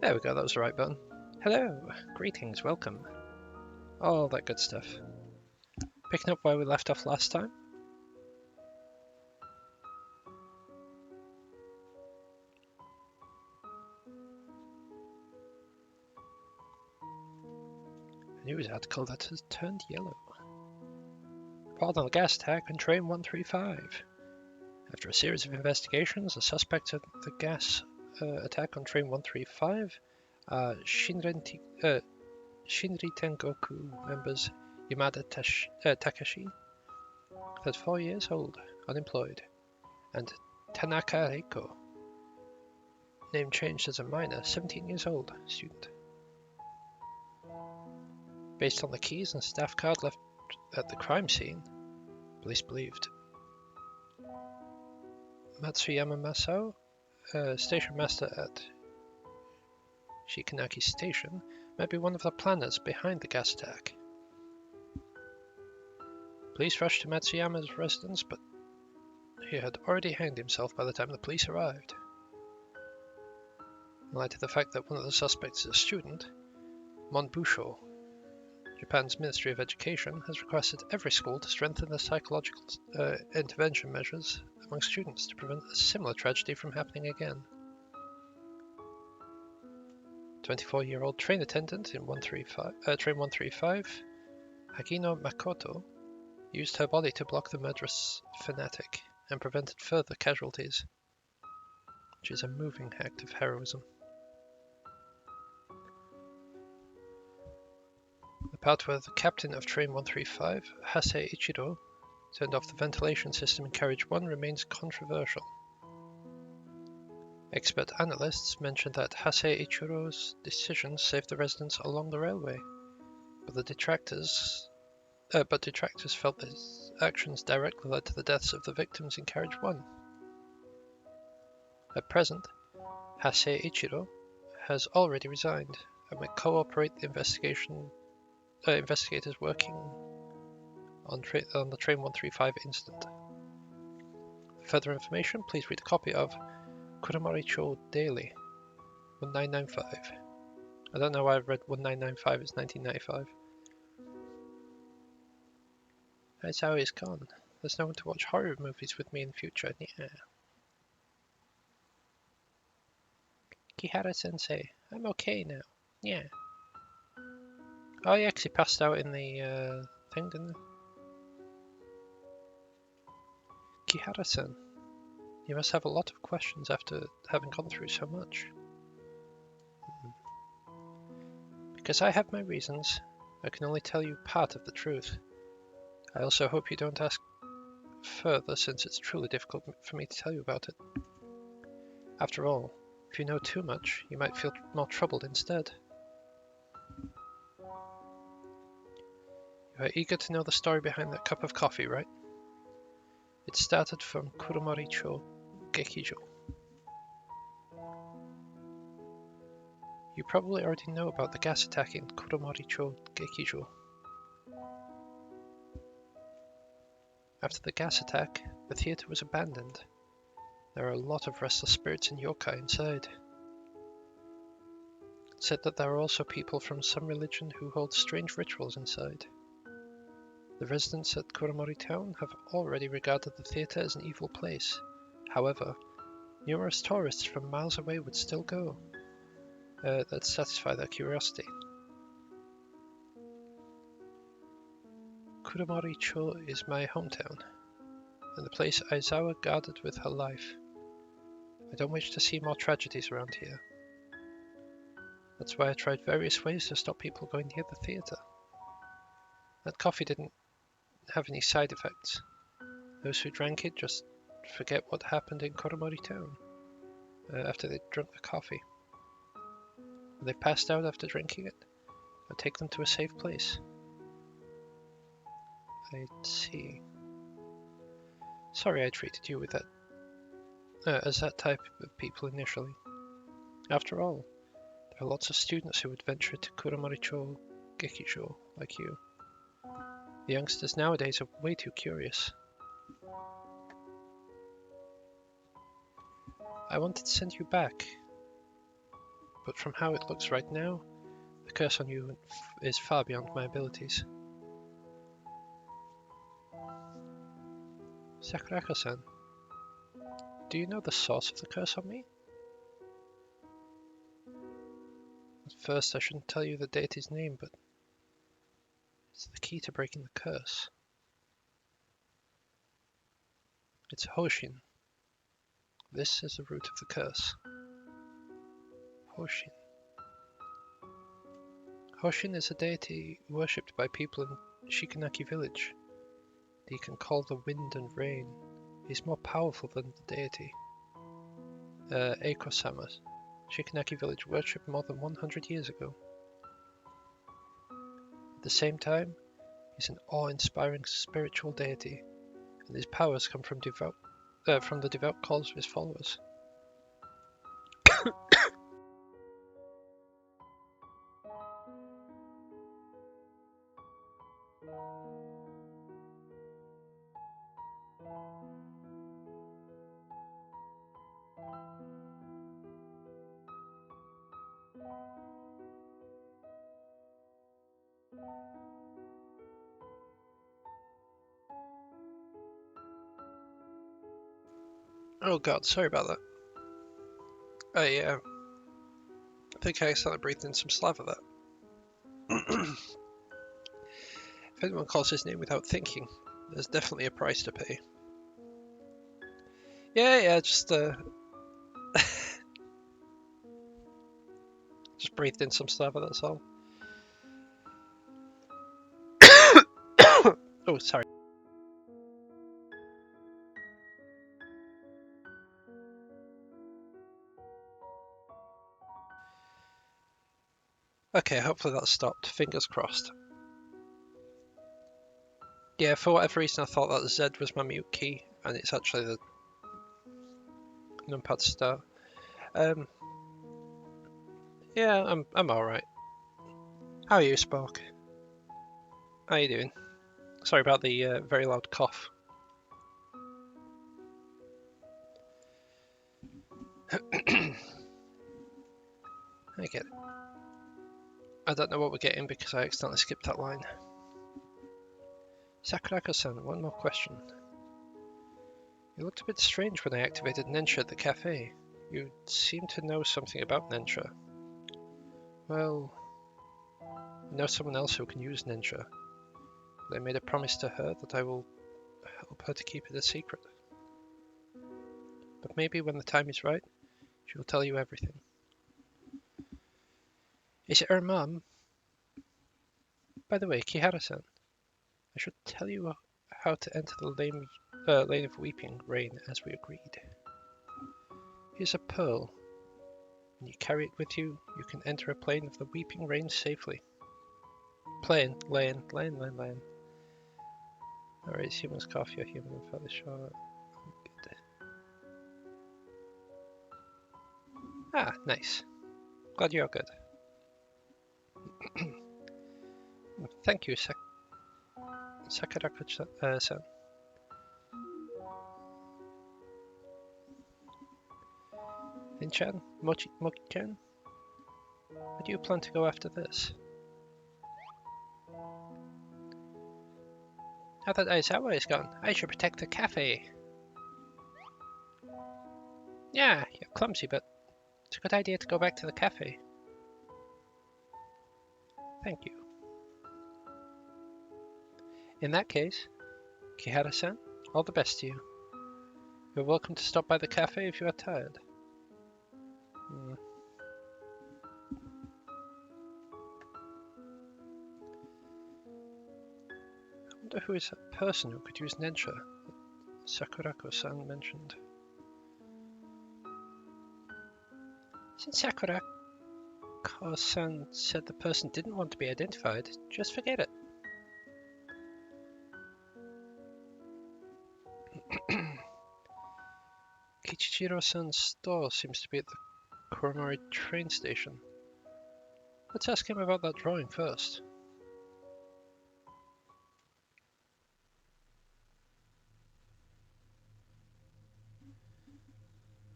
There we go, that was the right button. Hello, greetings, welcome. All that good stuff. Picking up where we left off last time. A news article that has turned yellow. Report on the gas attack on train 135. After a series of investigations, the suspects of the gas attack on train 135 are Shinri Tengoku members Yamada Takashi, 34 years old, unemployed, and Tanaka Reiko, name changed as a minor, 17 years old, student. Based on the keys and staff card left at the crime scene, police believed Matsuyama Masao, station master at Shikanaki Station, might be one of the planners behind the gas attack. Police rushed to Matsuyama's residence, but he had already hanged himself by the time the police arrived. In light of the fact that one of the suspects is a student, Monbusho, Japan's Ministry of Education, has requested every school to strengthen their psychological intervention measures among students to prevent a similar tragedy from happening again. 24-year-old train attendant in train 135, Hagino Makoto, used her body to block the murderous fanatic and prevented further casualties, which is a moving act of heroism. The part where the captain of train 135, Hase Ichiro, turned off the ventilation system in carriage 1 remains controversial. Expert analysts mentioned that Hase Ichiro's decision saved the residents along the railway, but detractors felt that his actions directly led to the deaths of the victims in carriage 1. At present, Hase Ichiro has already resigned and will cooperate the investigators working on the train 135 incident. For further information, please read a copy of Kuramoricho Daily, 1995. I don't know why I've read 1995, it's 1995. Aizawa is gone. There's no one to watch horror movies with me in the future. Yeah. Kihara-sensei, I'm okay now. Yeah. Oh, he actually passed out in the thing, didn't he? Kihara-san, you must have a lot of questions after having gone through so much. Because I have my reasons, I can only tell you part of the truth. I also hope you don't ask further, since it's truly difficult for me to tell you about it. After all, if you know too much, you might feel more troubled instead. You are eager to know the story behind that cup of coffee, right? It started from Kuromoricho Gekijo. You probably already know about the gas attack in Kuromoricho Gekijo. After the gas attack, the theatre was abandoned. There are a lot of restless spirits and yokai inside. It's said that there are also people from some religion who hold strange rituals inside. The residents at Kuromori Town have already regarded the theatre as an evil place. However, numerous tourists from miles away would still go. That satisfy their curiosity. Kuromori-cho is my hometown, and the place Aizawa guarded with her life. I don't wish to see more tragedies around here. That's why I tried various ways to stop people going near the theatre. That coffee didn't have any side effects. Those who drank it just forget what happened in Kuromori Town after they drunk the coffee. When they passed out after drinking it, I take them to a safe place. I see. Sorry I treated you with that as that type of people initially. After all, there are lots of students who would venture to Kuromoricho Gekijo like you. The youngsters nowadays are way too curious. I wanted to send you back. but from how it looks right now, the curse on you is far beyond my abilities. Sakurako-san, do you know the source of the curse on me? At first, I shouldn't tell you the deity's name, but it's the key to breaking the curse. It's Hoshin. This is the root of the curse. Hoshin. Hoshin is a deity worshipped by people in Shikanaki village. He can call the wind and rain. He's more powerful than the deity. Eiko-sama. Shikanaki village worshipped more than 100 years ago. At the same time, he's an awe-inspiring spiritual deity, and his powers come from the devout calls of his followers. Oh god, sorry about that. I think I accidentally breathed in some slava there. If anyone calls his name without thinking, there's definitely a price to pay. Yeah, just just breathed in some slava, that's all. Oh, sorry. Okay, hopefully that stopped. Fingers crossed. Yeah, for whatever reason I thought that Z was my mute key, and it's actually the numpad start. Yeah, I'm alright. How are you, Spock? How you doing? Sorry about the very loud cough. I get it. I don't know what we're getting because I accidentally skipped that line. Sakurako-san, one more question. You looked a bit strange when I activated Nensha at the cafe. You seem to know something about Nensha. Well, I know someone else who can use Nensha. But I made a promise to her that I will help her to keep it a secret. But maybe when the time is right, she will tell you everything. Is it her mum? By the way, Kihara-san, I should tell you how to enter the lane of Weeping Rain as we agreed. Here's a pearl. When you carry it with you, you can enter a plane of the Weeping Rain safely. Lane. Alright, humans coffee or human and feather shot. Good. Ah, nice. Glad you're good. Thank you, Sakurako-san. Inchan? Moki-chan? Where do you plan to go after this? Now that Aizawa is gone, I should protect the cafe. Yeah, you're clumsy, but it's a good idea to go back to the cafe. Thank you. In that case, Kihara-san, all the best to you. You're welcome to stop by the cafe if you are tired. I wonder who is that person who could use Nensha that Sakurako-san mentioned. Since Sakurako-san said the person didn't want to be identified, just forget it. Kichichiro-san's store seems to be at the Kuromori train station. Let's ask him about that drawing first.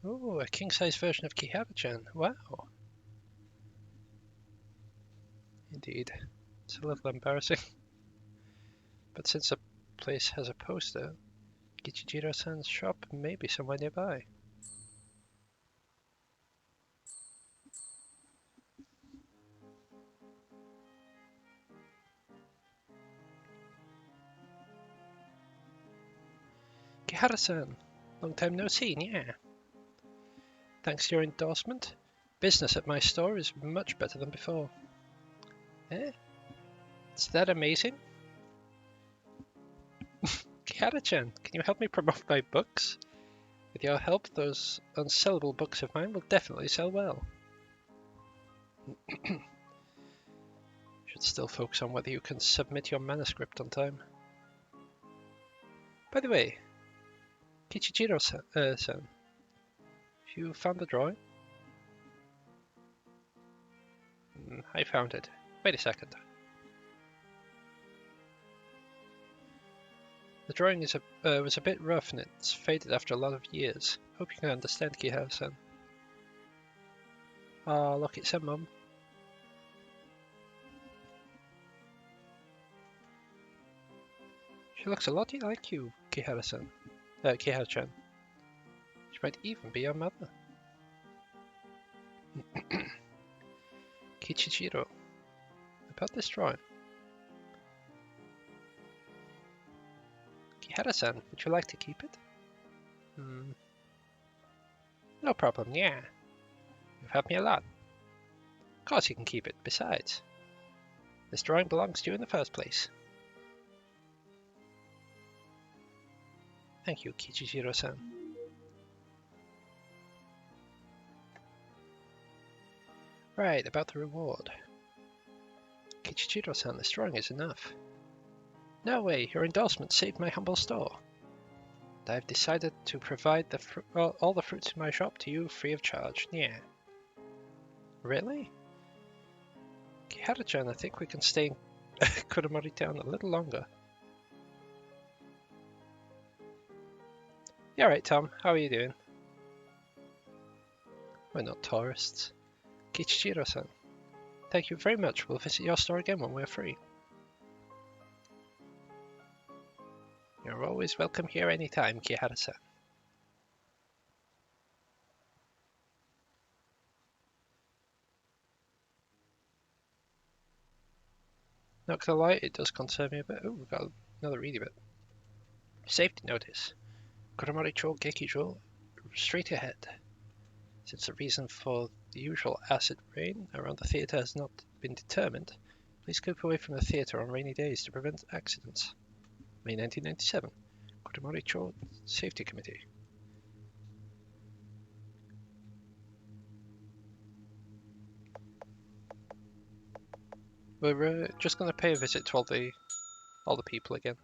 Oh, a king-size version of Kihara-chan. Wow. Indeed. It's a little embarrassing. But since the place has a poster, Kichijiro-san's shop may be somewhere nearby. Kihara-san, long time no see, yeah. Thanks to your endorsement, business at my store is much better than before. Eh? Is that amazing? Kihara-chan, can you help me promote my books? With your help, those unsellable books of mine will definitely sell well. Should still focus on whether you can submit your manuscript on time. By the way, Kichijiro-san, have you found the drawing? I found it. Wait a second. The drawing was a bit rough and it's faded after a lot of years. Hope you can understand, Kihara-san. Oh, look, it's her mum. She looks a lot like you, Kihara-san. Kihara-chan. She might even be your mother. Kichijiro, about this drawing. Kihara-san, would you like to keep it? No problem, yeah. You've helped me a lot. Of course you can keep it. Besides, this drawing belongs to you in the first place. Thank you, Kichijiro-san. Right, about the reward. Kichijiro-san, this drawing is enough. No way, your endorsement saved my humble store. And I've decided to provide all the fruits in my shop to you free of charge. Yeah. Really? Kihara-chan, I think we can stay in Kuromori Town a little longer. Yeah, right, Tom. How are you doing? We're not tourists. Kichijiro-san, thank you very much. We'll visit your store again when we're free. You're always welcome here anytime, Kihara-san. Not gonna lie, it does concern me a bit. Oh, we've got another reedy bit. Safety notice. Kuromori-cho Gekijo, straight ahead. Since the reason for the usual acid rain around the theatre has not been determined, please keep away from the theatre on rainy days to prevent accidents. May 1997. Kuromori-cho Safety Committee. We're just going to pay a visit to all the people again.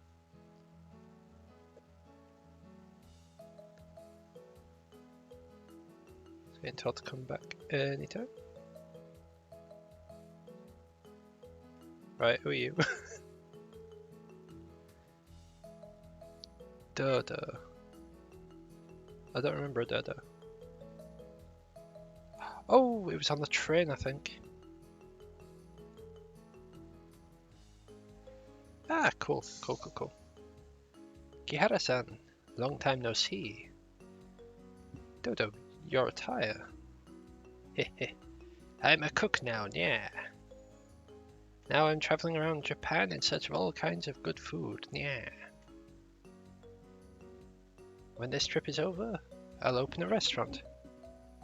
So getting told to come back anytime. Right, who are you? Dodo. I don't remember Dodo. Oh, it was on the train, I think. Ah, cool. Kihara-san, long time no see. Dodo, your attire. Hehe. I'm a cook now, yeah. Now I'm traveling around Japan in search of all kinds of good food, yeah. When this trip is over, I'll open a restaurant.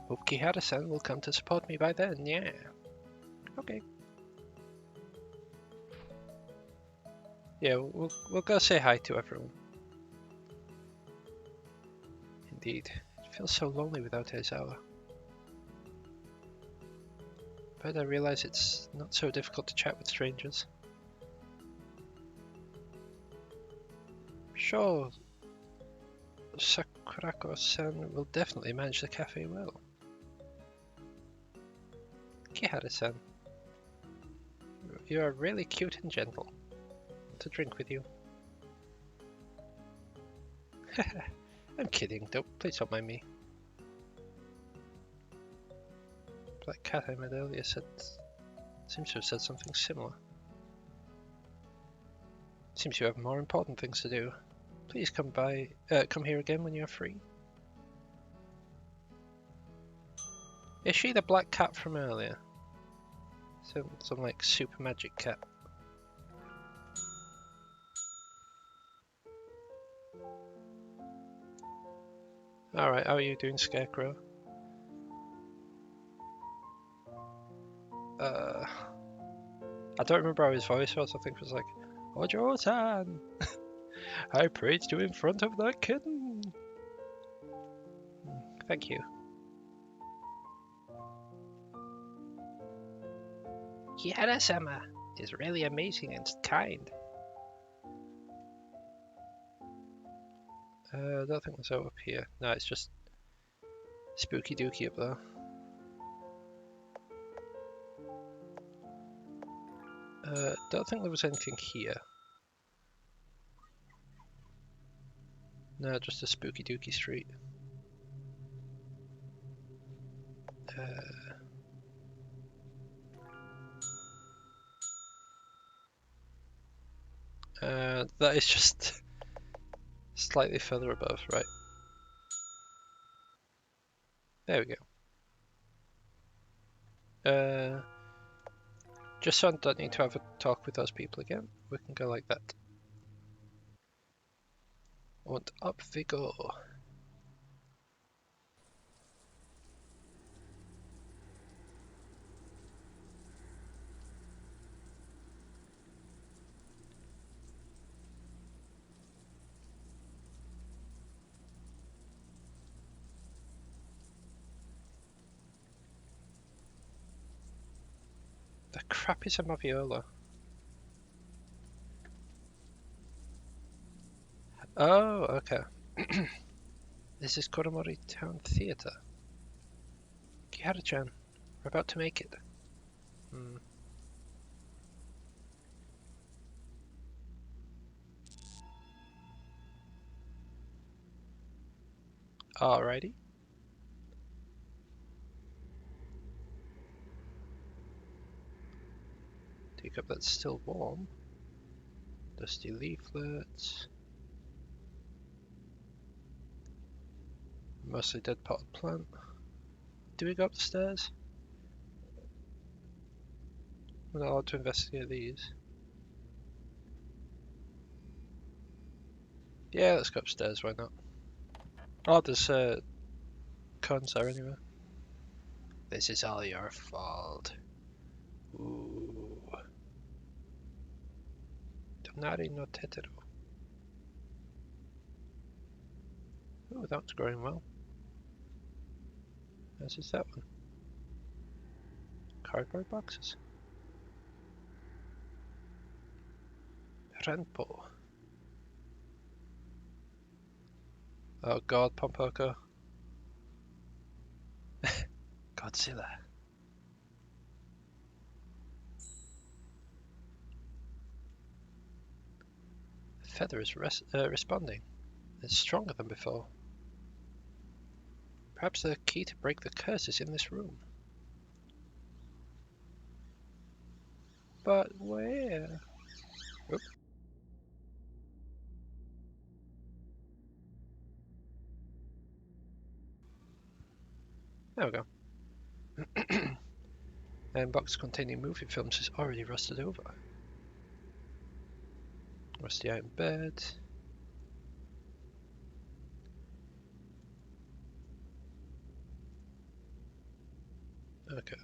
Hope Kihara-san will come to support me by then, yeah. Okay. Yeah, we'll go say hi to everyone. Indeed. It feels so lonely without Aizawa. But I realize it's not so difficult to chat with strangers. Sure, Sakurako-san will definitely manage the cafe well. Kihara-san, you are really cute and gentle. Want to drink with you? I'm kidding, please don't mind me. That cat I met earlier said Seems to have said something similar. Seems you have more important things to do. Please come here again when you're free. Is she the black cat from earlier? Some like super magic cat. Alright, how are you doing, Scarecrow? I don't remember how his voice was. I think it was like, Ojo-san! I praised you in front of that kitten! Thank you. Kihara-sama is really amazing and kind. I don't think there's out up here. No, it's just spooky dooky up there. Don't think there was anything here. No, just a spooky dooky street. That is just slightly further above, right? There we go. Just so I don't need to have a talk with those people again, we can go like that. Und up we go. The crap is a Maviola? Oh, okay. This is Koromori Town Theatre. Kihara-chan, we're about to make it. Alrighty. Teacup that's still warm. Dusty leaflets. Mostly dead potted plant. Do we go up the stairs? We're not allowed to investigate these. Yeah, let's go upstairs, why not? Oh, there's cones there anyway. This is all your fault. Ooh. Tonari no Tetero. Oh, that's growing well. As is that one. Cardboard boxes. Renpo. Oh god, Pompoko. Godzilla. The feather is responding. It's stronger than before. Perhaps the key to break the curse is in this room. But where? Oop. There we go. And box containing movie films is already rusted over. Rusty iron bed. Okay.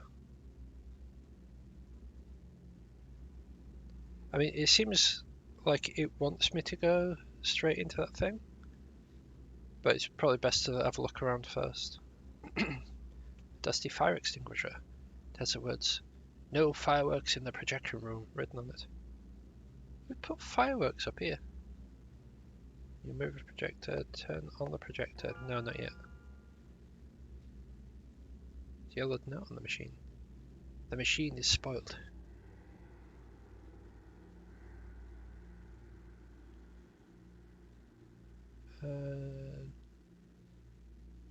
I mean, it seems like it wants me to go straight into that thing, but it's probably best to have a look around first. Dusty fire extinguisher. There's the words, "No fireworks in the projection room," written on it. We put fireworks up here. You move the projector, turn on the projector. No, not yet. Yellowed note on the machine. The machine is spoiled.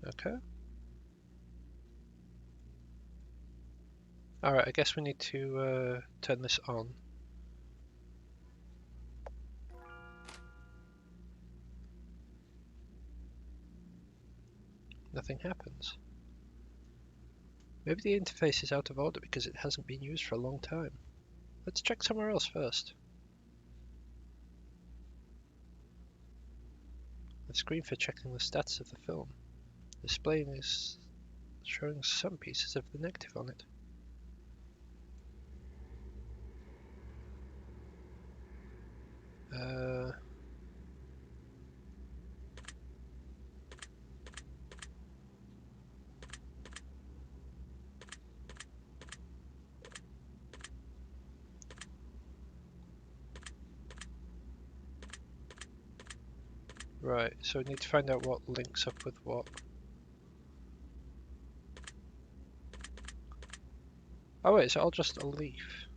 Okay. Alright, I guess we need to turn this on. Nothing happens. Maybe the interface is out of order because it hasn't been used for a long time. Let's check somewhere else first. The screen for checking the stats of the film. The display is showing some pieces of the negative on it. Right, so we need to find out what links up with what. Oh wait, it's all just a leaf.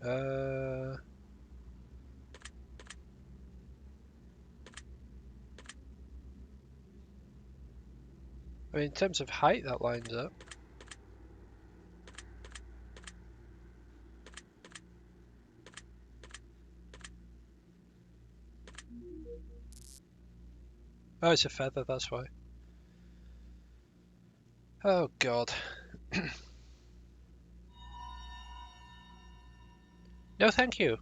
I mean, in terms of height, that lines up. Oh, it's a feather, that's why. Oh god. No, thank you.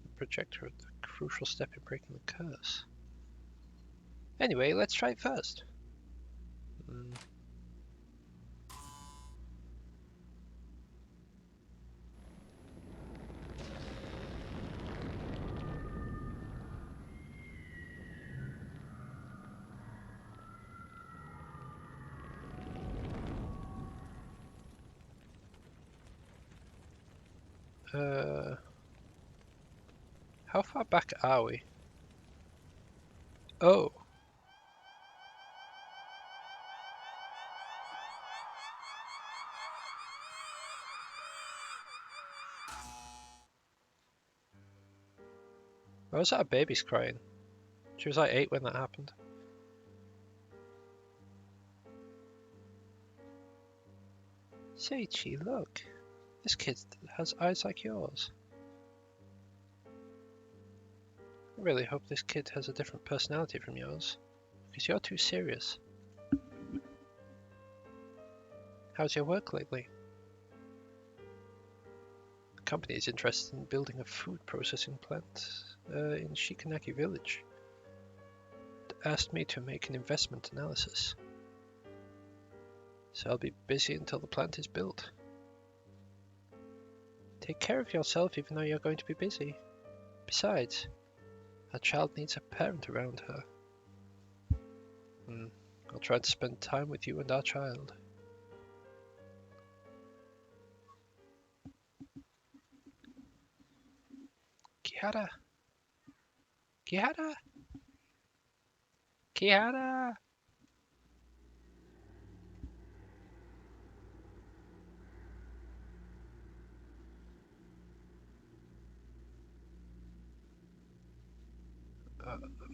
The projector at the crucial step in breaking the curse. Anyway, let's try it first. How far back are we? Oh. Why was that a baby's crying? She was like 8 when that happened. Seichi, look. This kid has eyes like yours. I really hope this kid has a different personality from yours, because you're too serious. How's your work lately? The company is interested in building a food processing plant in Shikanaki village. It asked me to make an investment analysis. So I'll be busy until the plant is built. Take care of yourself even though you're going to be busy. Besides, our child needs a parent around her. I'll try to spend time with you and our child. Kihara! Kihara! Kihara!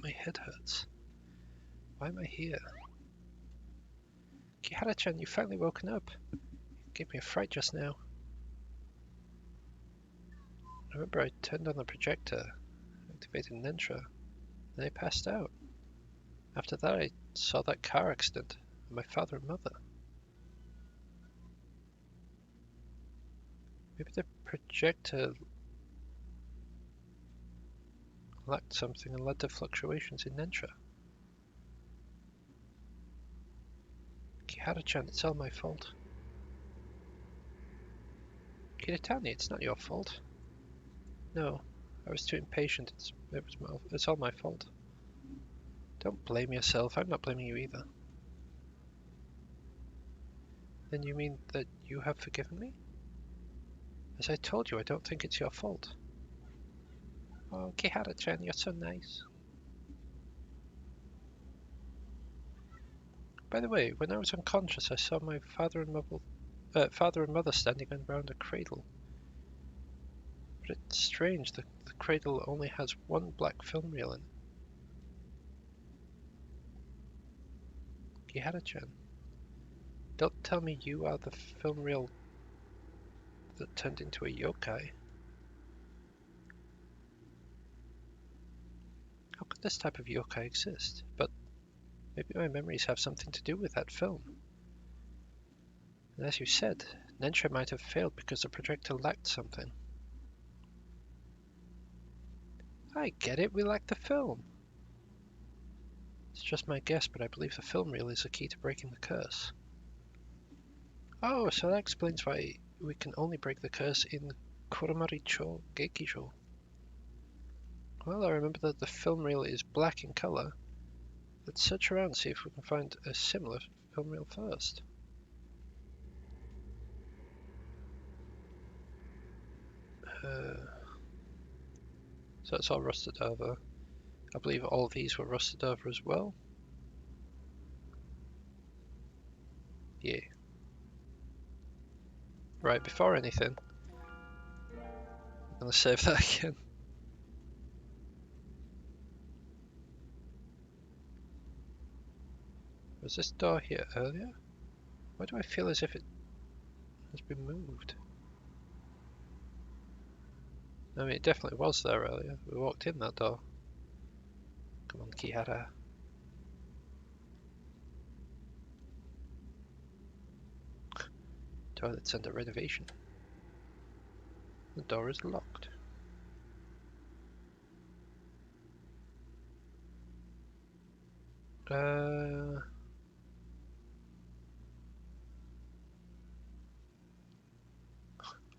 My head hurts. Why am I here? Kihara-chan, you've finally woken up. You gave me a fright just now. I remember I turned on the projector, activated Nentra, and I passed out. After that I saw that car accident, and my father and mother. Maybe the projector lacked something and led to fluctuations in Nentra. Kihara-chan, it's all my fault. Kiritani, it's not your fault. No, I was too impatient. It's all my fault. Don't blame yourself. I'm not blaming you either. Then you mean that you have forgiven me? As I told you, I don't think it's your fault. Oh, Kihara-chan, you're so nice. By the way, when I was unconscious, I saw my father and mother standing around a cradle. But it's strange, the cradle only has one black film reel in it. Kihara-chan, don't tell me you are the film reel that turned into a yokai. How could this type of yokai exist? But maybe my memories have something to do with that film. And as you said, Nensha might have failed because the projector lacked something. I get it, we lack the film. It's just my guess, but I believe the film reel is the key to breaking the curse. Oh, so that explains why we can only break the curse in Kuromari-cho Gekijo. Well, I remember that the film reel is black in color. Let's search around and see if we can find a similar film reel first. So it's all rusted over. I believe all these were rusted over as well. Yeah. Right, before anything, I'm gonna save that again. Was this door here earlier? Why do I feel as if it has been moved? I mean, it definitely was there earlier. We walked in that door. Come on, Kihara. Toilet's under renovation. The door is locked.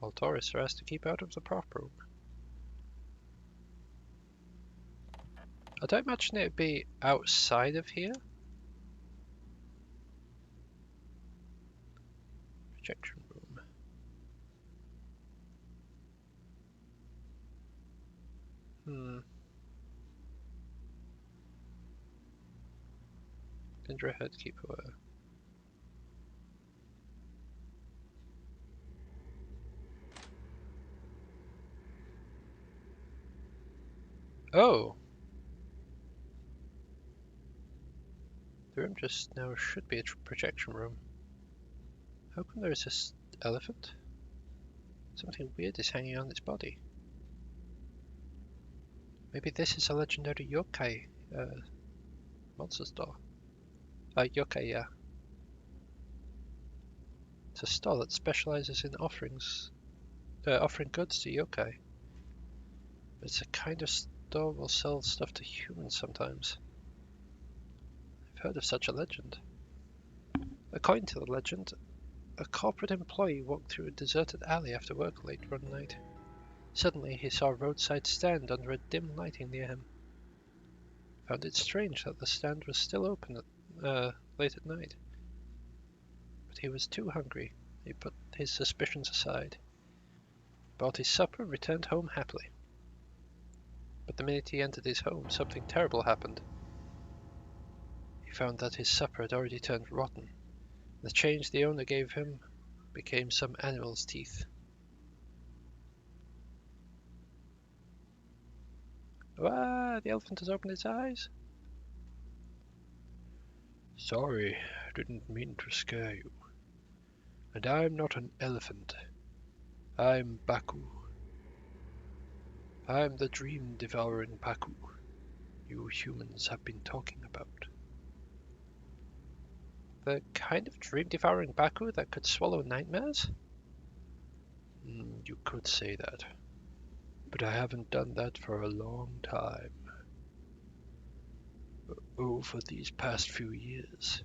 All tourists are asked to keep out of the prop room. I don't imagine it would be outside of here. Projection room. Indra head, keep away. Oh! The room just now should be a projection room. How come there is this elephant? Something weird is hanging on its body. Maybe this is a legendary yokai monster store. Yokai, yeah. It's a store that specializes in offering goods to yokai. It's a kind of store will sell stuff to humans sometimes. I've heard of such a legend. According to the legend, a corporate employee walked through a deserted alley after work late one night. Suddenly he saw a roadside stand under a dim lighting near him. Found it strange that the stand was still open late at night. But he was too hungry. He put his suspicions aside, bought his supper and returned home happily. But the minute he entered his home, something terrible happened. He found that his supper had already turned rotten. The change the owner gave him became some animal's teeth. Ah, the elephant has opened its eyes. Sorry, I didn't mean to scare you. And I'm not an elephant. I'm Baku. I'm the dream-devouring Baku you humans have been talking about. The kind of dream-devouring Baku that could swallow nightmares? You could say that. But I haven't done that for a long time. Over these past few years,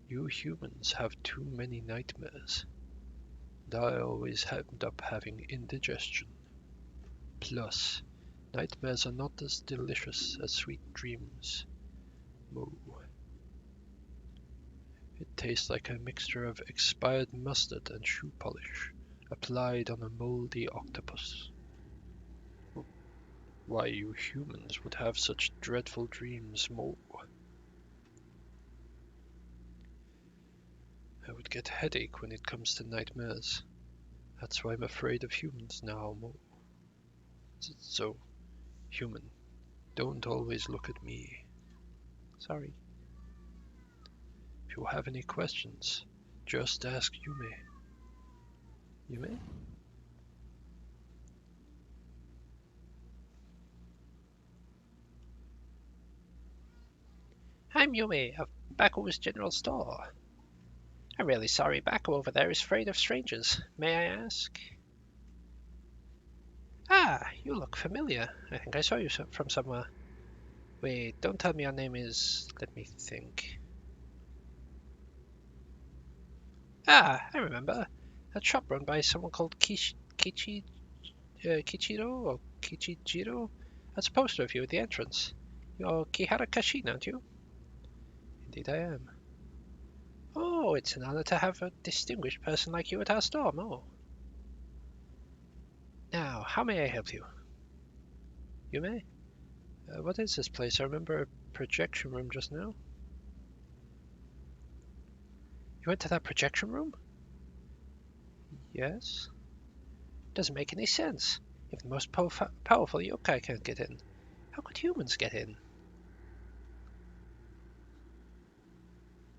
you humans have too many nightmares. And I always end up having indigestion. Plus, nightmares are not as delicious as sweet dreams. Moo. It tastes like a mixture of expired mustard and shoe polish applied on a moldy octopus. Why you humans would have such dreadful dreams, Moo. I would get headache when it comes to nightmares. That's why I'm afraid of humans now, Moo. So, human, don't always look at me. Sorry. If you have any questions, just ask Yume. Yume? I'm Yume of Baku's General Store. I'm really sorry Baku over there is afraid of strangers. May I ask? Ah, you look familiar. I think I saw you from somewhere. Wait, don't tell me your name is... Let me think. Ah, I remember. That shop run by someone called Kichiro or Kichijiro? That's a poster of you at the entrance. You're Kihara Kashin, aren't you? Indeed I am. Oh, it's an honor to have a distinguished person like you at our store, Mo. Now, how may I help you? You may. What is this place? I remember a projection room just now. You went to that projection room? Yes. Doesn't make any sense. If the most powerful yokai can't get in, how could humans get in?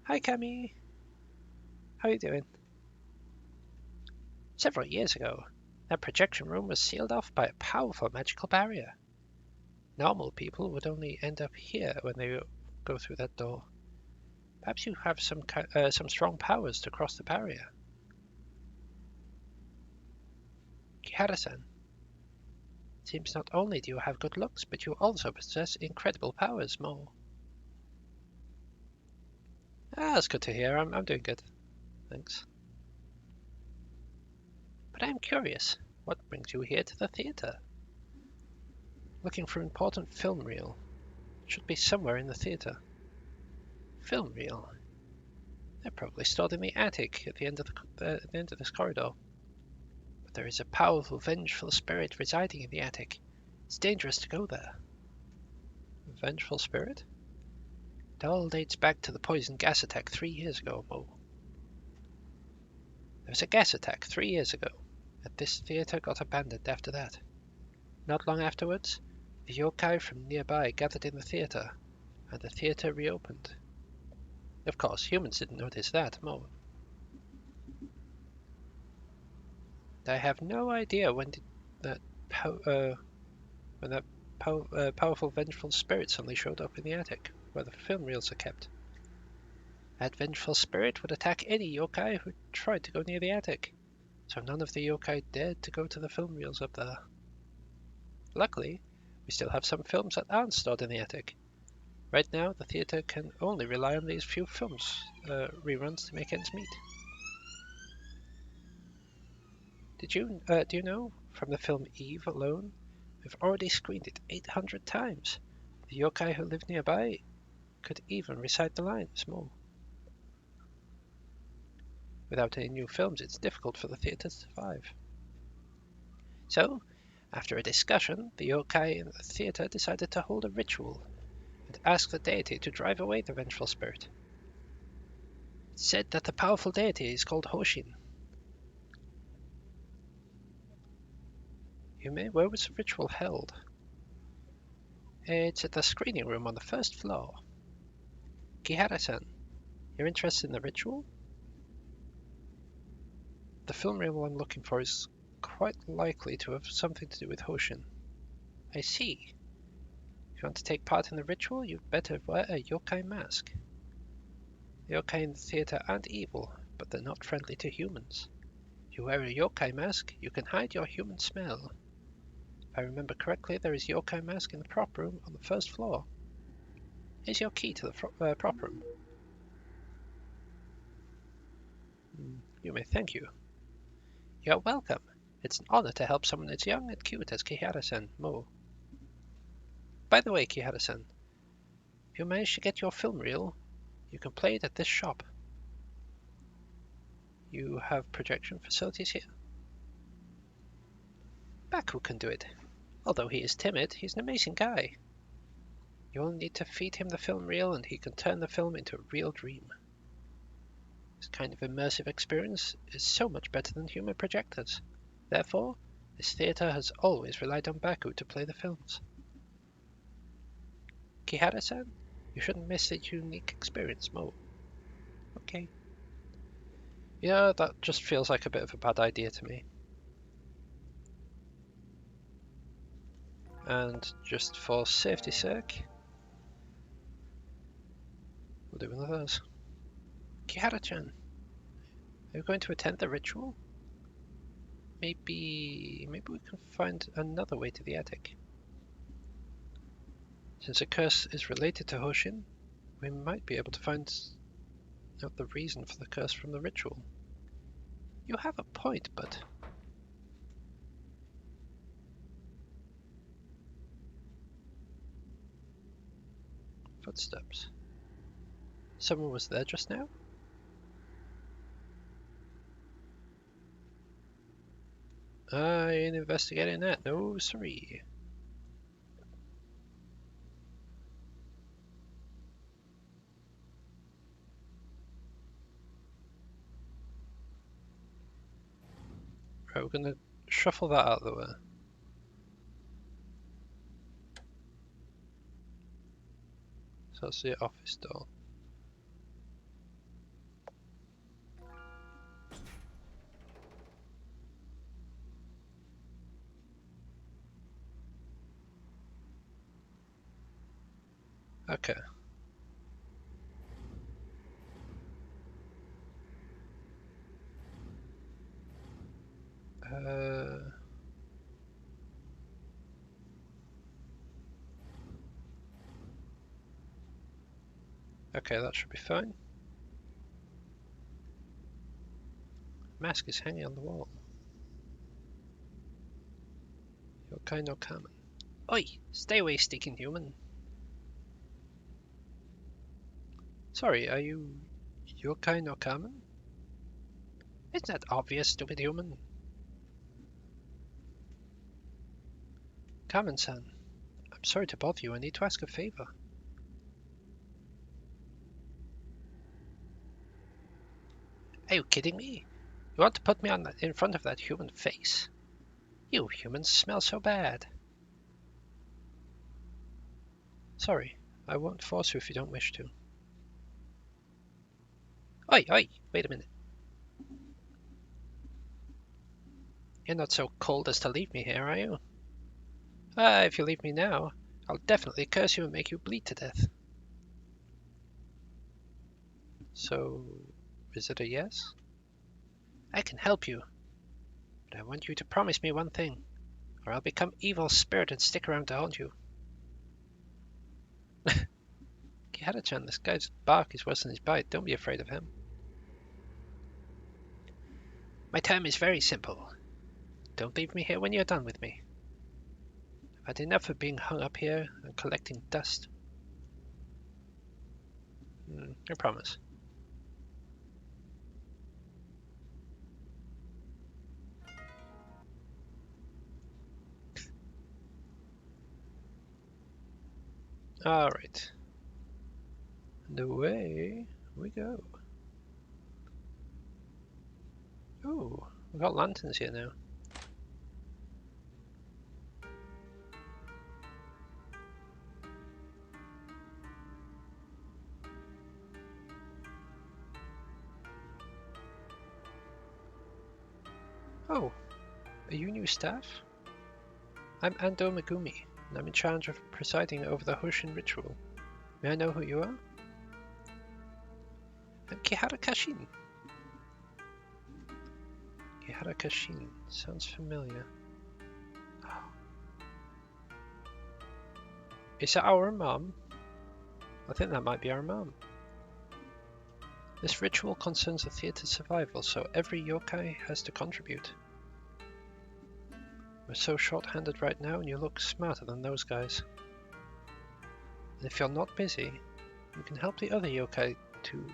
Hi, Kami. How are you doing? Several years ago, that projection room was sealed off by a powerful magical barrier. Normal people would only end up here when they go through that door. Perhaps you have some strong powers to cross the barrier. Kihara-san, seems not only do you have good looks, but you also possess incredible powers, Mo. Ah, that's good to hear. I'm doing good. Thanks. But I'm curious, what brings you here to the theatre? Looking for important film reel. It should be somewhere in the theatre. Film reel? They're probably stored in the attic at the end of this corridor. But there is a powerful, vengeful spirit residing in the attic. It's dangerous to go there. A vengeful spirit? It all dates back to the poison gas attack 3 years ago, Mo. There was a gas attack 3 years ago, and this theatre got abandoned after that. Not long afterwards, the yokai from nearby gathered in the theatre, and the theatre reopened. Of course, humans didn't notice that, Mo. I have no idea when that powerful, vengeful spirit suddenly showed up in the attic, where the film reels are kept. That vengeful spirit would attack any yokai who tried to go near the attic, so none of the yokai dared to go to the film reels up there. Luckily, we still have some films that aren't stored in the attic. Right now, the theatre can only rely on these few films reruns to make ends meet. Do you know, from the film Eve alone, we've already screened it 800 times. The yokai who live nearby could even recite the lines more. Without any new films, it's difficult for the theatre to survive. So, after a discussion, the yokai in the theatre decided to hold a ritual and ask the deity to drive away the vengeful spirit. It's said that the powerful deity is called Hoshin. Where was the ritual held? It's at the screening room on the first floor. Kihara-san, you're interested in the ritual? The film reel I'm looking for is quite likely to have something to do with Hoshin. I see. If you want to take part in the ritual, you'd better wear a yokai mask. The yokai in the theatre aren't evil, but they're not friendly to humans. If you wear a yokai mask, you can hide your human smell. If I remember correctly, there is a yokai mask in the prop room on the first floor. Here's your key to the prop room. Yume, thank you. You're welcome. It's an honor to help someone as young and cute as Kihara-san, Mo. By the way, Kihara-san, if you manage to get your film reel, you can play it at this shop. You have projection facilities here? Baku can do it. Although he is timid, he's an amazing guy. You only need to feed him the film reel and he can turn the film into a real dream. This kind of immersive experience is so much better than human projectors. Therefore, This theater has always relied on Baku to play the films. Kihara-san, you shouldn't miss the unique experience, Mo. Okay. Yeah, that just feels like a bit of a bad idea to me. And just for safety's sake, we'll do one of those. Kihara-chan, are you going to attend the ritual? Maybe we can find another way to the attic. Since the curse is related to Hoshin, we might be able to find out the reason for the curse from the ritual. You have a point, but... Footsteps. Someone was there just now? I ain't investigating that, no sorry. Right, we're gonna shuffle that out of the way. So that's the office door. Okay. Okay, that should be fine. Mask is hanging on the wall. Yokai no Kamen. Oi! Stay away, stinking human. Sorry, are you Yokai no Kamen? Isn't that obvious, stupid human? Kamen-san, I'm sorry to bother you. I need to ask a favor. Are you kidding me? You want to put me in front of that human face? You humans smell so bad. Sorry, I won't force you if you don't wish to. Oi, oi, wait a minute. You're not so cold as to leave me here, are you? If you leave me now, I'll definitely curse you and make you bleed to death. So, is it a yes? I can help you, but I want you to promise me one thing, or I'll become evil spirit and stick around to haunt you. Kihara-chan, this guy's bark is worse than his bite. Don't be afraid of him. My term is very simple. Don't leave me here when you're done with me. I've had enough of being hung up here and collecting dust. I promise. Alright. And away we go. Ooh, we've got lanterns here now. Oh, are you new staff? I'm Ando Megumi, and I'm in charge of presiding over the Hoshin ritual. May I know who you are? I'm Kihara Kashin. Kihara Kashin, sounds familiar. Is that our mom? I think that might be our mom. This ritual concerns the theater's survival, so every yokai has to contribute. We're so short-handed right now, and you look smarter than those guys. And if you're not busy, you can help the other yokai to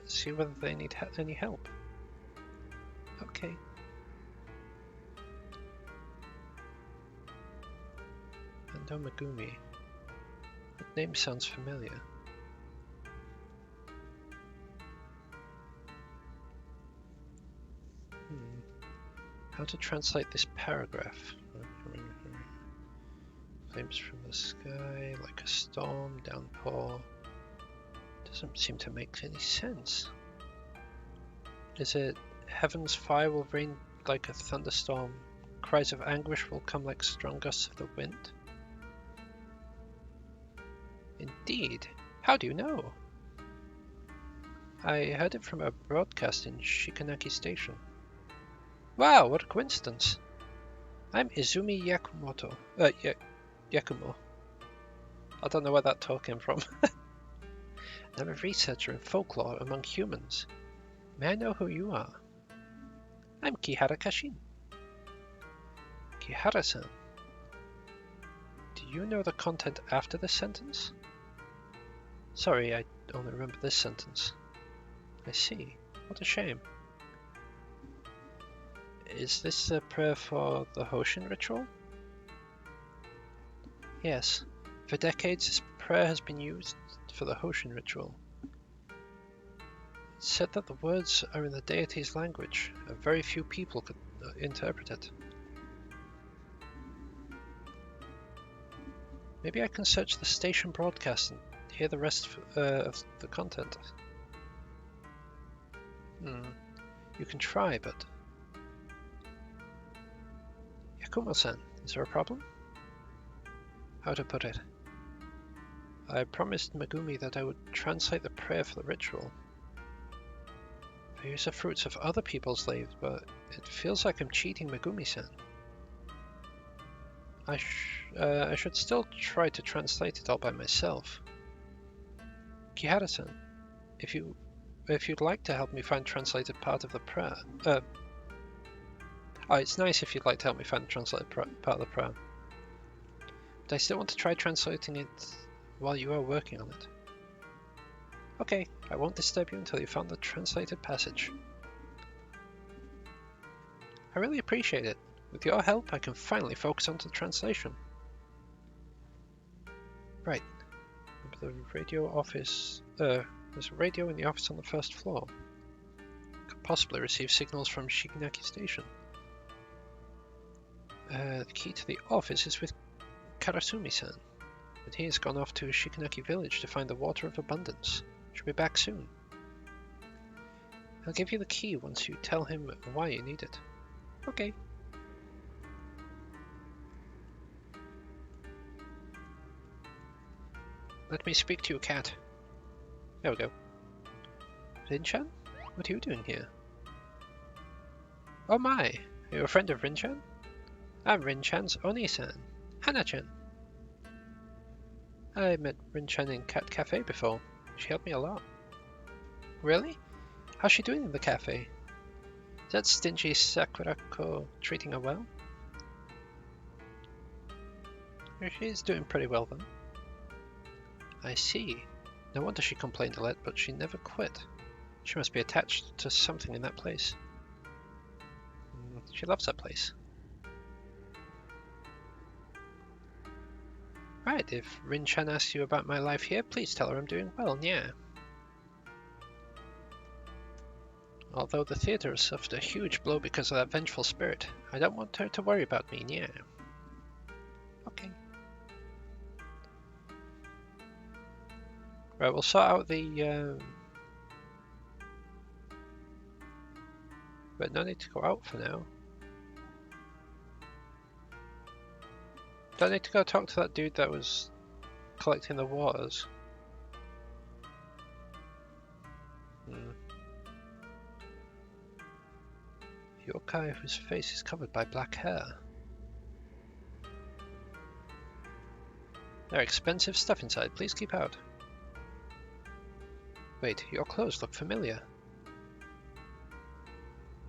see whether they need any help. Okay. Ando Megumi. That name sounds familiar. How to translate this paragraph? Flames from the sky, like a storm, downpour. Doesn't seem to make any sense. Is it heaven's fire will rain like a thunderstorm? Cries of anguish will come like strong gusts of the wind? Indeed. How do you know? I heard it from a broadcast in Shikanaki Station. Wow, what a coincidence. I'm Izumi Yakumo. I don't know where that talk came from. I'm a researcher in folklore among humans. May I know who you are? I'm Kihara Kashin. Kihara-san. Do you know the content after this sentence? Sorry, I only remember this sentence. I see. What a shame. Is this a prayer for the Hoshin ritual? Yes. For decades, this prayer has been used for the Hoshin ritual. It's said that the words are in the deity's language, and very few people could interpret it. Maybe I can search the station broadcast and hear the rest of the content. You can try, but... Yakumo-san, is there a problem? How to put it? I promised Megumi that I would translate the prayer for the ritual. I use the fruits of other people's lives, but it feels like I'm cheating Megumi-san. I should still try to translate it all by myself. Kihara-san, if you'd like to help me find translated part of the prayer, it's nice if you'd like to help me find the translated part of the prayer. But I still want to try translating it while you are working on it. Okay, I won't disturb you until you found the translated passage. I really appreciate it. With your help, I can finally focus on the translation. Right. The radio office... there's a radio in the office on the first floor. Could possibly receive signals from Shikanaki Station. The key to the office is with Karasumi-san, but he has gone off to Shikanaki Village to find the Water of Abundance. Should be back soon. I'll give you the key once you tell him why you need it. Okay. Let me speak to you, cat. There we go. Rin-chan? What are you doing here? Oh my! Are you a friend of Rin-chan? I'm Rin-chan's Oni-san, Hana-chan. I met Rin-chan in Cat Cafe before. She helped me a lot. Really? How's she doing in the cafe? Is that stingy Sakurako treating her well? She's doing pretty well then. I see. No wonder she complained a lot, but she never quit. She must be attached to something in that place. She loves that place. Right, if Rin-chan asks you about my life here, please tell her I'm doing well, yeah. Although the theatre has suffered a huge blow because of that vengeful spirit, I don't want her to worry about me, yeah. Okay. Right, we'll sort out the... But no need to go out for now. Don't need to go talk to that dude that was collecting the waters. Yokai whose face is covered by black hair. There are expensive stuff inside, please keep out. Wait, your clothes look familiar.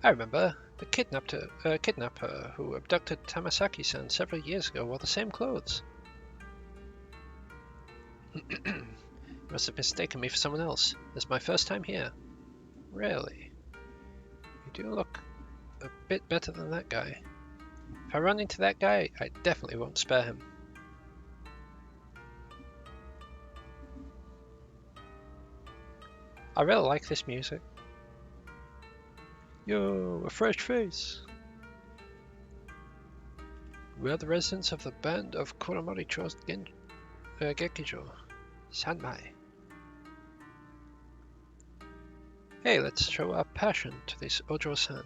I remember. The kidnapper who abducted Tamasaki-san several years ago wore the same clothes. You must have mistaken me for someone else. This is my first time here. Really? You do look a bit better than that guy. If I run into that guy, I definitely won't spare him. I really like this music. Yo, a fresh face. We are the residents of the band of Kuromori Gekijo, Sanmai. Hey, let's show our passion to this Ojo-san.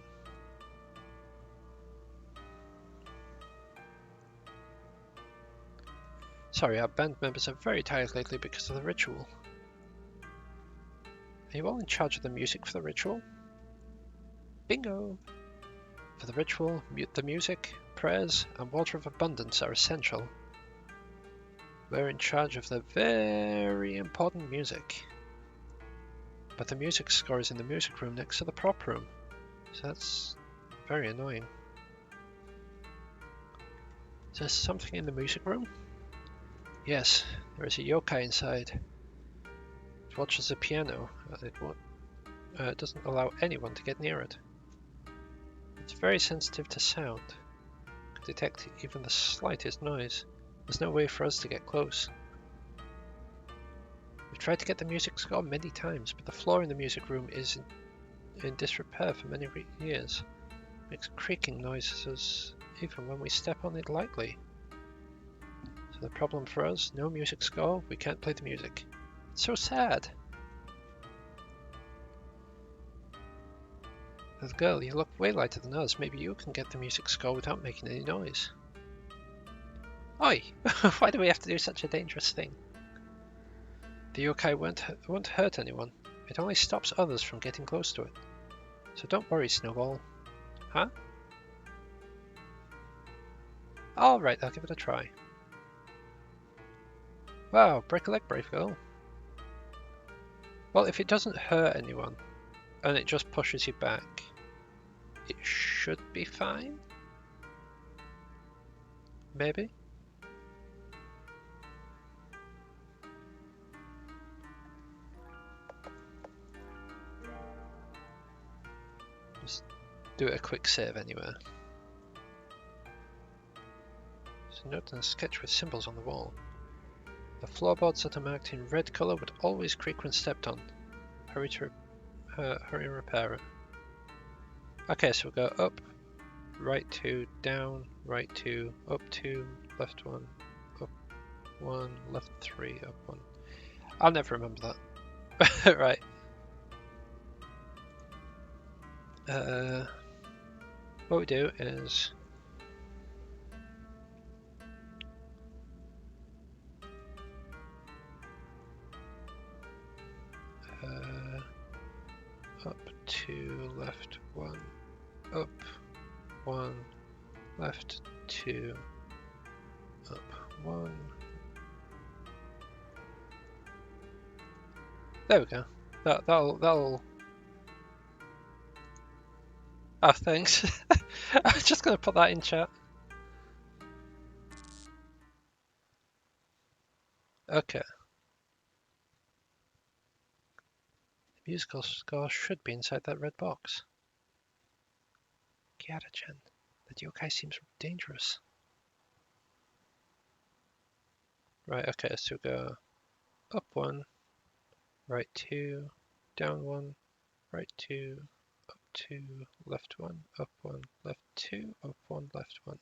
Sorry, our band members are very tired lately because of the ritual. Are you all in charge of the music for the ritual? Bingo! For the ritual, the music, prayers, and water of abundance are essential. We're in charge of the very important music. But the music score is in the music room next to the prop room, so that's very annoying. Is there something in the music room? Yes, there is a yokai inside. It watches the piano. It doesn't allow anyone to get near it. It's very sensitive to sound. It can detect even the slightest noise. There's no way for us to get close. We've tried to get the music score many times, but the floor in the music room is in disrepair for many years. It makes creaking noises even when we step on it lightly. So the problem for us, no music score, we can't play the music. It's so sad. Little girl, you look way lighter than us. Maybe you can get the music score without making any noise. Oi! Why do we have to do such a dangerous thing? The yokai won't hurt anyone. It only stops others from getting close to it. So don't worry, Snowball. Huh? Alright, I'll give it a try. Wow, break a leg, brave girl. Well, if it doesn't hurt anyone, and it just pushes you back, it should be fine? Maybe? Just do a quick save anyway. So note and sketch with symbols on the wall. The floorboards that are marked in red colour would always creak when stepped on. Hurry and repair it. Okay, so we'll go up, right 2, down, right 2, up 2, left 1, up 1, left 3, up 1. I'll never remember that. Right. What we do is up 2, left 1, up 1, left 2, up 1. There we go. That'll. Oh, thanks. I was just gonna put that in chat. Okay. The musical score should be inside that red box. Kiara-chan, that yokai seems dangerous. Right, okay, so go up 1, right 2, down 1, right 2, up 2, left 1, up 1, left 2, up 1, left 1.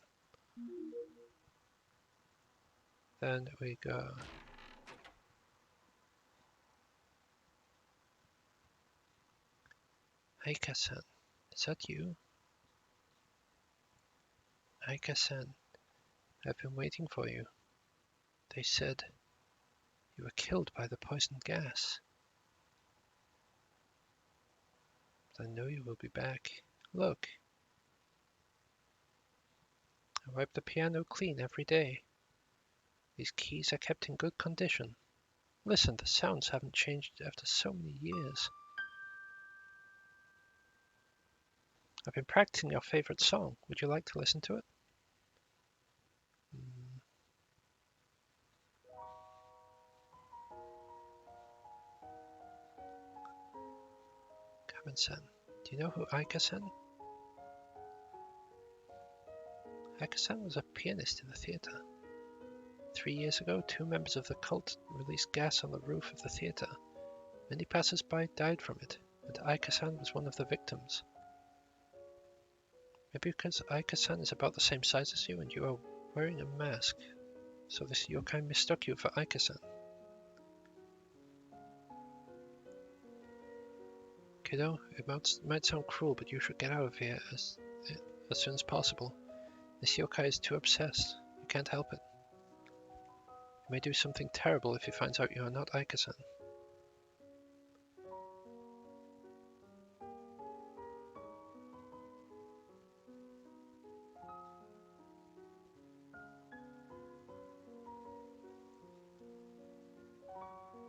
Then we go Aika-san, is that you? Aika-san, I've been waiting for you. They said you were killed by the poisoned gas. But I know you will be back. Look. I wipe the piano clean every day. These keys are kept in good condition. Listen, the sounds haven't changed after so many years. I've been practicing your favorite song. Would you like to listen to it? Kamen-san, do you know who Aika-san? Aika-san was a pianist in the theater. 3 years ago, 2 members of the cult released gas on the roof of the theater. Many passers-by died from it, and Aika-san was one of the victims. Maybe because Aika-san is about the same size as you and you are Wearing a mask. So this yokai mistook you for Aika-san. Kiddo, it might sound cruel, but you should get out of here as soon as possible. This yokai is too obsessed. You can't help it. He may do something terrible if he finds out you are not Aika-san.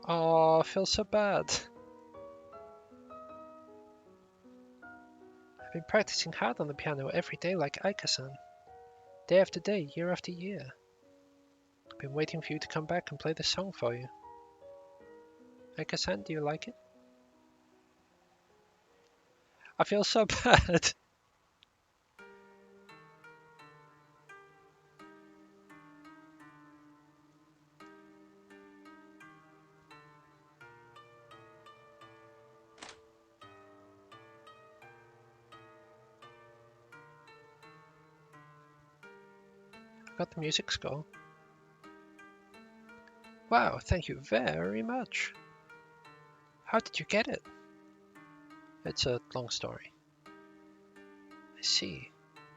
Oh, I feel so bad. I've been practicing hard on the piano every day like Aika-san. Day after day, year after year. I've been waiting for you to come back and play this song for you. Aika-san, do you like it? I feel so bad. I've got the music score. Wow, thank you very much. How did you get it? It's a long story. I see.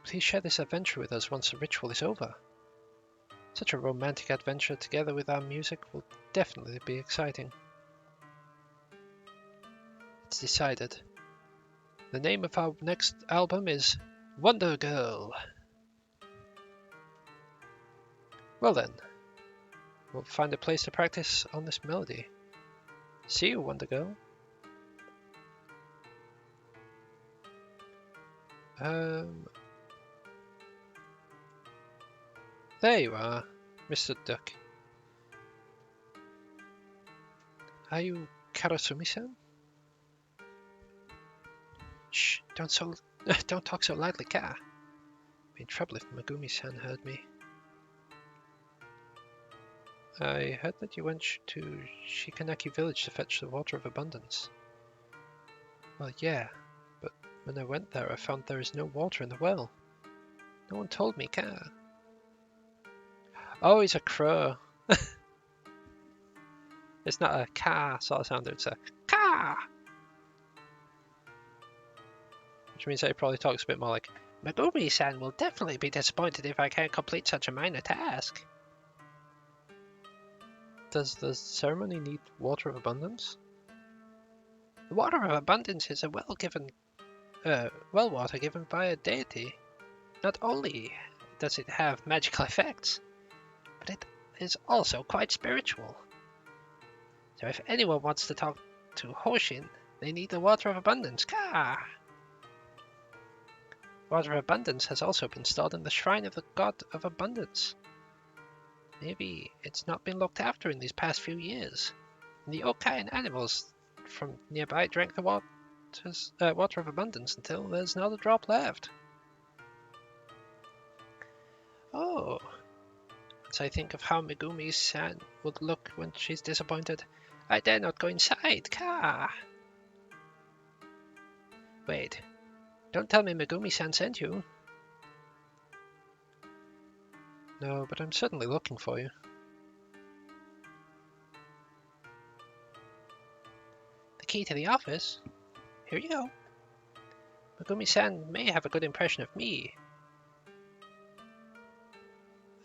Please share this adventure with us once the ritual is over. Such a romantic adventure together with our music will definitely be exciting. It's decided. The name of our next album is Wonder Girl. Well then, we'll find a place to practice on this melody. See you, Wonder Girl. There you are, Mr. Duck. Are you Karasumi-san? Shh, don't talk so loudly, Ka. Be in trouble if Megumi-san heard me. I heard that you went to Shikanaki village to fetch the water of abundance. Well, yeah, but when I went there, I found there is no water in the well. No one told me, Ka. Oh, he's a crow. It's not a ka sort of sound, it's a ka! Which means that he probably talks a bit more like, Megumi-san will definitely be disappointed if I can't complete such a minor task. Does the ceremony need water of abundance? The water of abundance is a well water given by a deity. Not only does it have magical effects, but it is also quite spiritual. So if anyone wants to talk to Hoshin, they need the water of abundance. Ka! Water of abundance has also been stored in the shrine of the god of abundance. Maybe it's not been looked after in these past few years. And the yokai and animals from nearby drank the water of abundance until there's not a drop left. Oh. As I think of how Megumi-san would look when she's disappointed, I dare not go inside. Ka! Wait. Don't tell me Megumi-san sent you. No, but I'm certainly looking for you. The key to the office? Here you go. Megumi-san may have a good impression of me.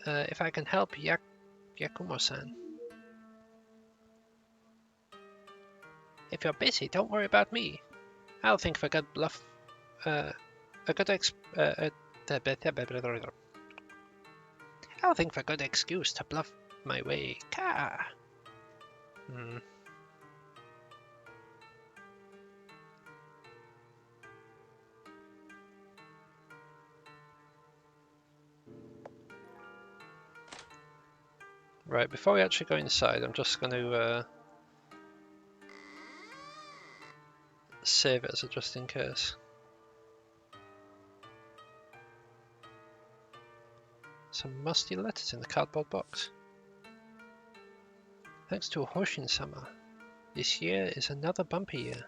If I can help Yakumo-san. If you're busy, don't worry about me. I'll think of a good bluff. I'll think of a good excuse to bluff my way. Ka. Right, before we actually go inside, I'm just going to save it as a just in case. Some musty letters in the cardboard box. Thanks to Hoshin-sama, this year is another bumper year.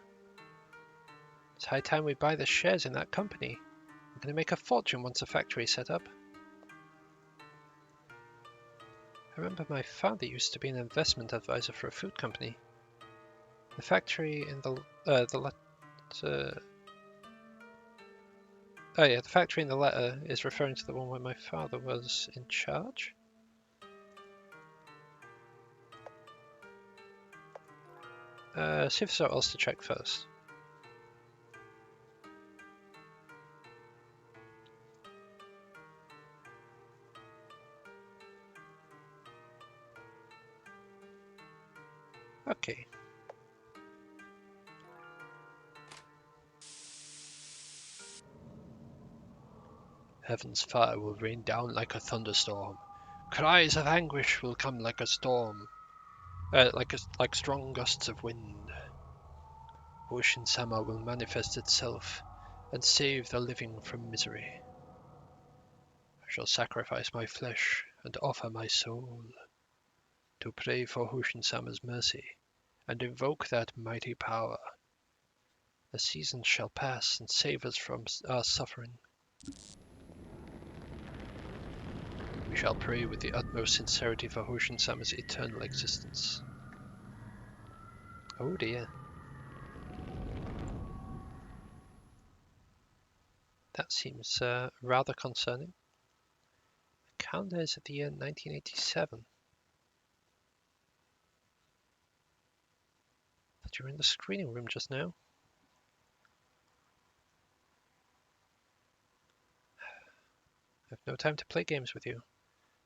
It's high time we buy the shares in that company. We're going to make a fortune once the factory is set up. I remember my father used to be an investment advisor for a food company. The factory in the factory in the letter is referring to the one where my father was in charge. See if there's something else to check first. Okay. Heaven's fire will rain down like a thunderstorm. Cries of anguish will come like a storm, like strong gusts of wind. Ocean Sama will manifest itself and save the living from misery. I shall sacrifice my flesh and offer my soul to pray for Hoshin Sama's mercy and invoke that mighty power. The seasons shall pass and save us from our suffering. We shall pray with the utmost sincerity for Hoshin Sama's eternal existence. Oh dear. That seems rather concerning. The calendar is at the year 1987. But you were in the screening room just now. I have no time to play games with you.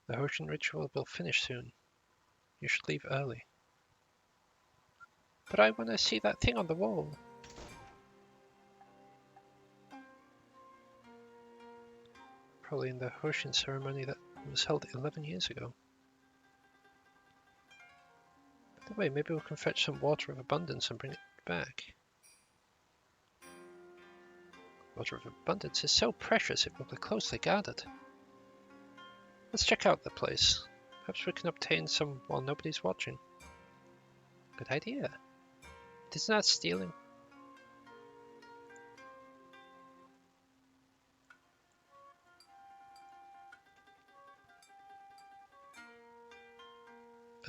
The Hoshin ritual will finish soon. You should leave early. But I want to see that thing on the wall. Probably in the Hoshin ceremony that was held 11 years ago. By the way, maybe we can fetch some water of abundance and bring it back. Water of abundance is so precious it will be closely guarded. Let's check out the place. Perhaps we can obtain some while nobody's watching. Good idea. Isn't that stealing?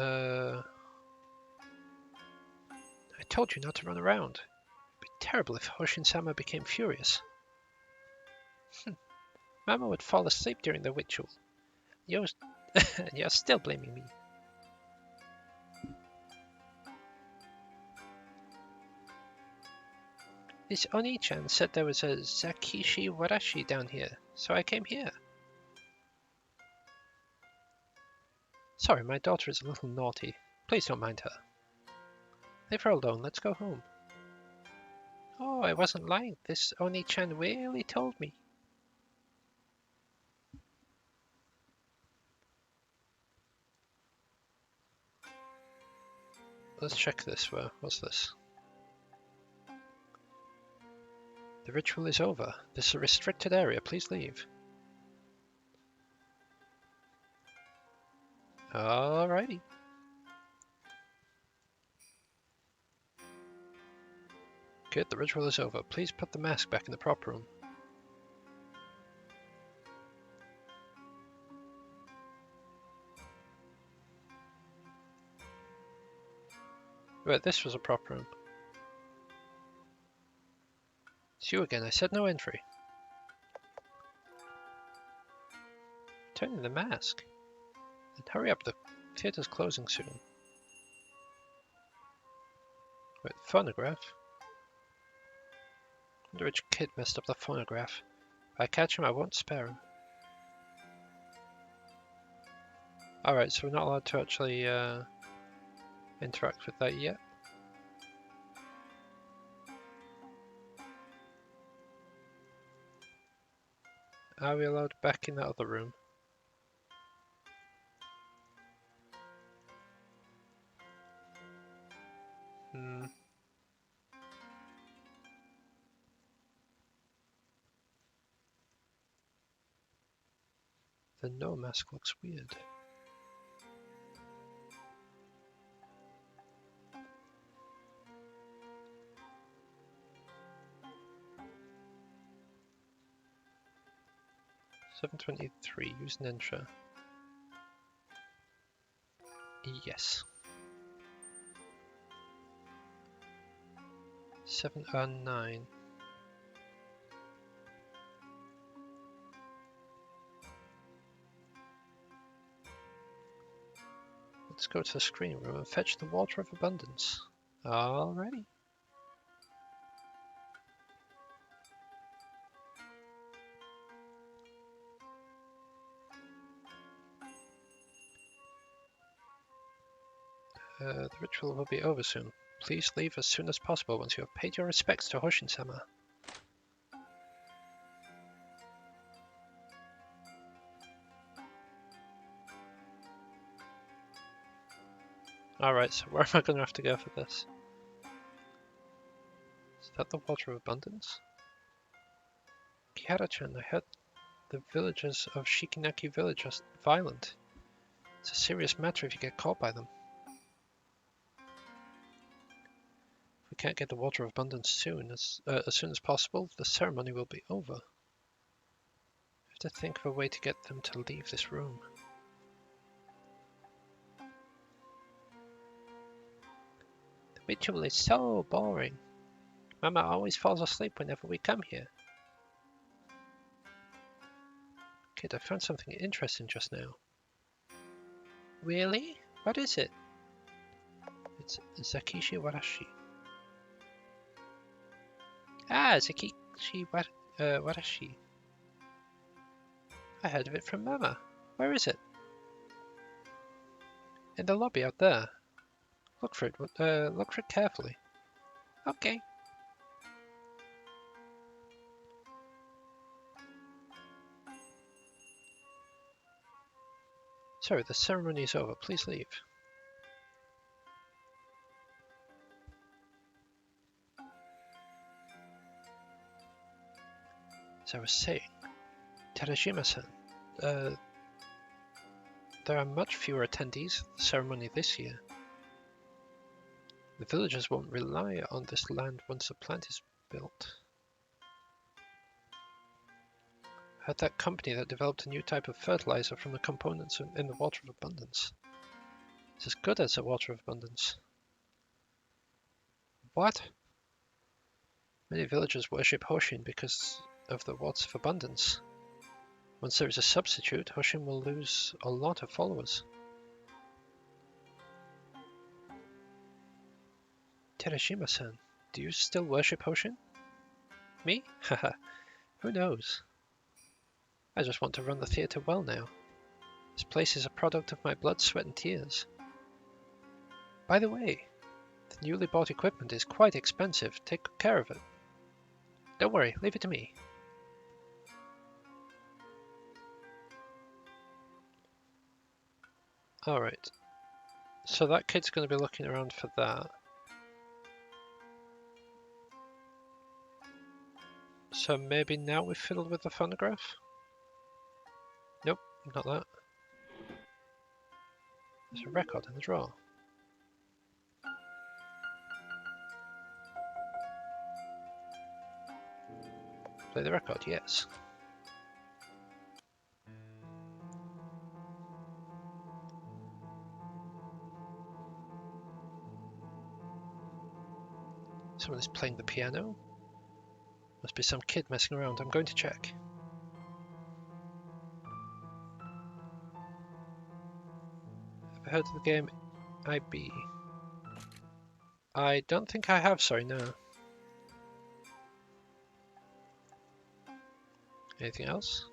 I told you not to run around. It'd be terrible if Hoshin Sama became furious. Mama would fall asleep during the ritual. You're still blaming me. This Oni-chan said there was a Zakishi Warashi down here, so I came here. Sorry, my daughter is a little naughty. Please don't mind her. Leave her alone, let's go home. Oh, I wasn't lying. This Oni-chan really told me. Let's check this. What's this? The ritual is over. This is a restricted area. Please leave. Alrighty. Good, the ritual is over. Please put the mask back in the prop room. Right, this was a prop room. It's you again. I said no entry. Turning the mask. And hurry up, the theater's closing soon. Wait, phonograph? Wonder which kid messed up the phonograph. If I catch him, I won't spare him. Alright, so we're not allowed to actually interact with that yet. Are we allowed back in that other room? The no mask looks weird. $723. Use Ninja. Yes. 709. Let's go to the screen room and fetch the Water of Abundance. Alrighty. The ritual will be over soon. Please leave as soon as possible once you have paid your respects to Hoshin-sama. Alright, so where am I going to have to go for this? Is that the Water of Abundance? Kihara-chan, I heard the villagers of Shikinaki Village are violent. It's a serious matter if you get caught by them. If we can't get the Water of Abundance soon as soon as possible, the ceremony will be over. I have to think of a way to get them to leave this room. The ritual is so boring. Mama always falls asleep whenever we come here. Kid, I found something interesting just now. Really? What is it? It's Zakishi Warashi. Ah, Zakishi Warashi. I heard of it from Mama. Where is it? In the lobby out there. Look for it carefully. Okay. Sorry, the ceremony is over. Please leave. As I was saying, Terajima-san, there are much fewer attendees at the ceremony this year. The villagers won't rely on this land once the plant is built. I heard that company that developed a new type of fertilizer from the components in the Water of Abundance. It's as good as the Water of Abundance. What? Many villagers worship Hoshin because of the Water of Abundance. Once there is a substitute, Hoshin will lose a lot of followers. Terajima-san, do you still worship Hoshin? Me? Haha, who knows? I just want to run the theatre well now. This place is a product of my blood, sweat and tears. By the way, the newly bought equipment is quite expensive. Take good care of it. Don't worry, leave it to me. Alright, so that kid's going to be looking around for that. So maybe now we've fiddled with the phonograph? Nope, not that. There's a record in the drawer. Play the record, yes. Someone is playing the piano. Must be some kid messing around. I'm going to check. Ever heard of the game IB? I don't think I have, sorry, no. Anything else?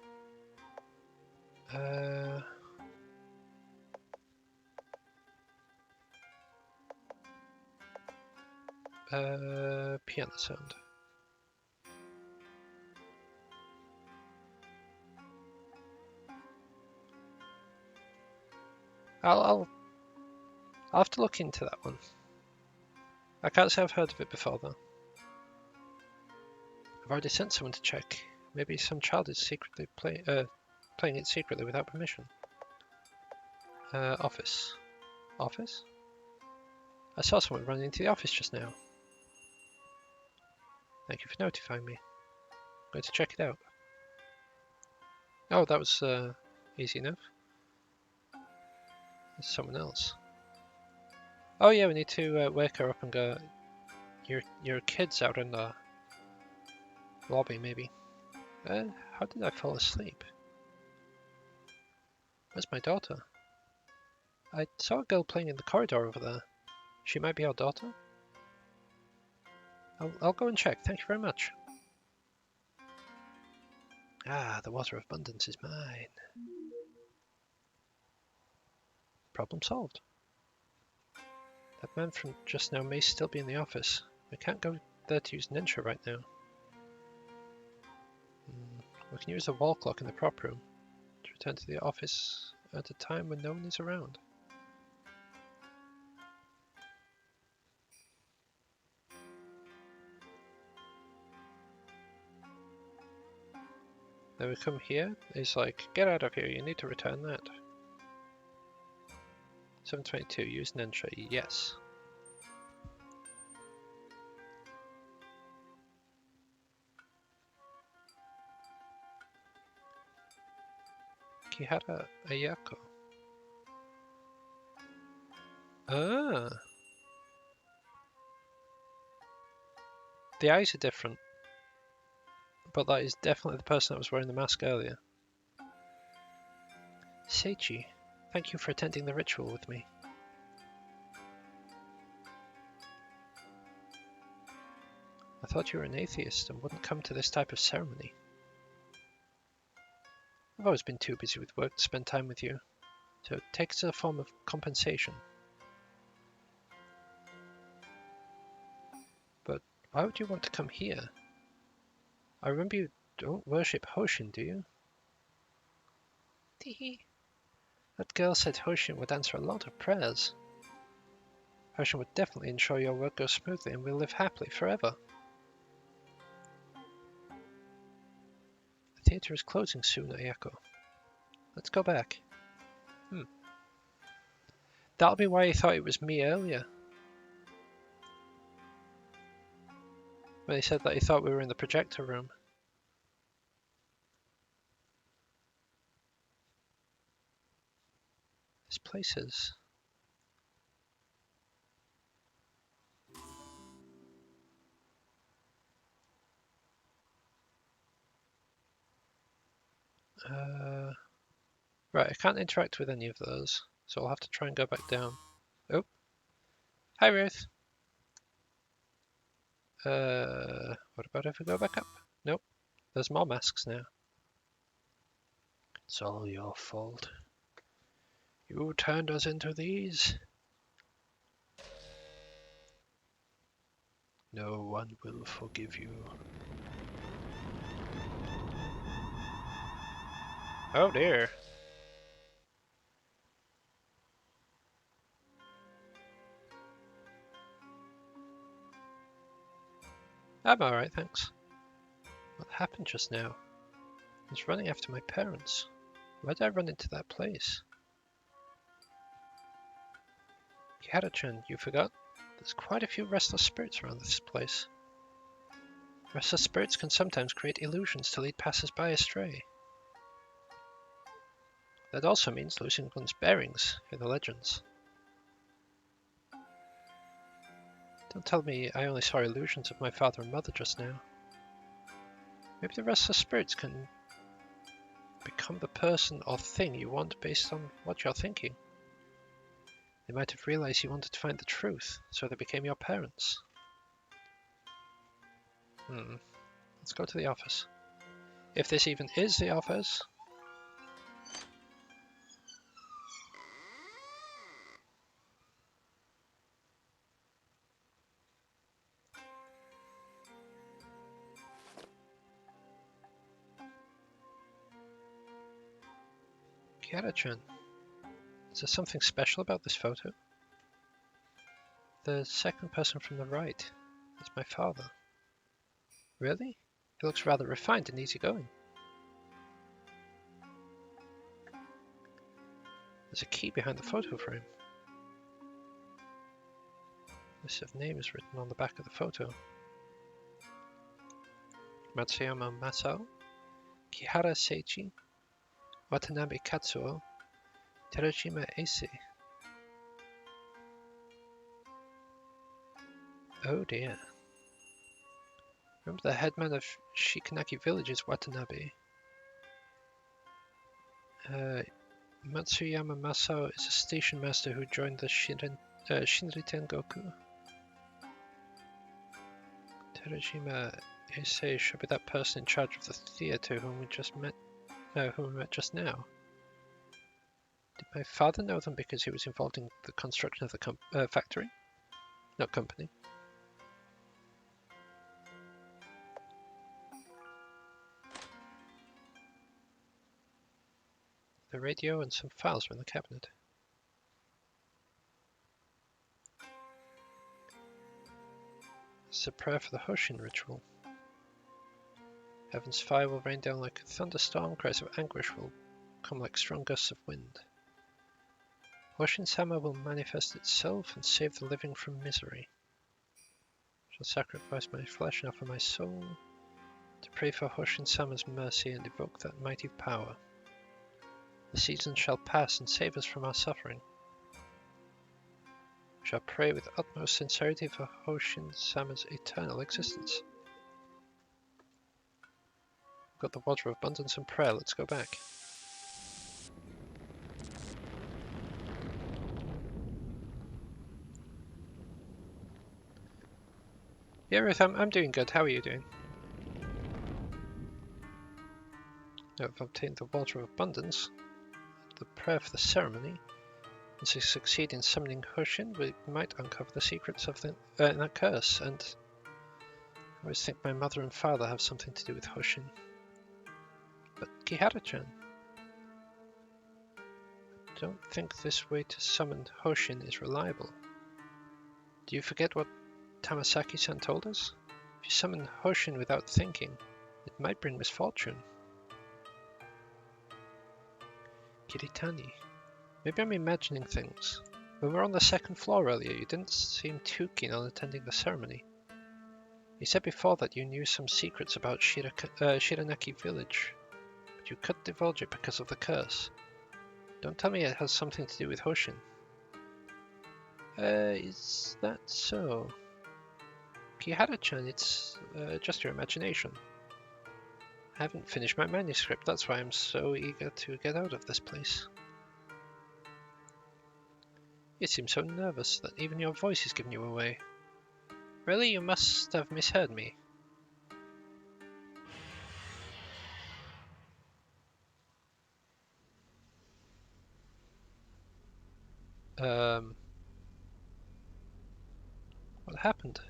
Piano sound. I'll have to look into that one. I can't say I've heard of it before though. I've already sent someone to check. Maybe some child is secretly playing it secretly without permission. Office. Office? I saw someone running into the office just now. Thank you for notifying me. I'm going to check it out. Oh, that was easy enough. There's someone else. Oh yeah, we need to wake her up and go. Your kid's out in the lobby, maybe. How did I fall asleep? Where's my daughter? I saw a girl playing in the corridor over there. She might be our daughter. I'll go and check. Thank you very much. Ah, the water of abundance is mine. Problem solved. That man from just now may still be in the office. We can't go there to use Ninja right now. We can use the wall clock in the prop room to return to the office at a time when no one is around. Then we come here, it's like, get out of here, you need to return that. 722, use Ninja, yes. Kihara Ayako. Ah! The eyes are different, but that is definitely the person that was wearing the mask earlier. Seichi, thank you for attending the ritual with me. I thought you were an atheist and wouldn't come to this type of ceremony. I've always been too busy with work to spend time with you, so take it as a form of compensation. But why would you want to come here? I remember you don't worship Hoshin, do you? Teehee. That girl said Hoshin would answer a lot of prayers. Hoshin would definitely ensure your work goes smoothly and we'll live happily forever. The theatre is closing soon, Ayako. Let's go back. That'll be why he thought it was me earlier. When he said that he thought we were in the projector room. This place is... Right, I can't interact with any of those, so I'll have to try and go back down. Oh. Hi, Ruth. What about if I go back up? Nope. There's more masks now. It's all your fault. You turned us into these. No one will forgive you. Oh dear. I'm alright, thanks. What happened just now? I was running after my parents. Why did I run into that place? Kihara-chan, you forgot? There's quite a few restless spirits around this place. Restless spirits can sometimes create illusions to lead passers-by astray. That also means losing one's bearings in the legends. Don't tell me I only saw illusions of my father and mother just now. Maybe the restless spirits can become the person or thing you want based on what you're thinking. They might have realized you wanted to find the truth, so they became your parents. Let's go to the office. If this even is the office. Kihara-chan, is there something special about this photo? The second person from the right is my father. Really? He looks rather refined and easygoing. There's a key behind the photo frame. A list of names written on the back of the photo. Matsuyama Masao, Kihara Seichi, Watanabe Katsuo, Terajima Eisei. Oh dear. Remember the headman of Shikanaki village is Watanabe. Matsuyama Masao is a station master who joined the Shinriten Goku. Terajima Issei should be that person in charge of the theater whom we met just now. Did my father know them because he was involved in the construction of the factory? Not company. The radio and some files were in the cabinet. It's a prayer for the Hoshin ritual. Heaven's fire will rain down like a thunderstorm, cries of anguish will come like strong gusts of wind. Hoshin-sama will manifest itself and save the living from misery. I shall sacrifice my flesh and offer my soul to pray for Hoshin-sama's mercy and evoke that mighty power. The season shall pass and save us from our suffering. We shall pray with utmost sincerity for Hoshin-sama's eternal existence. We've got the water of abundance and prayer, let's go back. Yeah, Ruth, I'm doing good. How are you doing? Now I've obtained the water of abundance, the prayer for the ceremony. Once we succeed in summoning Hoshin, we might uncover the secrets of that curse, and I always think my mother and father have something to do with Hoshin. But Kihara-chan, I don't think this way to summon Hoshin is reliable. Do you forget what Tamasaki-san told us? If you summon Hoshin without thinking, it might bring misfortune. Kiritani. Maybe I'm imagining things. When we were on the second floor earlier, you didn't seem too keen on attending the ceremony. You said before that you knew some secrets about Shiranaki village, but you couldn't divulge it because of the curse. Don't tell me it has something to do with Hoshin. Is that so? Kihara-chan, it's just your imagination. I haven't finished my manuscript, that's why I'm so eager to get out of this place. You seem so nervous that even your voice is giving you away. Really, you must have misheard me. What happened?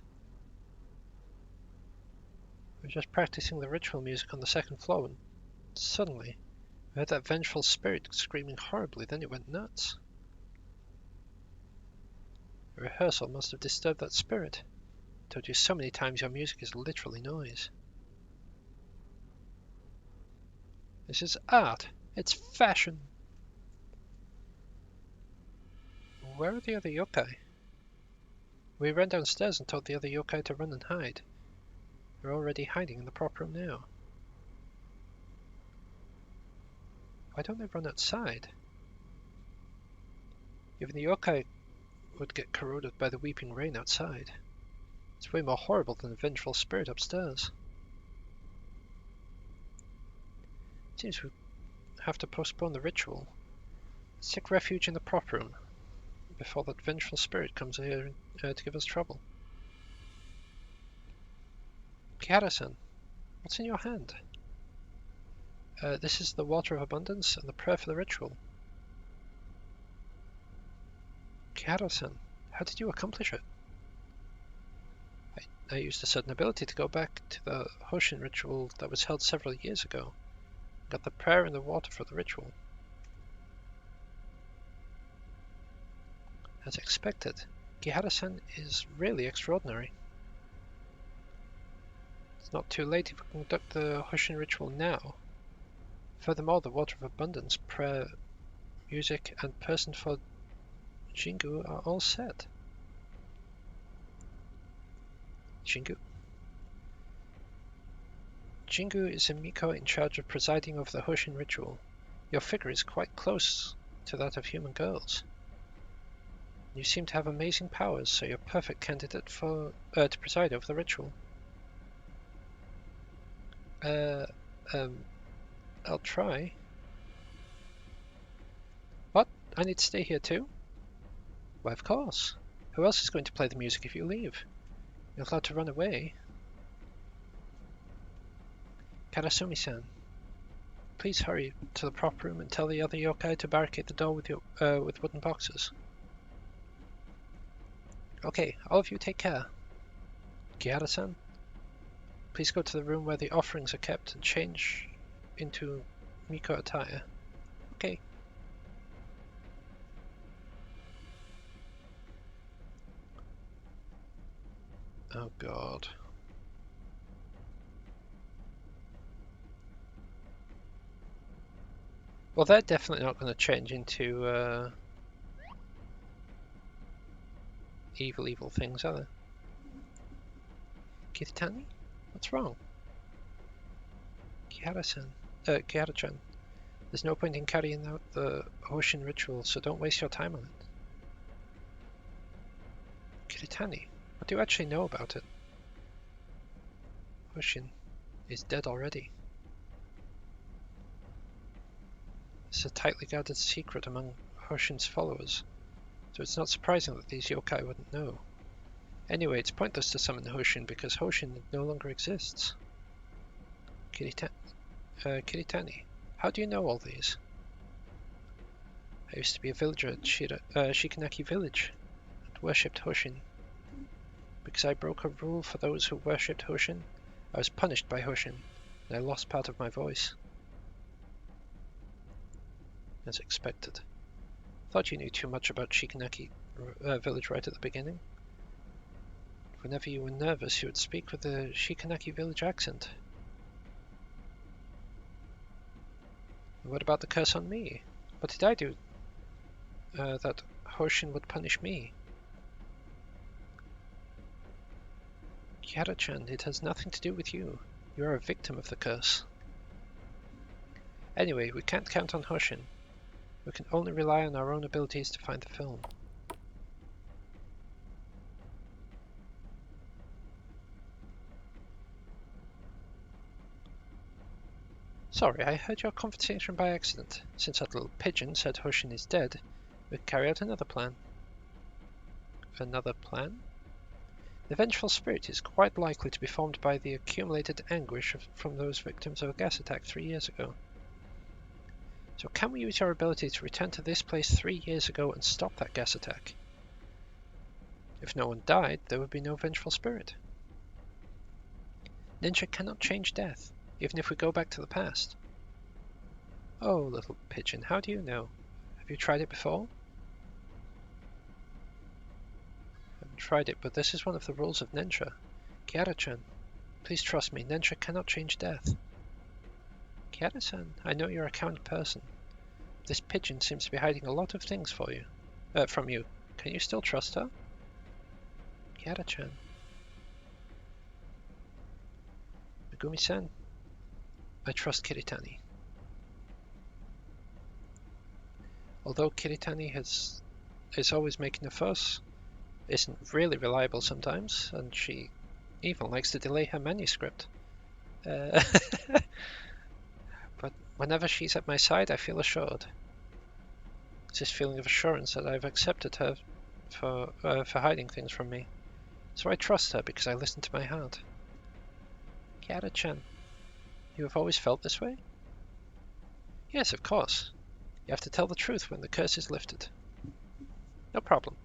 We were just practicing the ritual music on the second floor and suddenly we heard that vengeful spirit screaming horribly, then it went nuts. The rehearsal must have disturbed that spirit. I told you so many times your music is literally noise. This is art. It's fashion. Where are the other yokai? We ran downstairs and told the other yokai to run and hide. They're already hiding in the prop room now. Why don't they run outside? Even the yokai would get corroded by the weeping rain outside. It's way more horrible than the vengeful spirit upstairs. It seems we have to postpone the ritual. Let's take refuge in the prop room before that vengeful spirit comes here to give us trouble. Kihara-san, what's in your hand? This is the water of abundance and the prayer for the ritual. Kihara-san, how did you accomplish it? I used a certain ability to go back to the Hoshin ritual that was held several years ago. Got the prayer and the water for the ritual. As expected, Kihara-san is really extraordinary. It's not too late if we conduct the Hoshin ritual now. Furthermore, the water of abundance, prayer, music, and person for Jingu are all set. Jingu? Jingu is a Miko in charge of presiding over the Hoshin ritual. Your figure is quite close to that of human girls. You seem to have amazing powers, so you're a perfect candidate for to preside over the ritual. Uh, I'll try. What? I need to stay here too? Why, of course. Who else is going to play the music if you leave? You're allowed to run away. Karasumi-san, please hurry to the prop room and tell the other yokai to barricade the door with wooden boxes. Okay, all of you take care. Kihara-san, please go to the room where the offerings are kept and change into Miko attire. Okay. Oh god. Well, they're definitely not going to change into evil things, are they? Kiritani? What's wrong? Kihara-chan, there's no point in carrying out the Hoshin ritual, so don't waste your time on it. Kiritani, what do you actually know about it? Hoshin is dead already. It's a tightly guarded secret among Hoshin's followers, so it's not surprising that these yokai wouldn't know. Anyway, it's pointless to summon Hoshin because Hoshin no longer exists. Kiritani, how do you know all these? I used to be a villager at Shikanaki village and worshipped Hoshin. Because I broke a rule for those who worshipped Hoshin, I was punished by Hoshin, and I lost part of my voice. As expected. Thought you knew too much about Shikanaki village right at the beginning. Whenever you were nervous, you would speak with the Shikanaki village accent. And what about the curse on me? What did I do that Hoshin would punish me? Kihara-chan, it has nothing to do with you. You are a victim of the curse. Anyway, we can't count on Hoshin. We can only rely on our own abilities to find the film. Sorry, I heard your conversation by accident. Since that little pigeon said Hoshin is dead, we can carry out another plan. Another plan? The vengeful spirit is quite likely to be formed by the accumulated anguish from those victims of a gas attack 3 years ago. So can we use our ability to return to this place 3 years ago and stop that gas attack? If no one died, there would be no vengeful spirit. Ninja cannot change death, even if we go back to the past. Oh, little pigeon, how do you know? Have you tried it before? I haven't tried it, but this is one of the rules of Nensha. Kihara-chan, please trust me, Nensha cannot change death. Kihara-san, I know you're a kind person. This pigeon seems to be hiding a lot of things from you. Can you still trust her? Kihara-chan. Megumi-san, I trust Kiritani. Although Kiritani is always making a fuss, isn't really reliable sometimes, and she even likes to delay her manuscript. But whenever she's at my side, I feel assured. It's this feeling of assurance that I've accepted her for hiding things from me. So I trust her because I listen to my heart. Kihara-chan, you have always felt this way? Yes, of course. You have to tell the truth when the curse is lifted. No problem.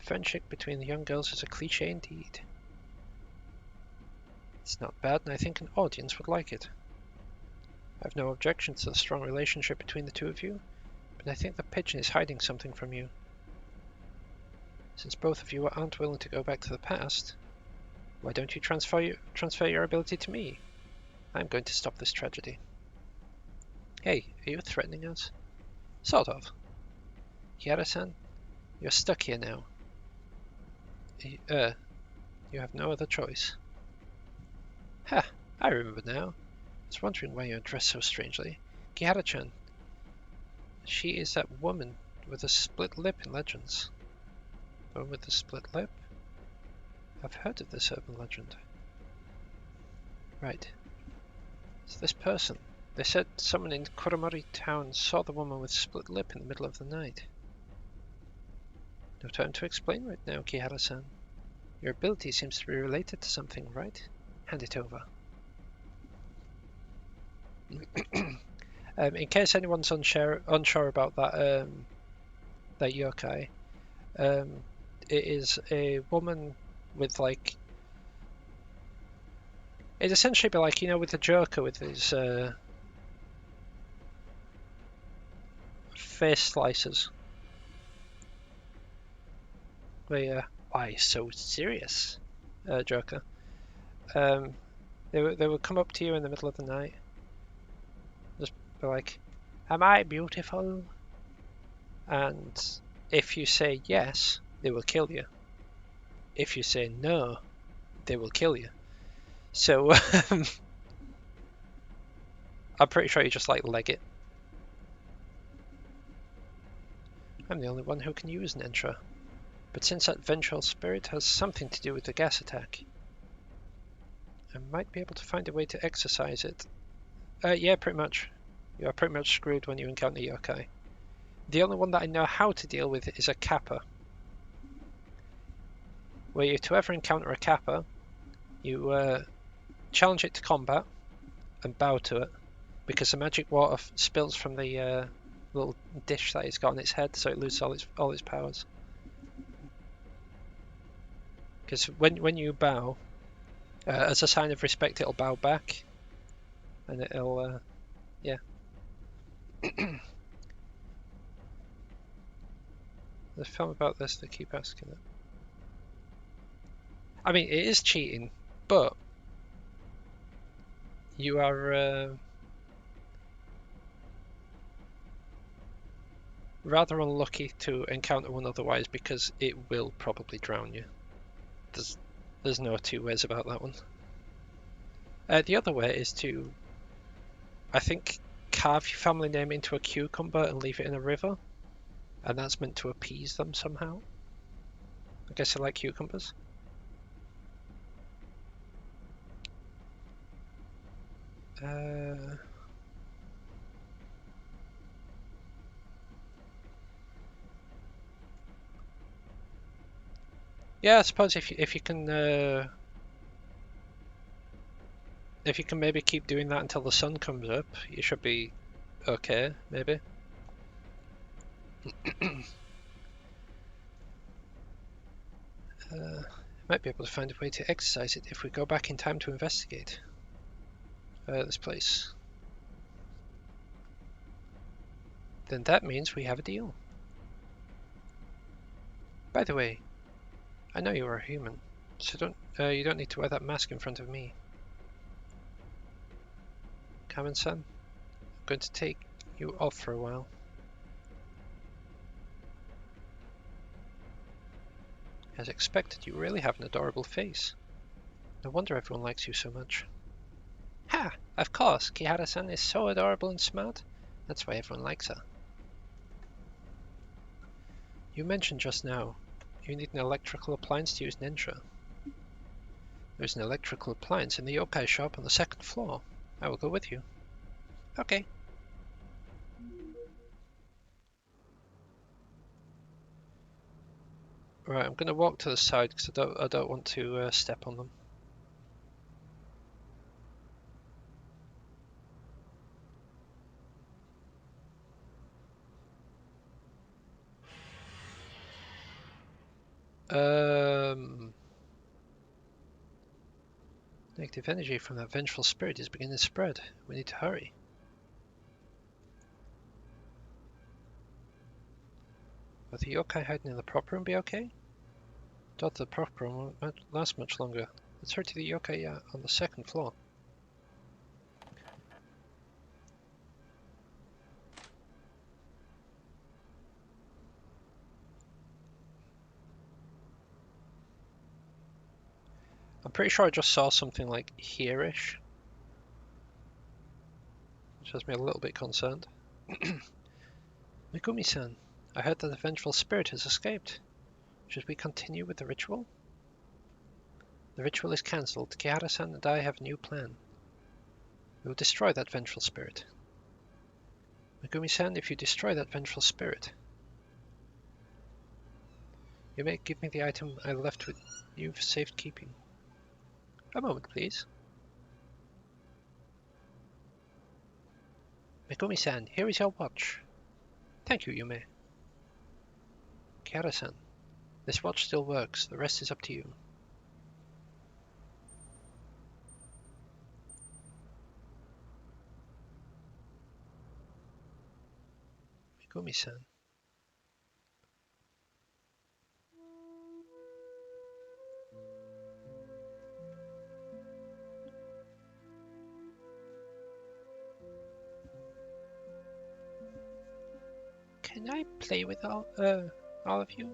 Friendship between the young girls is a cliché indeed. It's not bad, and I think an audience would like it. I have no objections to the strong relationship between the two of you, but I think the pigeon is hiding something from you. Since both of you aren't willing to go back to the past, why don't you transfer your ability to me? I'm going to stop this tragedy. Hey, are you threatening us? Sort of. Kihara-san, you're stuck here now. You have no other choice. Ha! I remember now. I was wondering why you're dressed so strangely. Kihara-chan, She is that woman with a split lip in Legends. The one with the split lip? I've heard of this urban legend. Right. So this person. They said someone in Kuromori town saw the woman with split lip in the middle of the night. No time to explain right now, Kihara-san. Your ability seems to be related to something, right? Hand it over. In case anyone's unsure about that that yokai, it is a woman with like... It'd essentially be like, you know, with the Joker with his face slicers. Why so serious, Joker? They would come up to you in the middle of the night, just be like, "Am I beautiful?" And if you say yes, they will kill you. If you say no, they will kill you. So I'm pretty sure you just like leg it. I'm the only one who can use Nentra. But since that vengeful spirit has something to do with the gas attack, I might be able to find a way to exercise it. Yeah, pretty much. You are pretty much screwed when you encounter yokai. The only one that I know how to deal with is a kappa. Where you to ever encounter a kappa, you challenge it to combat and bow to it, because the magic water spills from the little dish that it's got on its head, so it loses all its powers. Because when you bow, as a sign of respect, it'll bow back, and it'll yeah. The film about this, they keep asking it. I mean, it is cheating, but you are rather unlucky to encounter one otherwise, because it will probably drown you. There's no two ways about that one. The other way is to, I think, carve your family name into a cucumber and leave it in a river, and that's meant to appease them somehow. I guess I like cucumbers. Yeah, I suppose if you can maybe keep doing that until the sun comes up, you should be okay, maybe. Might be able to find a way to exercise it if we go back in time to investigate this place. Then that means we have a deal. By the way, I know you are a human, so you don't need to wear that mask in front of me. Kamen-san, I'm going to take you off for a while. As expected, you really have an adorable face. No wonder everyone likes you so much. Ha! Of course, Kihara-san is so adorable and smart. That's why everyone likes her. You mentioned just now you need an electrical appliance to use Nentra. There's an electrical appliance in the yokai shop on the second floor. I will go with you. Okay. Right, I'm going to walk to the side because I don't want to step on them. Negative energy from that vengeful spirit is beginning to spread. We need to hurry. Will the yokai hiding in the prop room be okay? Doubt the prop room won't last much longer. Let's hurry to the yokai on the second floor. I'm pretty sure I just saw something like here-ish, which has me a little bit concerned. Megumi-san, I heard that the vengeful spirit has escaped. Should we continue with the ritual? The ritual is cancelled. Kihara-san and I have a new plan. We will destroy that vengeful spirit. Megumi-san, if you destroy that vengeful spirit, you may give me the item I left with you for safekeeping. A moment, please. Megumi-san, here is your watch. Thank you, Yume. Kihara-san, this watch still works. The rest is up to you. Megumi-san. Can I play with all of you?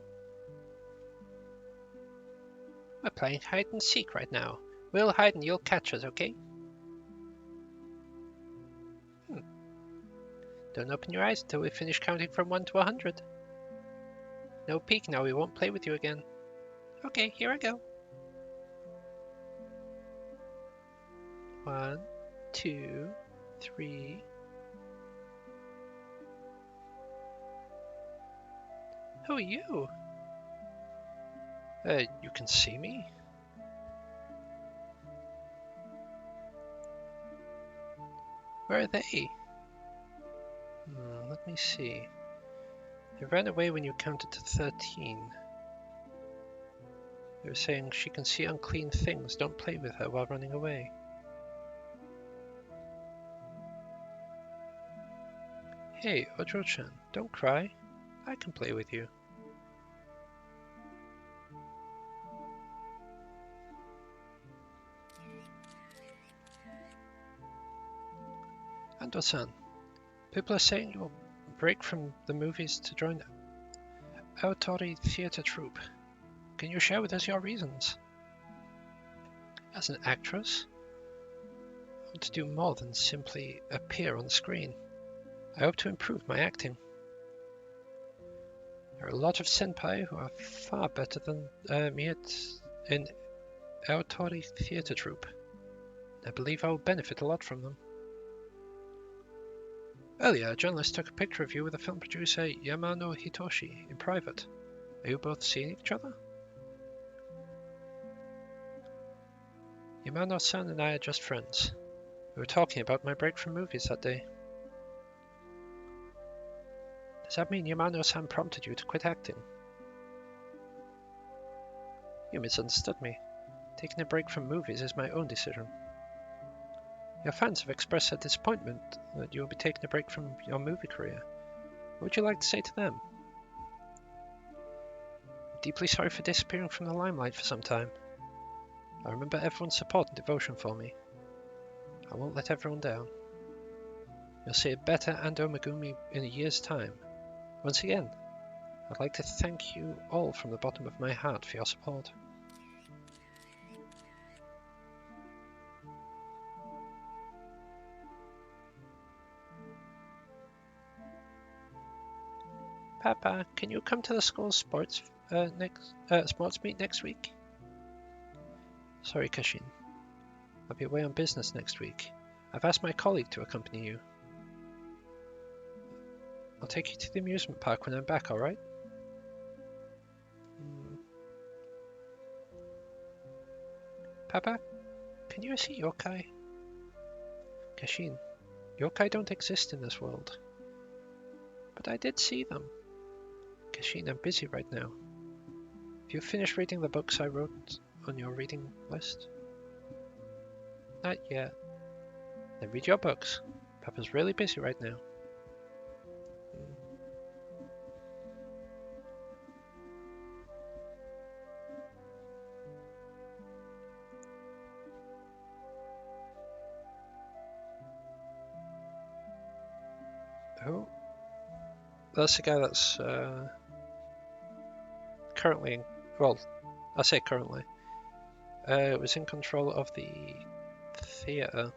We're playing hide and seek right now. We'll hide and you'll catch us, okay? Don't open your eyes until we finish counting from 1 to 100. No peek now, we won't play with you again. Okay, here I go. 1, 2, 3. Who are you? You can see me? Where are they? Let me see. They ran away when you counted to 13. They were saying she can see unclean things. Don't play with her while running away. Hey, Ojo-chan, don't cry. I can play with you. Ando-san, people are saying you'll break from the movies to join the Aotori theatre troupe. Can you share with us your reasons? As an actress, I want to do more than simply appear on the screen. I hope to improve my acting. There are a lot of senpai who are far better than me in Aotori theatre troupe. I believe I will benefit a lot from them. Earlier, a journalist took a picture of you with the film producer Yamano Hitoshi in private. Are you both seeing each other? Yamano-san and I are just friends. We were talking about my break from movies that day. Does that mean Yamano-san prompted you to quit acting? You misunderstood me. Taking a break from movies is my own decision. Your fans have expressed their disappointment that you will be taking a break from your movie career. What would you like to say to them? I'm deeply sorry for disappearing from the limelight for some time. I remember everyone's support and devotion for me. I won't let everyone down. You'll see a better Ando Megumi in a year's time. Once again, I'd like to thank you all from the bottom of my heart for your support. Papa, can you come to the school's sports meet next week? Sorry, Kashin. I'll be away on business next week. I've asked my colleague to accompany you. I'll take you to the amusement park when I'm back, alright? Papa, can you see yokai? Kashin, yokai don't exist in this world. But I did see them. Kashin, I'm busy right now. Have you finished reading the books I wrote on your reading list? Not yet. Then read your books. Papa's really busy right now. Oh, that's the guy that's currently, well, I say currently, was in control of the theatre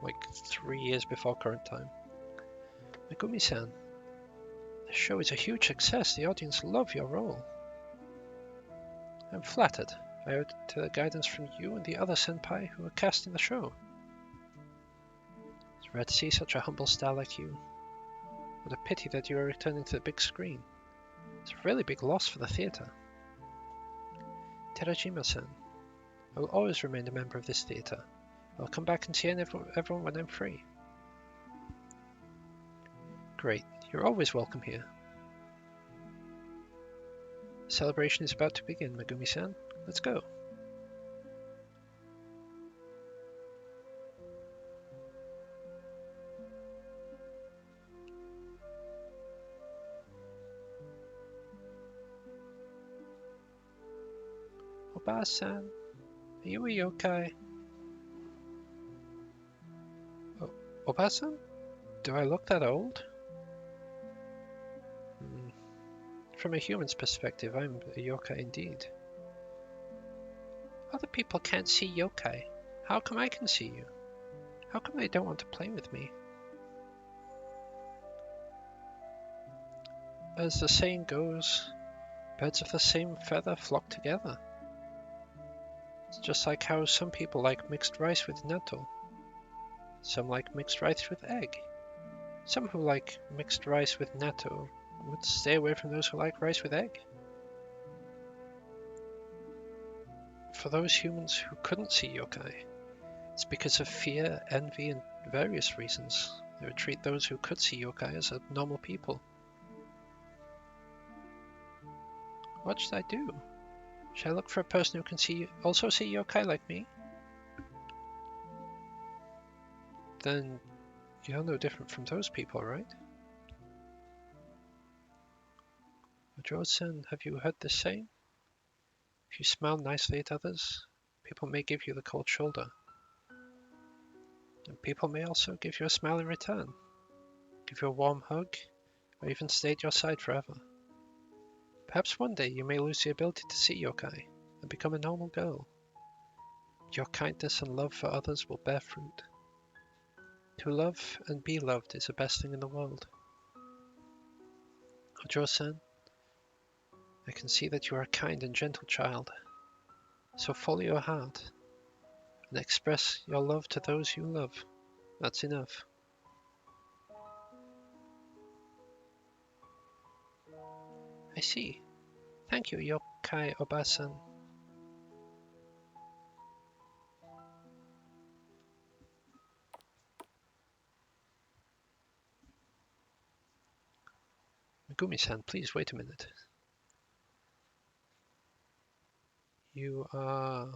like 3 years before current time. Megumi-san, The show is a huge success. The audience love your role. I'm flattered. I owe it to the guidance from you and the other senpai who are casting the show. It's rare to see such a humble star like you. What a pity that you are returning to the big screen. It's a really big loss for the theatre. Terajima-san, I will always remain a member of this theatre. I'll come back and see everyone when I'm free. Great, you're always welcome here. The celebration is about to begin, Megumi-san. Let's go. Oba-san, are you a yokai? Oh, Oba-san? Do I look that old? From a human's perspective, I'm a yokai indeed. Other people can't see yokai. How come I can see you? How come they don't want to play with me? As the saying goes, birds of the same feather flock together. It's just like how some people like mixed rice with natto. Some like mixed rice with egg. Some who like mixed rice with natto would stay away from those who like rice with egg. For those humans who couldn't see yokai, it's because of fear, envy, and various reasons. They would treat those who could see yokai as normal people. What should I do? Should I look for a person who can also see yokai like me? Then you're no different from those people, right? Ojo-san, have you heard this saying? If you smile nicely at others, people may give you the cold shoulder. And people may also give you a smile in return, give you a warm hug, or even stay at your side forever. Perhaps one day you may lose the ability to see yokai and become a normal girl. Your kindness and love for others will bear fruit. To love and be loved is the best thing in the world. Ojo-san, I can see that you are a kind and gentle child. So follow your heart and express your love to those you love. That's enough. I see. Thank you, Yokai Oba-san. Megumi-san, please wait a minute. You are...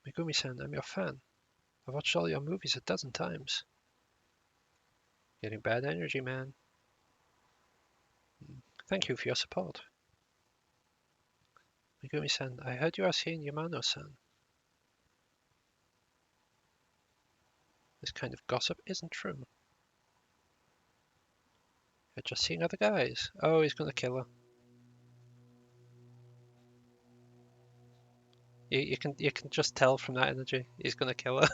Megumi-san, I'm your fan. I've watched all your movies a dozen times. Getting bad energy, man. Thank you for your support. Megumi-san, I heard you are seeing Yamano-san. This kind of gossip isn't true. You're just seeing other guys. Oh, he's gonna kill her. You can just tell from that energy he's gonna kill her.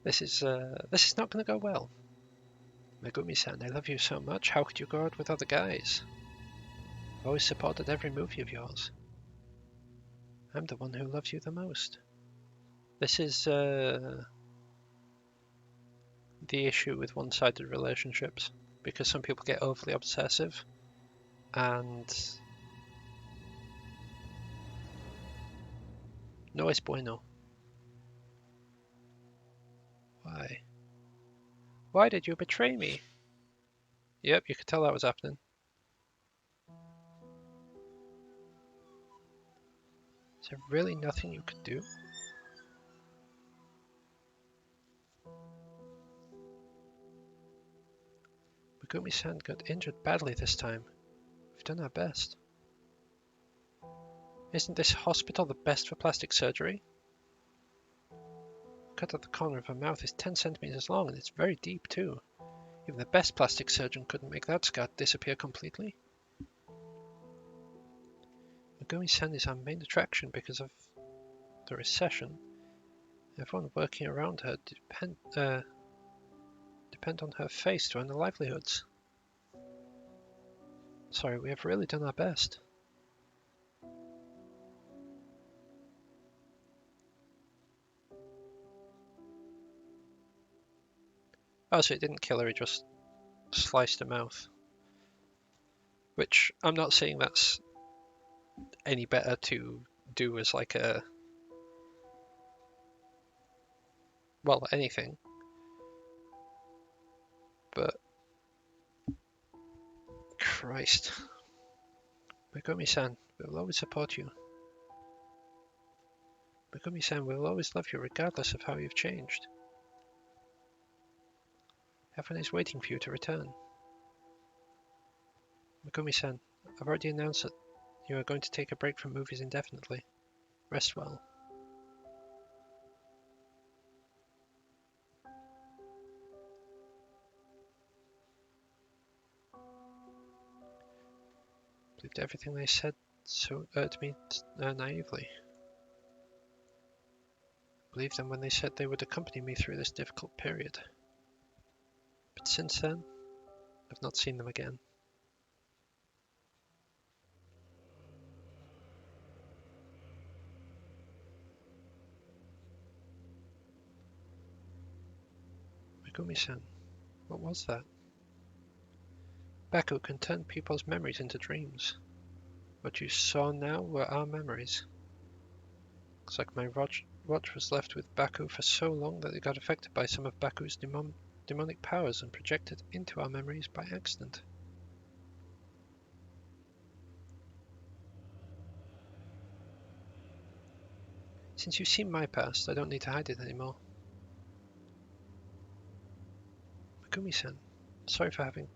This is not gonna go well. Megumi-san, I love you so much. How could you go out with other guys? I've always supported every movie of yours. I'm the one who loves you the most. This is the issue with one-sided relationships, because some people get overly obsessive and no es bueno. Why? Why did you betray me? Yep, you could tell that was happening. Is there really nothing you could do? Megumi-san got injured badly this time. We've done our best. Isn't this hospital the best for plastic surgery? The cut at the corner of her mouth is 10 centimeters long and it's very deep too. Even the best plastic surgeon couldn't make that scar disappear completely. Megumi-san is our main attraction because of the recession. Everyone working around her depends depend on her face to earn their livelihoods. Sorry, we have really done our best. Oh, so it didn't kill her, it just sliced her mouth. Which, I'm not saying that's any better to do as like a... well, anything. But... Christ. Megumi-san, we will always support you. Megumi-san, we will always love you regardless of how you've changed. Heaven is waiting for you to return. Megumi-san, I've already announced that you are going to take a break from movies indefinitely. Rest well. Believed everything they said to me naively. Believed them when they said they would accompany me through this difficult period. But since then, I've not seen them again. Megumi-san, what was that? Baku can turn people's memories into dreams. What you saw now were our memories. Looks like my watch was left with Baku for so long that it got affected by some of Baku's demonic powers and projected into our memories by accident. Since you've seen my past, I don't need to hide it anymore. Megumi-san, sorry for having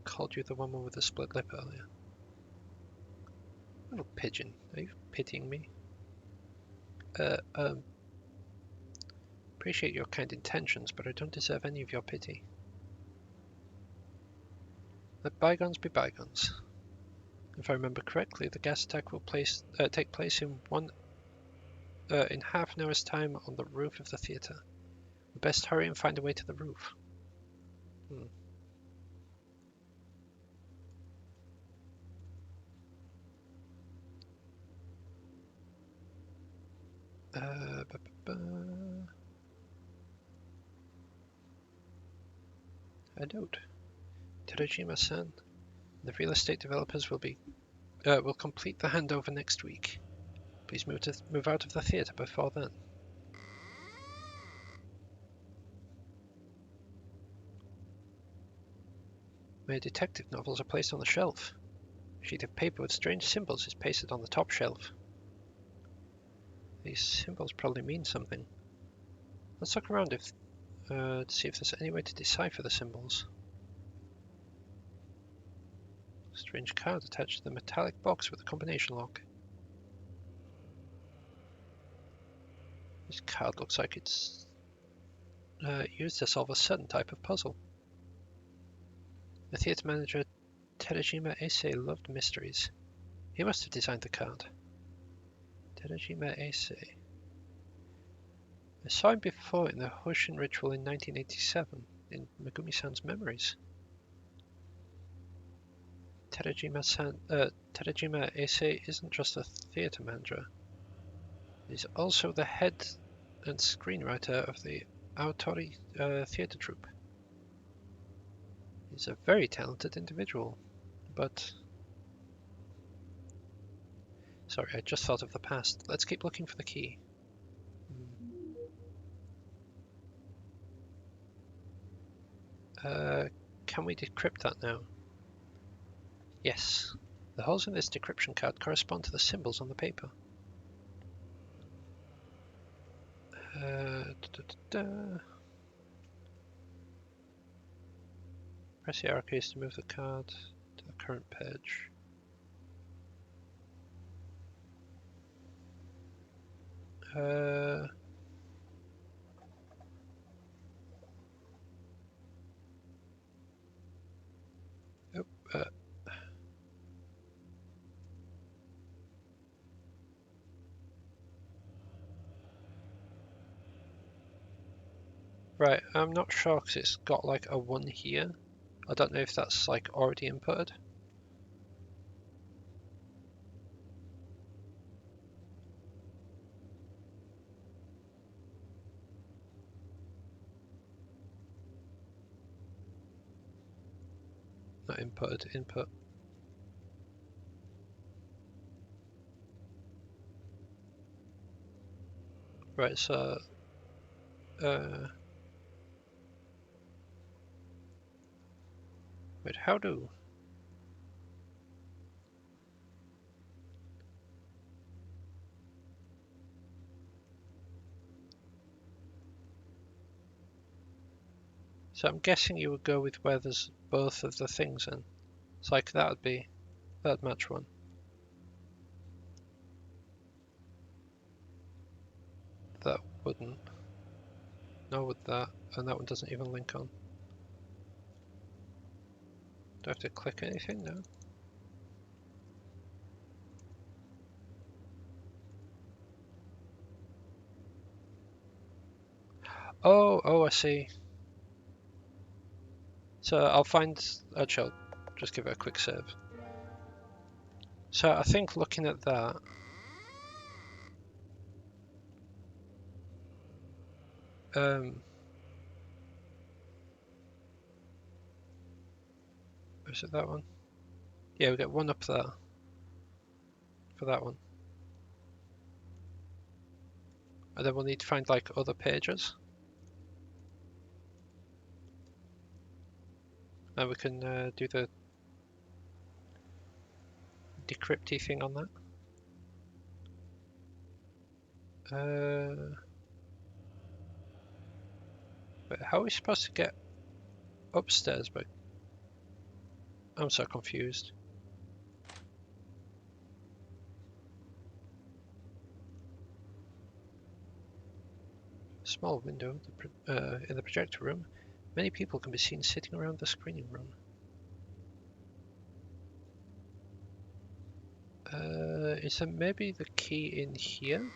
called you the woman with the split lip earlier. Little pigeon, are you pitying me? Appreciate your kind intentions, but I don't deserve any of your pity. Let bygones be bygones. If I remember correctly, the gas attack will take place in half an hour's time on the roof of the theatre. We best hurry and find a way to the roof. A note. Terajima-san, the real estate developers will complete the handover next week. Please move out of the theatre before then. My detective novels are placed on the shelf. A sheet of paper with strange symbols is pasted on the top shelf. These symbols probably mean something. Let's look around to see if there's any way to decipher the symbols. Strange card attached to the metallic box with a combination lock. This card looks like it's used to solve a certain type of puzzle. The theatre manager Terajima Eisei loved mysteries. He must have designed the card. Terajima Eisei. I saw him before in the Hoshin ritual in 1987 in Megumi-san's memories. Terajima Eisei isn't just a theatre manager. He's also the head and screenwriter of the Aotori theatre troupe. He's a very talented individual, but... Sorry, I just thought of the past. Let's keep looking for the key. Can we decrypt that now? Yes. The holes in this decryption card correspond to the symbols on the paper. Press the arrow keys to move the card to the current page. Right, I'm not sure because it's got like a 1 here. I don't know if that's like already inputted. Not inputted, input. Right, so wait, how do? So I'm guessing you would go with where there's both of the things in. It's like that'd match one. That wouldn't. Nor would that, and that one doesn't even link on. Do I have to click anything now? Oh, I see. So I'll find, actually I'll just give it a quick save. So I think looking at that, is it that one? Yeah, we get one up there for that one. And then we'll need to find like other pages. And we can do the decrypty thing on that. But how are we supposed to get upstairs? But I'm so confused. Small window in the projector room. Many people can be seen sitting around the screening room. Is there maybe the key in here?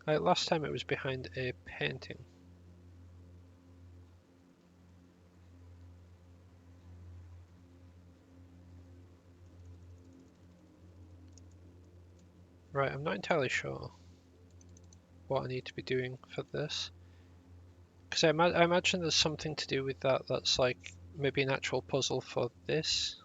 Last time it was behind a painting. Right, I'm not entirely sure what I need to be doing for this. Because I imagine there's something to do with that that's like maybe an actual puzzle for this.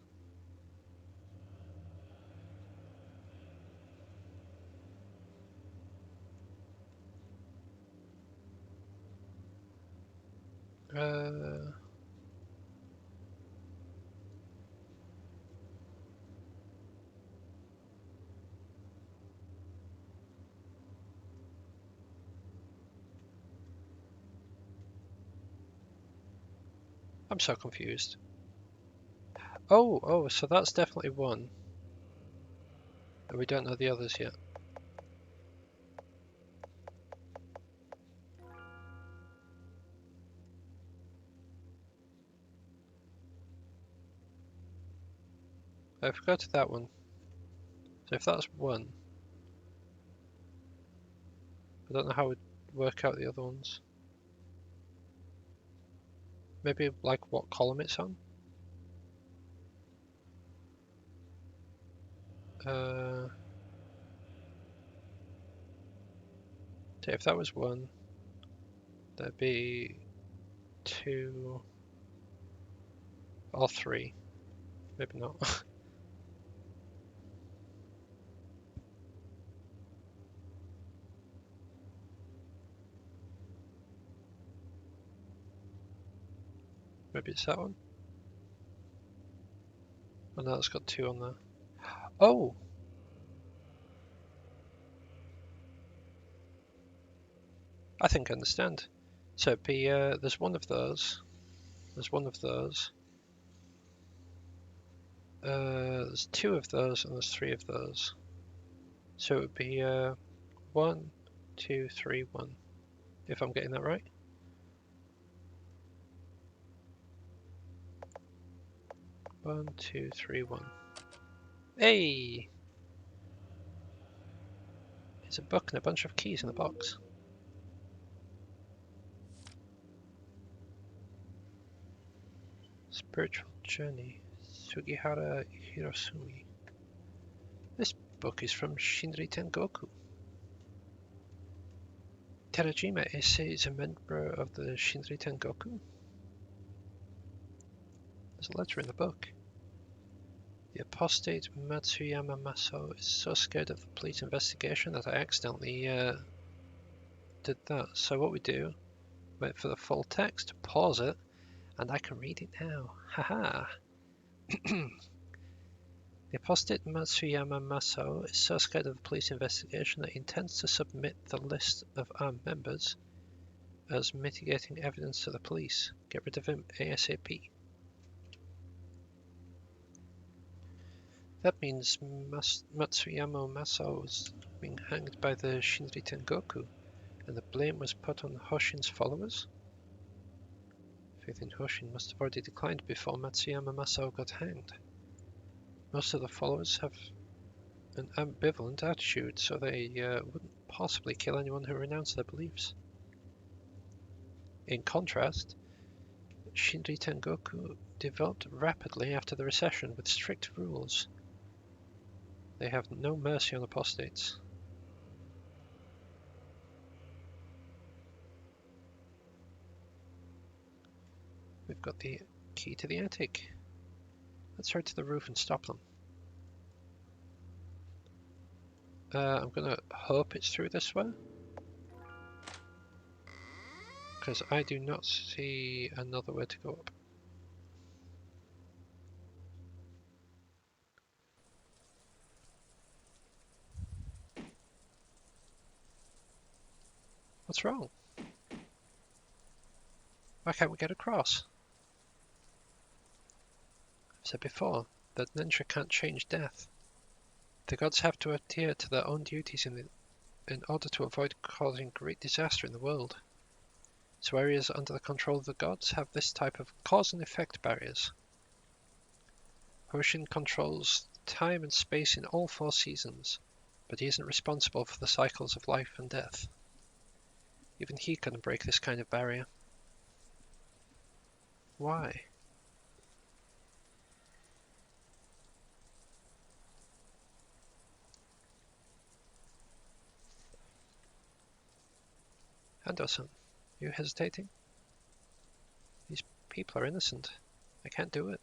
I'm so confused. Oh, so that's definitely one. And we don't know the others yet. If we go to that one, so if that's one, I don't know how we'd work out the other ones. Maybe like what column it's on? So if that was one, there'd be two or three. Maybe not. Maybe it's that one. Oh no, it's got two on there. Oh! I think I understand. So it'd be, there's one of those. There's one of those. There's two of those and there's three of those. So it would be 1, 2, 3, 1. If I'm getting that right. 1, 2, 3, 1. Hey! There's a book and a bunch of keys in the box. Spiritual Journey, Sugihara Hirosumi. This book is from Shinri Tengoku. Terajima Issei is a member of the Shinri Tengoku. There's a letter in the book. The apostate Matsuyama Masao is so scared of the police investigation that I accidentally did that. So what we do, wait for the full text, pause it, and I can read it now. Haha! The apostate Matsuyama Masao is so scared of the police investigation that he intends to submit the list of armed members as mitigating evidence to the police. Get rid of him ASAP. That means Matsuyama Masao was being hanged by the Shinri Tengoku, and the blame was put on Hoshin's followers? Faith in Hoshin must have already declined before Matsuyama Masao got hanged. Most of the followers have an ambivalent attitude, so they wouldn't possibly kill anyone who renounced their beliefs. In contrast, Shinri Tengoku developed rapidly after the recession with strict rules. They have no mercy on apostates. We've got the key to the attic. Let's hurry to the roof and stop them. I'm gonna hope it's through this way, because I do not see another way to go up. What's wrong? Why can't we get across? I've said before that ninja can't change death. The gods have to adhere to their own duties in order to avoid causing great disaster in the world. So areas under the control of the gods have this type of cause and effect barriers. Hoshin controls time and space in all 4 seasons, but he isn't responsible for the cycles of life and death. Even he couldn't break this kind of barrier. Why? Ando-san, you hesitating? These people are innocent. I can't do it.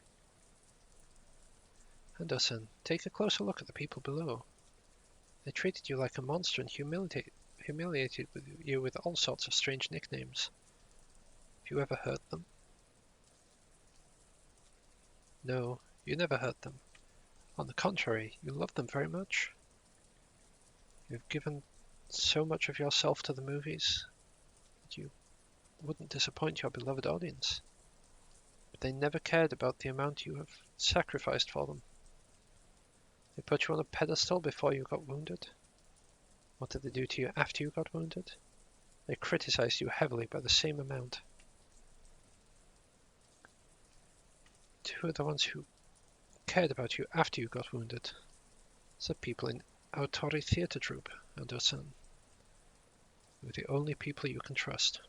Ando-san, take a closer look at the people below. They treated you like a monster and humiliated you with all sorts of strange nicknames. Have you ever hurt them? No, you never hurt them. On the contrary, you love them very much. You've given so much of yourself to the movies that you wouldn't disappoint your beloved audience. But they never cared about the amount you have sacrificed for them. They put you on a pedestal before you got wounded. What did they do to you after you got wounded? They criticized you heavily by the same amount. Who are the ones who cared about you after you got wounded? The people in Aotori Theatre Troupe, Ando-san. They were the only people you can trust.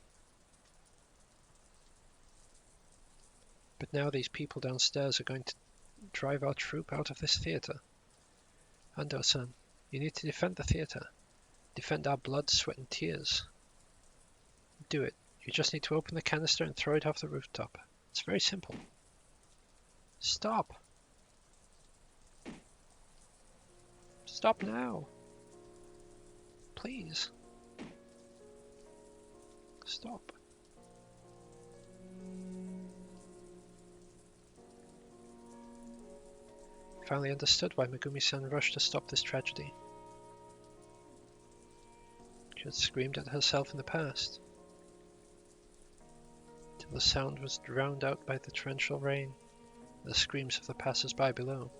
But now these people downstairs are going to drive our troupe out of this theatre. Ando-san, you need to defend the theatre. Defend our blood, sweat and tears. Do it. You just need to open the canister and throw it off the rooftop. It's very simple. Stop! Stop now! Please. Stop. Finally understood why Megumi-san rushed to stop this tragedy. She had screamed at herself in the past, till the sound was drowned out by the torrential rain and the screams of the passers-by below.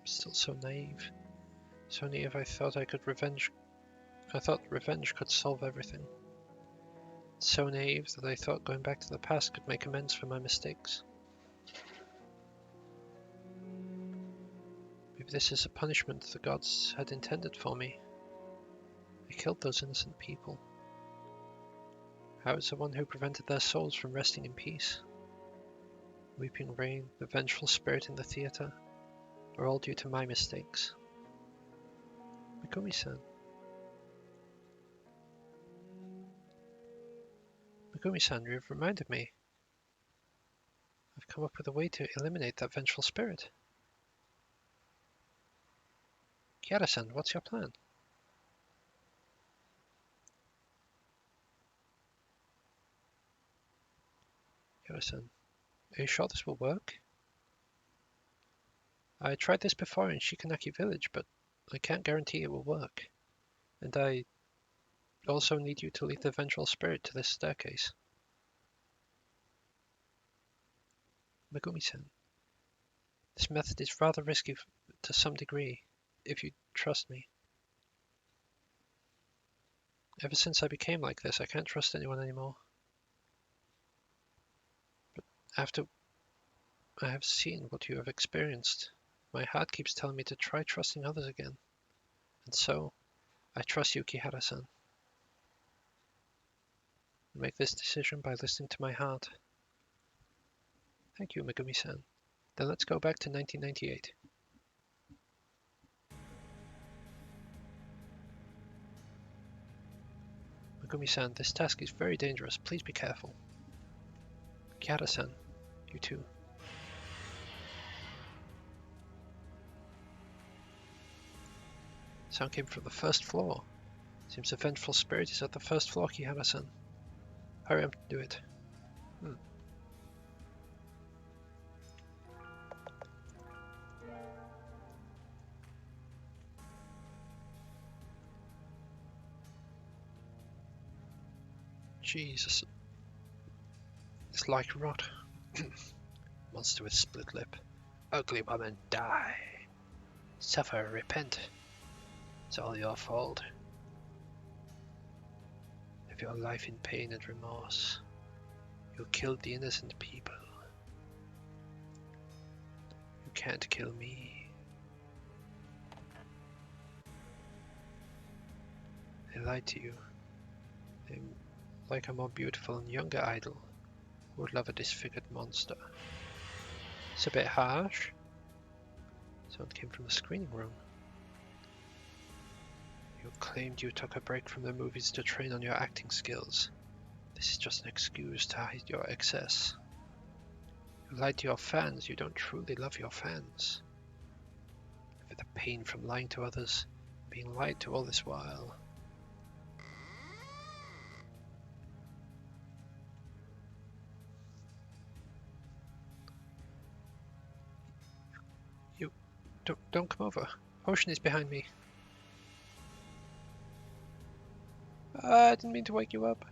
Still so naive. So naive I thought I could revenge I thought revenge could solve everything. So naive that I thought going back to the past could make amends for my mistakes. Maybe this is a punishment the gods had intended for me. I killed those innocent people. I was the one who prevented their souls from resting in peace. Weeping Rain, the vengeful spirit in the theater, are all due to my mistakes. Megumi-san. Megumi-san, you've reminded me. I've come up with a way to eliminate that vengeful spirit. Kiara-san, what's your plan? Kiara-san, are you sure this will work? I tried this before in Shikanaki Village, but I can't guarantee it will work. And I also need you to lead the vengeful spirit to this staircase. Megumi-san, this method is rather risky to some degree, if you trust me. Ever since I became like this, I can't trust anyone anymore. But after I have seen what you have experienced, my heart keeps telling me to try trusting others again. And so, I trust you, Kihara-san. I make this decision by listening to my heart. Thank you, Megumi-san. Then let's go back to 1998. Megumi-san, this task is very dangerous. Please be careful. Kihara-san, you too. Sound came from the first floor. Seems the vengeful spirit is at the first floor, Kihara-san. Hurry up and do it. Jesus. It's like rot. Monster with split lip. Ugly woman, die. Suffer, repent. It's all your fault. Live your life in pain and remorse. You killed the innocent people. You can't kill me. They lied to you. They like a more beautiful and younger idol who would love a disfigured monster. It's a bit harsh. Sound came from the screening room. You claimed you took a break from the movies to train on your acting skills. This is just an excuse to hide your excess. You lied to your fans. You don't truly love your fans. For the pain from lying to others, being lied to all this while. You don't come over. Ocean is behind me. I didn't mean to wake you up.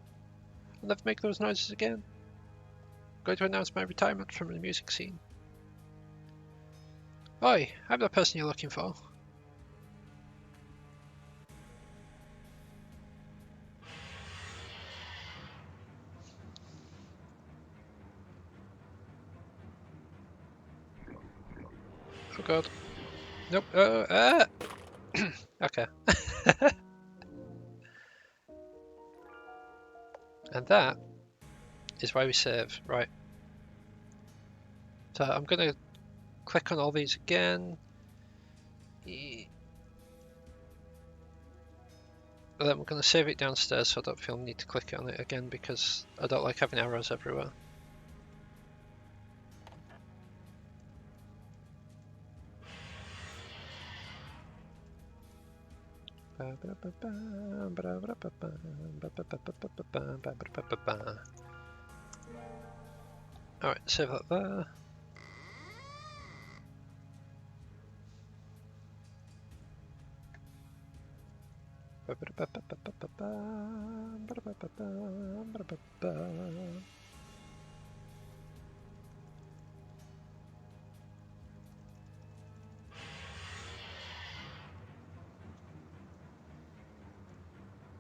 I'll never make those noises again. I'm going to announce my retirement from the music scene. Oi, I'm the person you're looking for. Oh god. Nope. Okay. And that is why we save. Right. So I'm going to click on all these again. But then we're going to save it downstairs so I don't feel the need to click on it again because I don't like having arrows everywhere. Alright, save that there.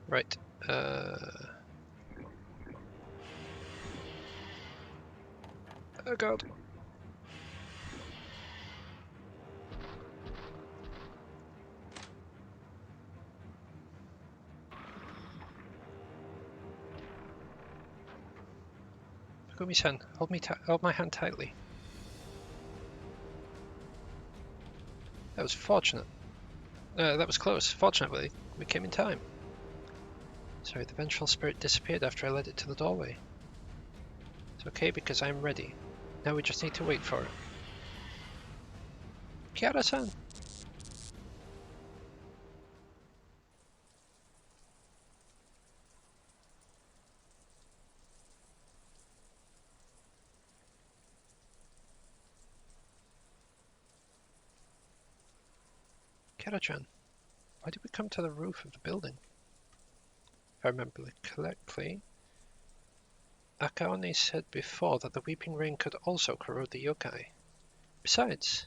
Right. Oh god. Megumi-san, hold my hand tightly. That was fortunate. That was close. Fortunately, we came in time. Sorry, the vengeful spirit disappeared after I led it to the doorway. It's okay because I'm ready. Now we just need to wait for it. Kiara-san! Kiara-chan, why did we come to the roof of the building? If I remember correctly, Akaone said before that the Weeping Rain could also corrode the yokai. Besides,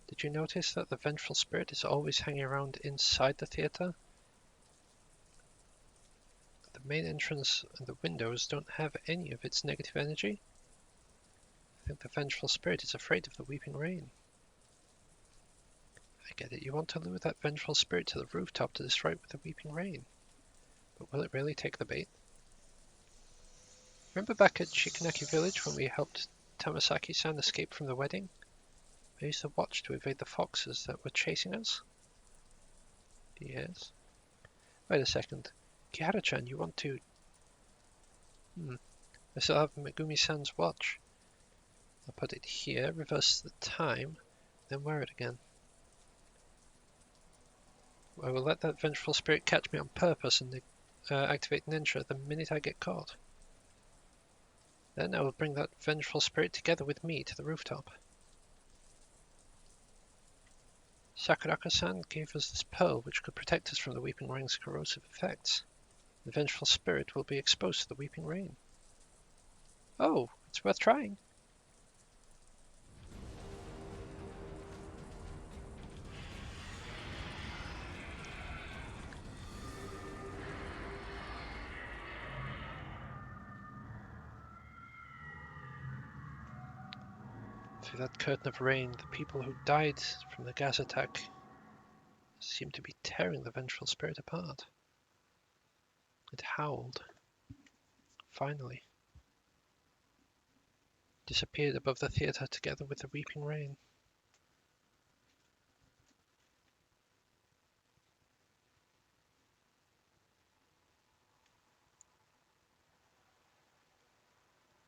did you notice that the vengeful spirit is always hanging around inside the theater? The main entrance and the windows don't have any of its negative energy. I think the vengeful spirit is afraid of the Weeping Rain. I get it, you want to lure that vengeful spirit to the rooftop to destroy it with the Weeping Rain. But will it really take the bait? Remember back at Shikanaki Village when we helped Tamasaki-san escape from the wedding? I used the watch to evade the foxes that were chasing us? Yes. Wait a second. Kihara-chan, you want to... I still have Megumi-san's watch. I'll put it here, reverse the time, then wear it again. I will let that vengeful spirit catch me on purpose and activate Ninja the minute I get caught. Then I will bring that vengeful spirit together with me to the rooftop. Sakuraka-san gave us this pearl which could protect us from the Weeping Rain's corrosive effects. The vengeful spirit will be exposed to the Weeping Rain. Oh, it's worth trying. Through that curtain of rain, the people who died from the gas attack seemed to be tearing the vengeful spirit apart. It howled. Finally. Disappeared above the theatre together with the Weeping Rain.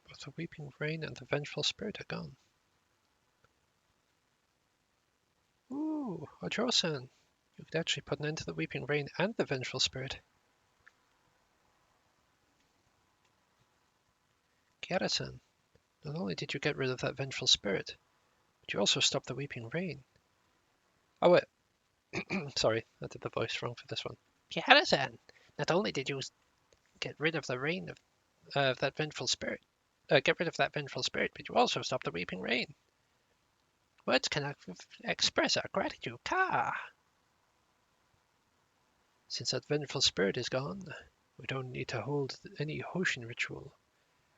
Both the Weeping Rain and the vengeful spirit are gone. Ooh, Ojo-san! You could actually put an end to the Weeping Rain and the vengeful spirit. Kiara-san, not only did you get rid of that vengeful spirit, but you also stopped the Weeping Rain. Oh wait, sorry, I did the voice wrong for this one. Kiara-san, not only did you get rid of the rain of that vengeful spirit, get rid of that vengeful spirit, but you also stopped the Weeping Rain. Words cannot express our gratitude. Ka! Since that vengeful spirit is gone, we don't need to hold any Hoshin ritual.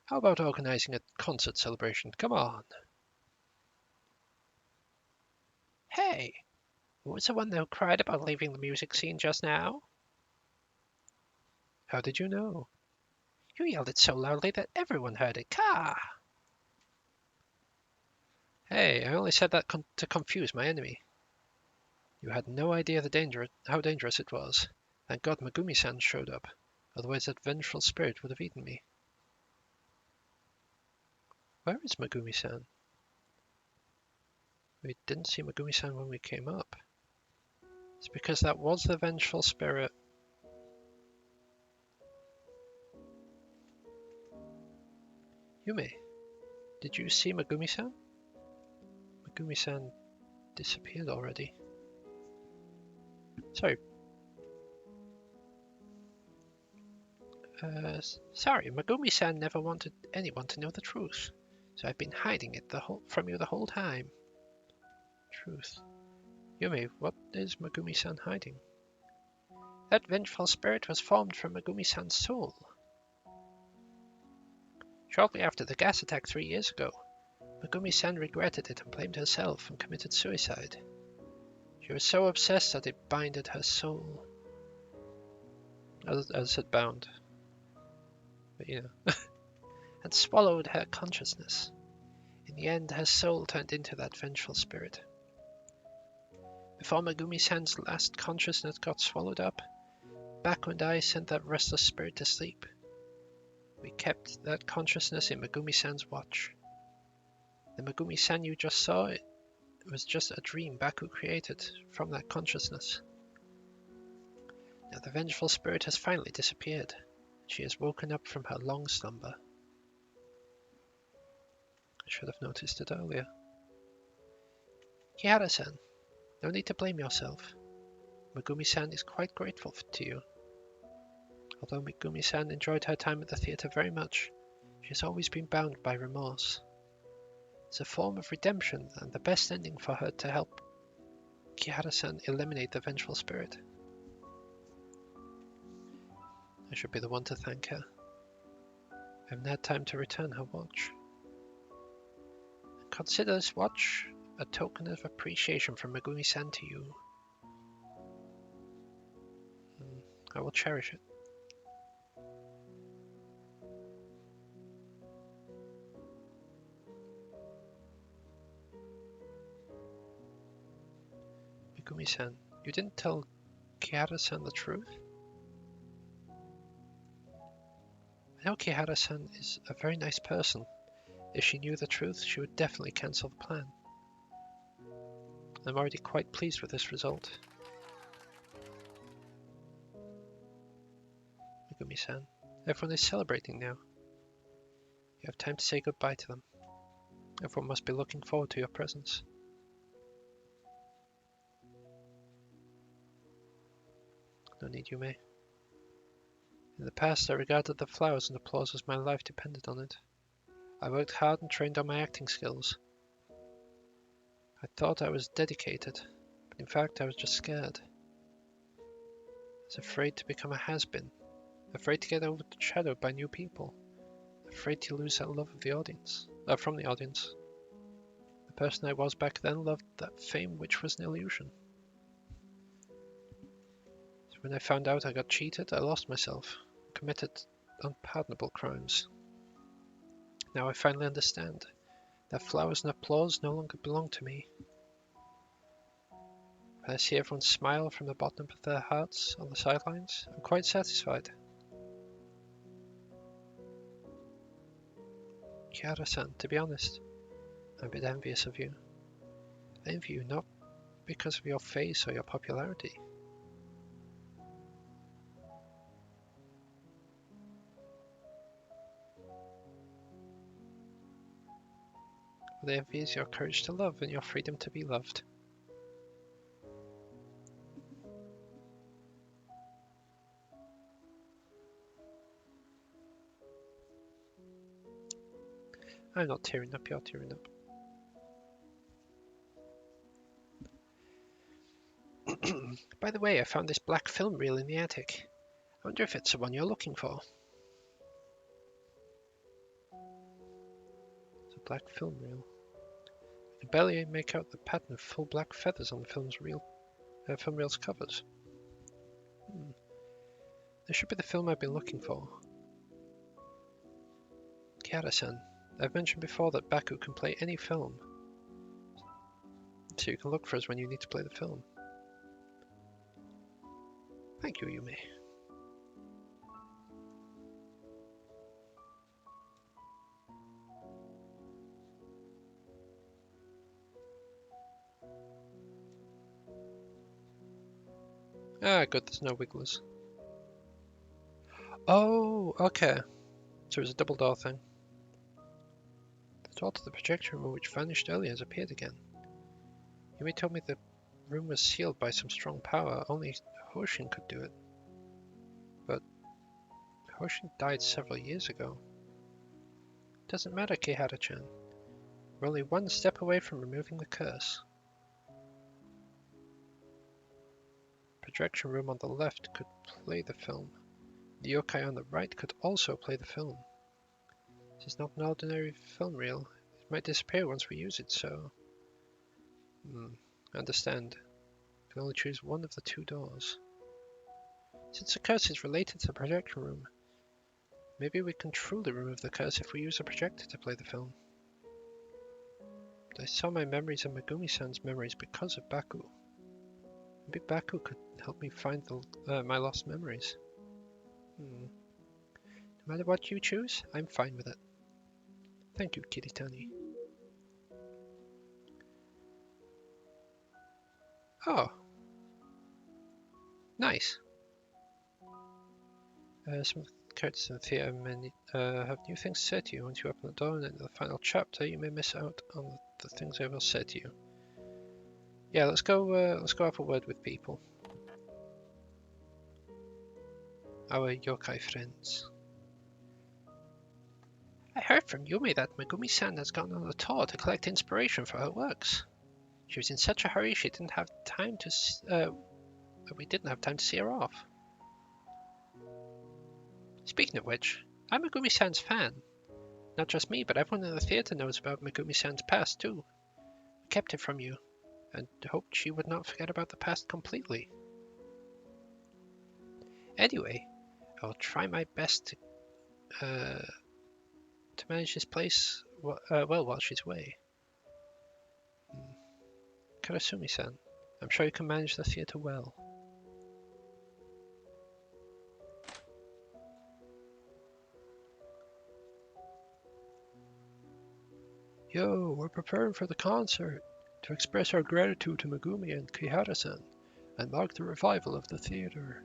How about organizing a concert celebration? Come on. Hey, who was the one who cried about leaving the music scene just now? How did you know? You yelled it so loudly that everyone heard it. Ka! Hey, I only said that to confuse my enemy. You had no idea how dangerous it was. Thank God Megumi-san showed up. Otherwise that vengeful spirit would have eaten me. Where is Megumi-san? We didn't see Megumi-san when we came up. It's because that was the vengeful spirit. Yume, did you see Megumi-san? Megumi-san disappeared already. Sorry. Sorry, Megumi-san never wanted anyone to know the truth, so I've been hiding it from you the whole time. Truth. Yume, what is Megumi-san hiding? That vengeful spirit was formed from Megumi-san's soul. Shortly after the gas attack 3 years ago, Megumi-san regretted it and blamed herself and committed suicide. She was so obsessed that it binded her soul. As I said bound. But you know. And swallowed her consciousness. In the end, her soul turned into that vengeful spirit. Before Megumi-san's last consciousness got swallowed up, Baku and I sent that restless spirit to sleep. We kept that consciousness in Megumi-san's watch. The Megumi-san you just saw, it was just a dream Baku created from that consciousness. Now the vengeful spirit has finally disappeared. She has woken up from her long slumber. I should have noticed it earlier. Kihara-san, no need to blame yourself. Megumi-san is quite grateful to you. Although Megumi-san enjoyed her time at the theatre very much, she has always been bound by remorse. It's a form of redemption and the best ending for her to help Kihara-san eliminate the vengeful spirit. I should be the one to thank her. I haven't had time to return her watch. Consider this watch a token of appreciation from Megumi-san to you. I will cherish it. Megumi-san, you didn't tell Kihara-san the truth? I know Kihara-san is a very nice person. If she knew the truth, she would definitely cancel the plan. I'm already quite pleased with this result. Megumi-san, everyone is celebrating now. You have time to say goodbye to them. Everyone must be looking forward to your presence. No need, Yume. In the past, I regarded the flowers and applause as my life depended on it. I worked hard and trained on my acting skills. I thought I was dedicated, but in fact I was just scared. I was afraid to become a has-been, afraid to get overshadowed by new people, afraid to lose that love of the audience, from the audience. The person I was back then loved that fame which was an illusion. So when I found out I got cheated, I lost myself, committed unpardonable crimes. Now I finally understand that flowers and applause no longer belong to me. When I see everyone smile from the bottom of their hearts on the sidelines, I'm quite satisfied. Kihara-san, to be honest, I'm a bit envious of you. I envy you not because of your face or your popularity. What I envy is your courage to love and your freedom to be loved. I'm not tearing up, you're tearing up. By the way, I found this black film reel in the attic. I wonder if it's the one you're looking for. It's a black film reel. I can barely make out the pattern of full black feathers on the film reel's covers. This should be the film I've been looking for. Kihara-san, I've mentioned before that Baku can play any film, so you can look for us when you need to play the film. Thank you, Yume. Ah, good, there's no wigglers. Oh, okay. So it's a double door thing. The door to the projection room which vanished earlier has appeared again. Yume told me the room was sealed by some strong power. Only Hoshin could do it. But Hoshin died several years ago. Doesn't matter, Kihara-chan. We're only one step away from removing the curse. projection room on the left could play the film. The yokai on the right could also play the film. This is not an ordinary film reel. It might disappear once we use it, so... understand. We can only choose one of the two doors. Since the curse is related to the projection room, maybe we can truly remove the curse if we use a projector to play the film. I saw my memories and Megumi-san's memories because of Baku. Maybe Baku could help me find my lost memories. No matter what you choose, I'm fine with it. Thank you, Kiritani. Oh. Nice. Some characters in the theatre may have new things to say to you. Once you open the door and enter the final chapter, you may miss out on the things I will say to you. Yeah, let's go have a word with people. Our yokai friends. I heard from Yumi that Megumi-san has gone on a tour to collect inspiration for her works. She was in such a hurry we didn't have time to see her off. Speaking of which, I'm Megumi-san's fan. Not just me, but everyone in the theatre knows about Megumi-san's past too. We kept it from you, and hoped she would not forget about the past completely. Anyway, I'll try my best to manage this place well while she's away. Karasumi-san, I'm sure you can manage the theatre well. Yo, we're preparing for the concert to express our gratitude to Megumi and Kihara-san and mark the revival of the theatre.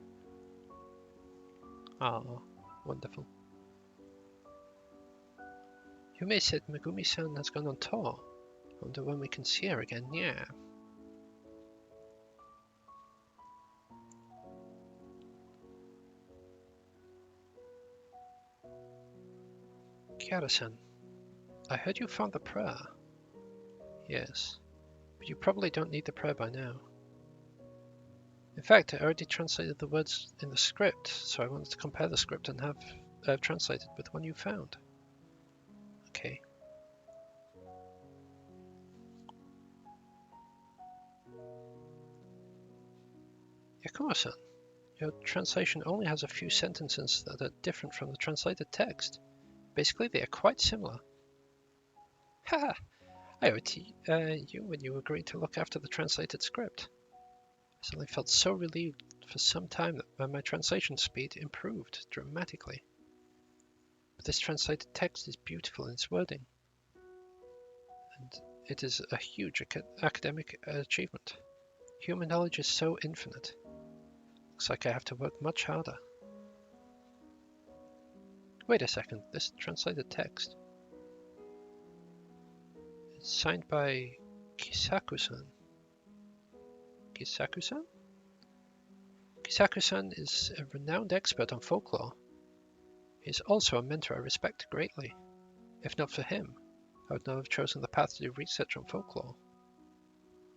Ah, wonderful. Yume said Megumi-san has gone on tour. I wonder when we can see her again, yeah. Kihara-san, I heard you found the prayer. Yes, but you probably don't need the prayer by now. In fact, I already translated the words in the script, so I wanted to compare the script and have translated with one you found. Okay. Yakumo-san, your translation only has a few sentences that are different from the translated text. Basically, they are quite similar. Haha! I owe it to you when you agreed to look after the translated script. I suddenly felt so relieved for some time that my translation speed improved dramatically. But this translated text is beautiful in its wording, and it is a huge academic achievement. Human knowledge is so infinite. Looks like I have to work much harder. Wait a second, this translated text. It's signed by Kisaku-san. Kisaku-san? Kisaku-san is a renowned expert on folklore. He is also a mentor I respect greatly. If not for him, I would not have chosen the path to do research on folklore.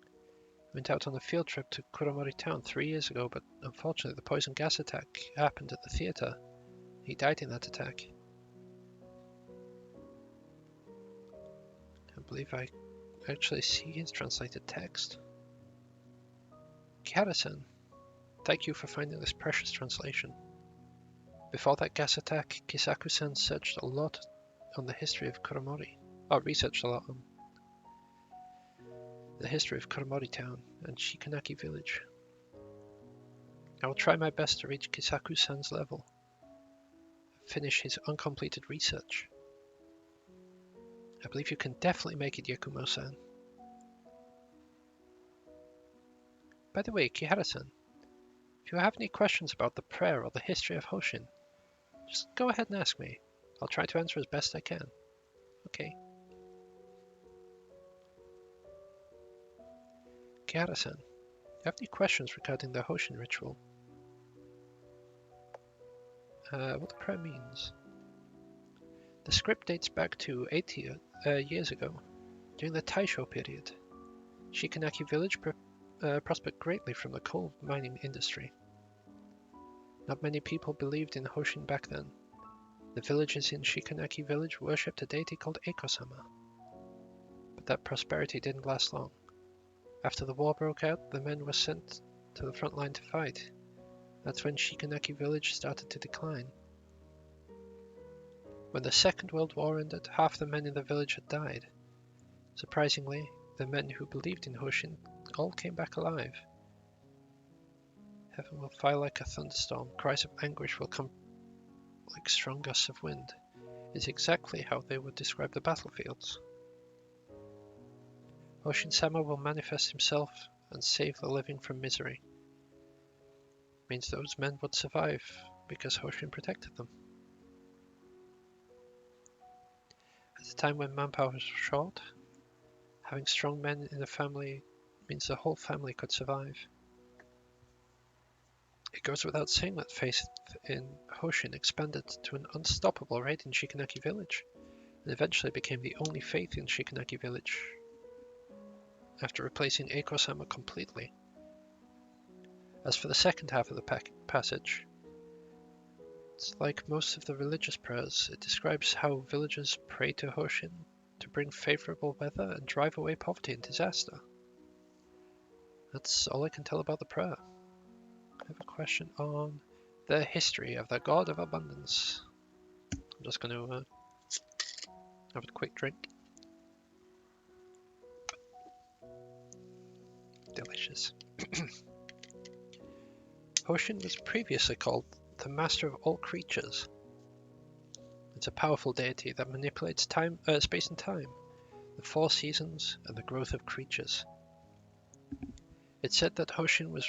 I went out on a field trip to Kuromori town 3 years ago, but unfortunately the poison gas attack happened at the theatre. He died in that attack. I believe I actually see his translated text. Kihara-san, thank you for finding this precious translation. Before that gas attack, Kisaku-san searched a lot on the history of Kuromori. Researched a lot on the history of Kuromori town and Shikanaki village. I will try my best to reach Kisaku-san's level, finish his uncompleted research. I believe you can definitely make it, Yakumo-san. By the way, Kihara-san, if you have any questions about the prayer or the history of Hoshin, just go ahead and ask me. I'll try to answer as best I can. Okay. Kihara-san, do you have any questions regarding the Hoshin ritual? What the prayer means? The script dates back to 80 years ago, during the Taisho period. Shikanaki village prospered greatly from the coal mining industry. Not many people believed in Hoshin back then. The villagers in Shikanaki village worshipped a deity called Eiko-sama. But that prosperity didn't last long. After the war broke out, the men were sent to the front line to fight. That's when Shikanaki village started to decline. When the Second World War ended, half the men in the village had died. Surprisingly, the men who believed in Hoshin all came back alive. Heaven will fire like a thunderstorm, cries of anguish will come like strong gusts of wind, is exactly how they would describe the battlefields. Hoshin-sama will manifest himself and save the living from misery. Means those men would survive because Hoshin protected them. At a time when manpower was short, having strong men in a family means the whole family could survive. It goes without saying that faith in Hoshin expanded to an unstoppable rate in Shikanaki village, and eventually became the only faith in Shikanaki village, after replacing Eiko-sama completely. As for the second half of the passage, it's like most of the religious prayers. It describes how villagers pray to Hoshin to bring favorable weather and drive away poverty and disaster. That's all I can tell about the prayer. I have a question on the history of the God of Abundance. I'm just going to have a quick drink. Delicious. Hoshin was previously called the Master of all creatures. It's a powerful deity that manipulates space and time, the four seasons, and the growth of creatures. It's said that Hoshin was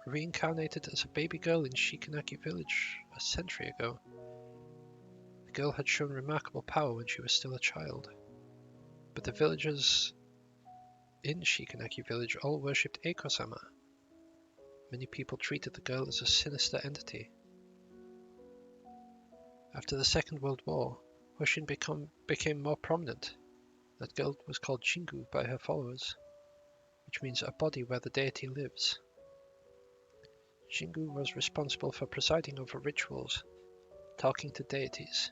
reincarnated as a baby girl in Shikanaki village a century ago. The girl had shown remarkable power when she was still a child, but the villagers in Shikanaki village all worshipped Eiko-sama. Many people treated the girl as a sinister entity. After the Second World War, Hoshin became more prominent. That girl was called Jingu by her followers, which means a body where the deity lives. Jingu was responsible for presiding over rituals, talking to deities.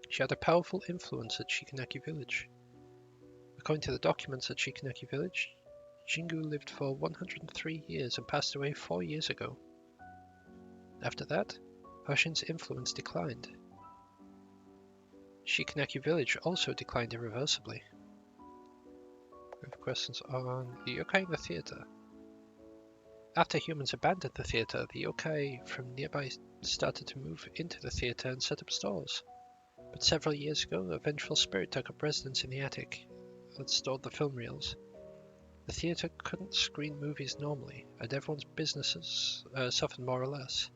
She had a powerful influence at Shikanaki village. According to the documents at Shikanaki village, Jingu lived for 103 years and passed away 4 years ago. After that, Hoshin's influence declined. Shikanaki village also declined irreversibly. We have questions on the yokai in the theatre. After humans abandoned the theatre, the yokai from nearby started to move into the theatre and set up stores. But several years ago, a vengeful spirit took up residence in the attic that stored the film reels. The theatre couldn't screen movies normally, and everyone's businesses suffered more or less.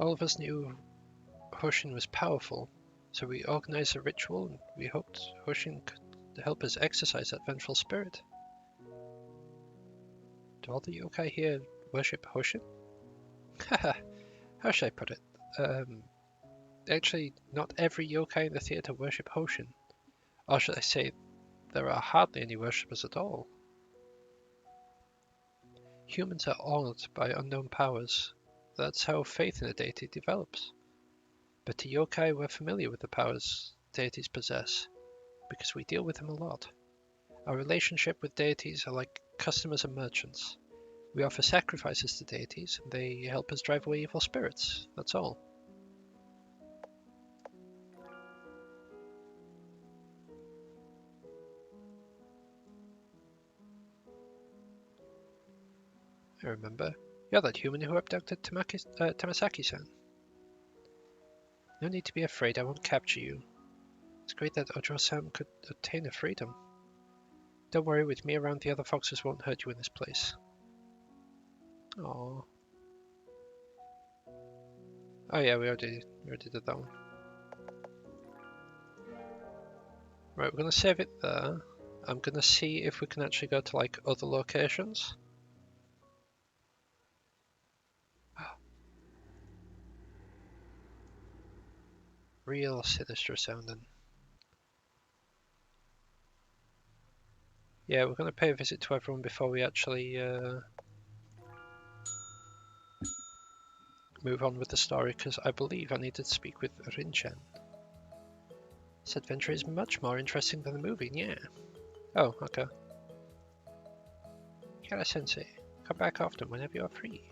All of us knew Hoshin was powerful, so we organized a ritual and we hoped Hoshin could help us exorcise that vengeful spirit. Do all the yokai here worship Hoshin? Haha, how should I put it? Actually, not every yokai in the theatre worship Hoshin. Or should I say, there are hardly any worshippers at all. Humans are awed by unknown powers. That's how faith in a deity develops. But to yokai, we're familiar with the powers deities possess, because we deal with them a lot. Our relationship with deities are like customers and merchants. We offer sacrifices to deities, and they help us drive away evil spirits, that's all. I remember. You're that human who abducted Tamasaki-san. No need to be afraid, I won't capture you. It's great that Ojo-san could obtain a freedom. Don't worry, with me around, the other foxes won't hurt you in this place. Aww. Oh yeah, we already did that one. Right, we're gonna save it there. I'm gonna see if we can actually go to like other locations. Real sinister sounding. Yeah, we're going to pay a visit to everyone before we actually move on with the story, because I believe I needed to speak with Rinchen. This adventure is much more interesting than the movie, yeah. Oh, okay. Kara-sensei, come back often whenever you're free.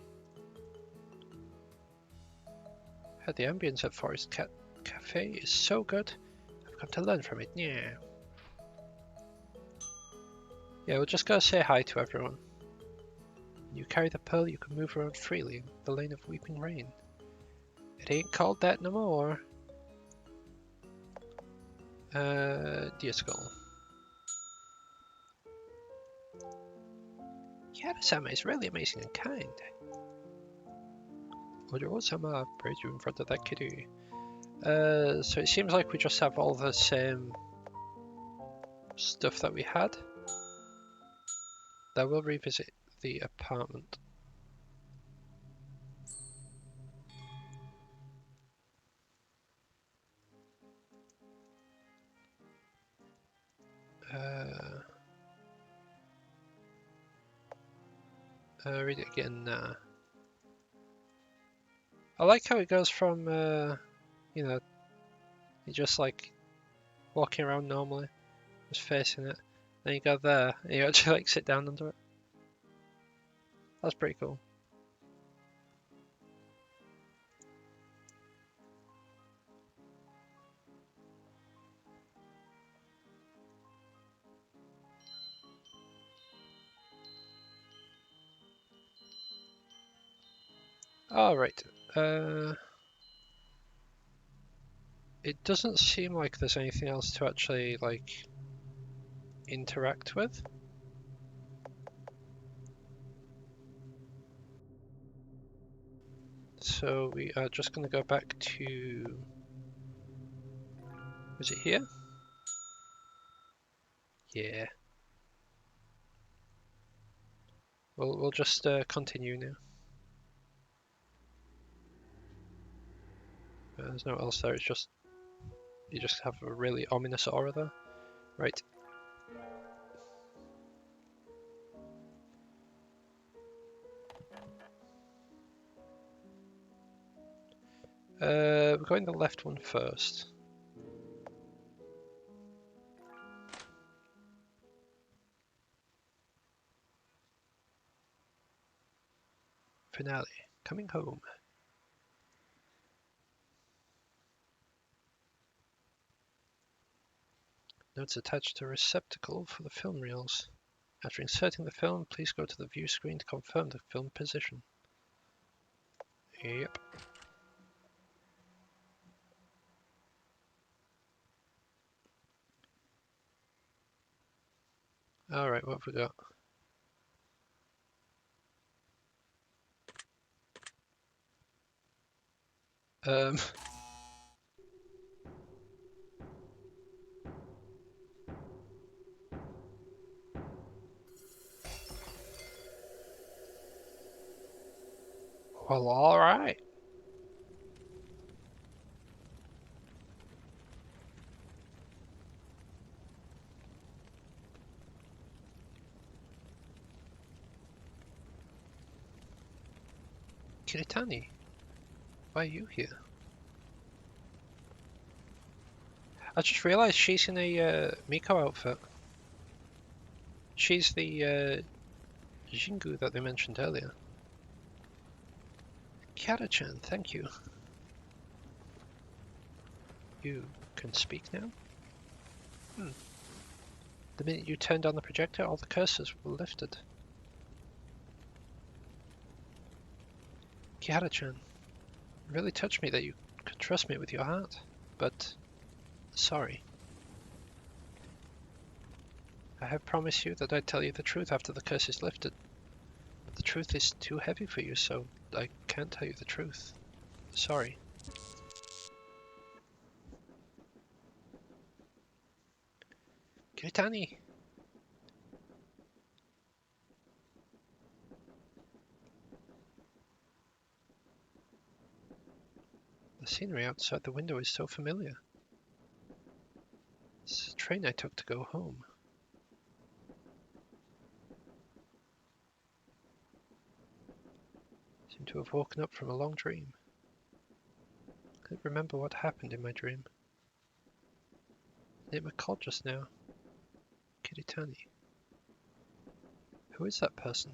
Heard the ambience at Forest Cafe is so good. I've come to learn from it, yeah. Yeah, we'll just go say hi to everyone. When you carry the pearl, you can move around freely in the lane of Weeping Rain. It ain't called that no more. Deer Skull. Kara-sama is really amazing and kind. Ojo-sama praise you in front of that kitty. So it seems like we just have all the same stuff that we had. Then we'll revisit the apartment. Read it again. I like how it goes from, you know, you just like walking around normally, just facing it. Then you go there, and you actually like sit down under it. That's pretty cool. Alright. It doesn't seem like there's anything else to actually, like, interact with. So we are just going to go back to... is it here? Yeah. We'll just continue now. There's no else there, it's just... you just have a really ominous aura there. Right. We're going the left one first. Finale. Coming home. Notes attached to a receptacle for the film reels. After inserting the film, please go to the view screen to confirm the film position. Yep. Alright, what have we got? Well, alright. Kiritani, why are you here? I just realized she's in a Miko outfit. She's the Jingu that they mentioned earlier. Kiara-chan, thank you. You can speak now? The minute you turned on the projector, all the curses were lifted. Kiara-chan, it really touched me that you could trust me with your heart, but sorry. I have promised you that I'd tell you the truth after the curse is lifted. But the truth is too heavy for you, so I can't tell you the truth. Sorry. Kiritani! The scenery outside the window is so familiar. It's the train I took to go home. Seem to have woken up from a long dream. Can't remember what happened in my dream. Name a called just now. Kiritani. Who is that person?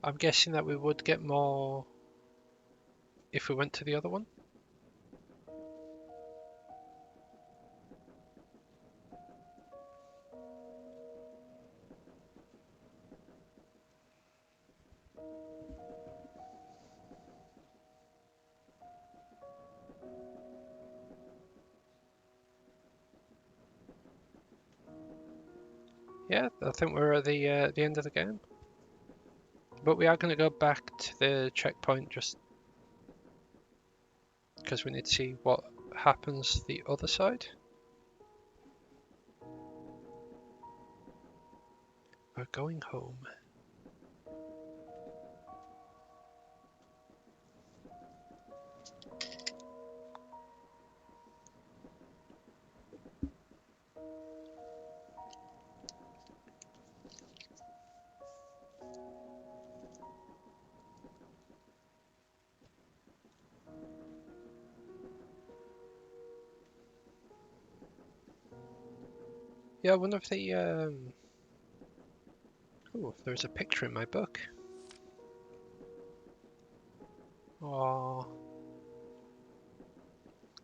I'm guessing that we would get more if we went to the other one. Yeah, I think we're at the end of the game. But we are going to go back to the checkpoint just because we need to see what happens the other side. We're going home. Yeah, one of the oh, there's a picture in my book. Oh,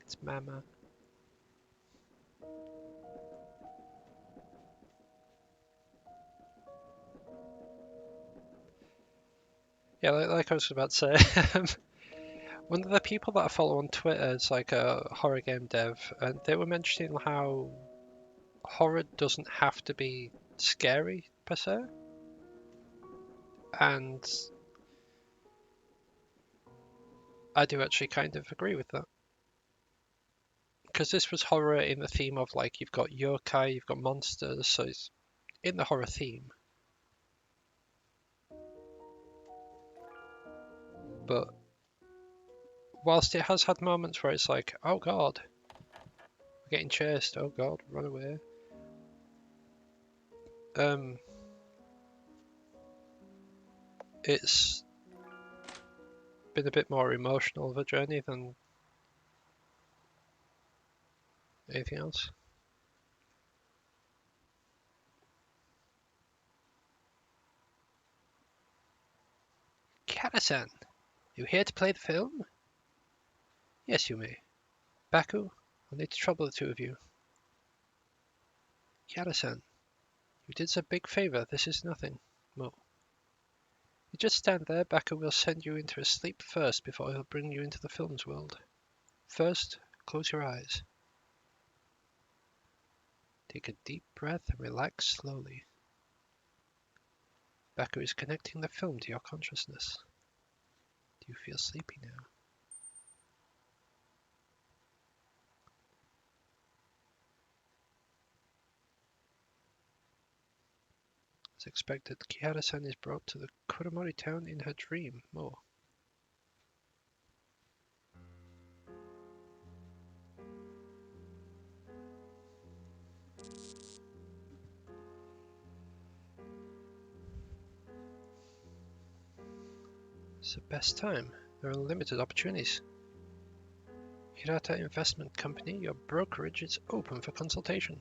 it's Mama. Yeah, like I was about to say, one of the people that I follow on Twitter is like a horror game dev, and they were mentioning how horror doesn't have to be scary per se, and I do actually kind of agree with that. Because this was horror in the theme of like you've got yokai, you've got monsters, so it's in the horror theme. But whilst it has had moments where it's like, oh god, we're getting chased, oh god, run away. It's been a bit more emotional of a journey than anything else. Kata-san, you here to play the film? Yes, you may. Baku, I'll need to trouble the two of you. Kata-san, you did us a big favor, this is nothing. Mo. You just stand there, Baku will send you into a sleep first before he'll bring you into the film's world. First, close your eyes. Take a deep breath and relax slowly. Baku is connecting the film to your consciousness. Do you feel sleepy now? As expected, Kihara-san is brought to the Kuromori town in her dream. More. It's the best time. There are limited opportunities. Hirata Investment Company, your brokerage is open for consultation.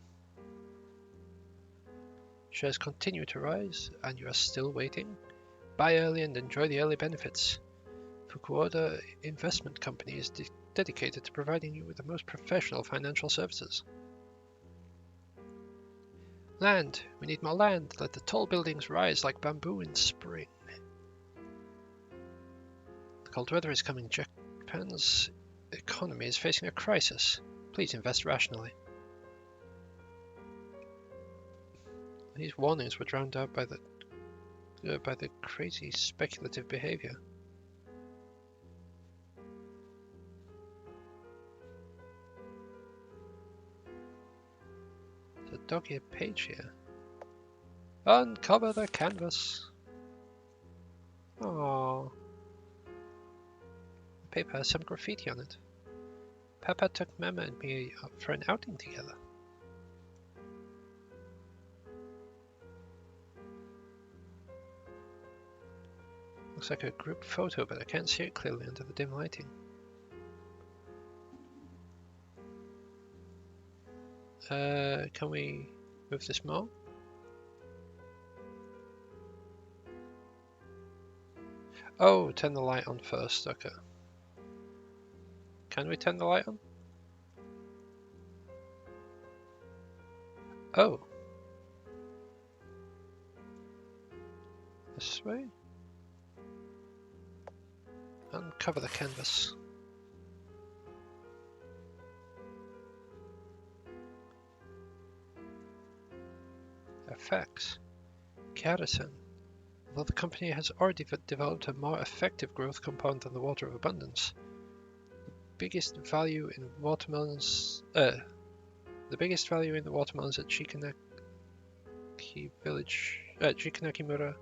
Shares continue to rise, and you are still waiting? Buy early and enjoy the early benefits. Fukuoka Investment Company is dedicated to providing you with the most professional financial services. Land! We need more land. Let the tall buildings rise like bamboo in spring. The cold weather is coming. Japan's economy is facing a crisis. Please invest rationally. These warnings were drowned out by the crazy speculative behavior. There's a dog-eared page here. Uncover the canvas. Aww. paper has some graffiti on it. Papa took Mama and me out for an outing together. Looks like a group photo, but I can't see it clearly under the dim lighting. Can we move this more? Oh, turn the light on first, okay. Can we turn the light on? Oh. This way? Uncover the canvas. Effects. Keratin. Although the company has already developed a more effective growth compound than the Water of Abundance, the biggest value in the watermelons at Shikanaki Village, Shikanakimura,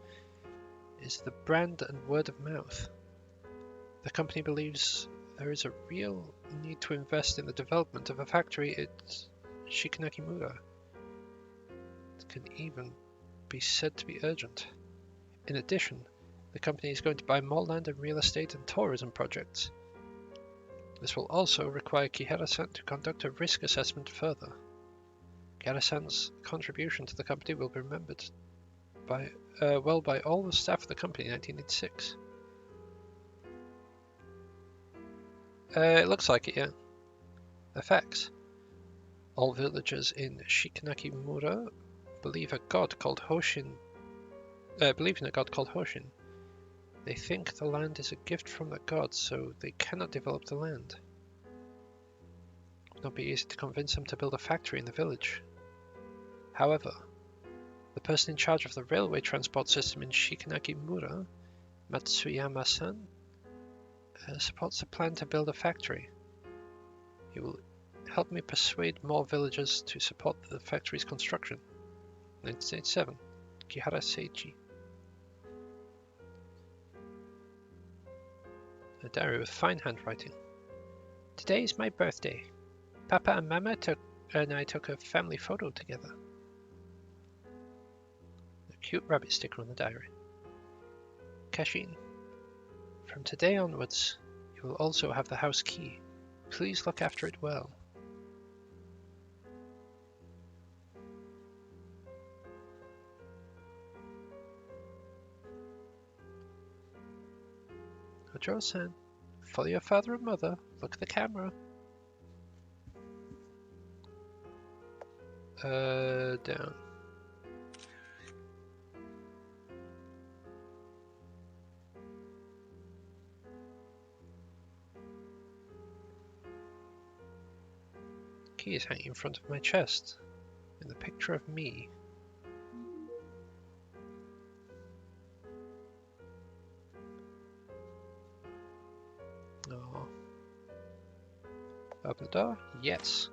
is the brand and word of mouth. The company believes there is a real need to invest in the development of a factory at Shikanakimura. It can even be said to be urgent. In addition, the company is going to buy more land and real estate and tourism projects. This will also require Kihara-san to conduct a risk assessment further. Kihara-san's contribution to the company will be remembered by all the staff of the company in 1986. It looks like it, yeah. Effects. All villagers in Shikanakimura believe in a god called Hoshin. They think the land is a gift from the gods, so they cannot develop the land. It would not be easy to convince them to build a factory in the village. However, the person in charge of the railway transport system in Shikanakimura, Matsuyama-san, supports the plan to build a factory. He will help me persuade more villagers to support the factory's construction. 1987, Kihara Seiji. A diary with fine handwriting. Today is my birthday. Papa and Mama and I took a family photo together. A cute rabbit sticker on the diary. Cashin. From today onwards, you will also have the house key. Please look after it well. Ojo-san, follow your father and mother. Look at the camera. Down. Key is hanging in front of my chest, in the picture of me. Oh. Open the door? Yes.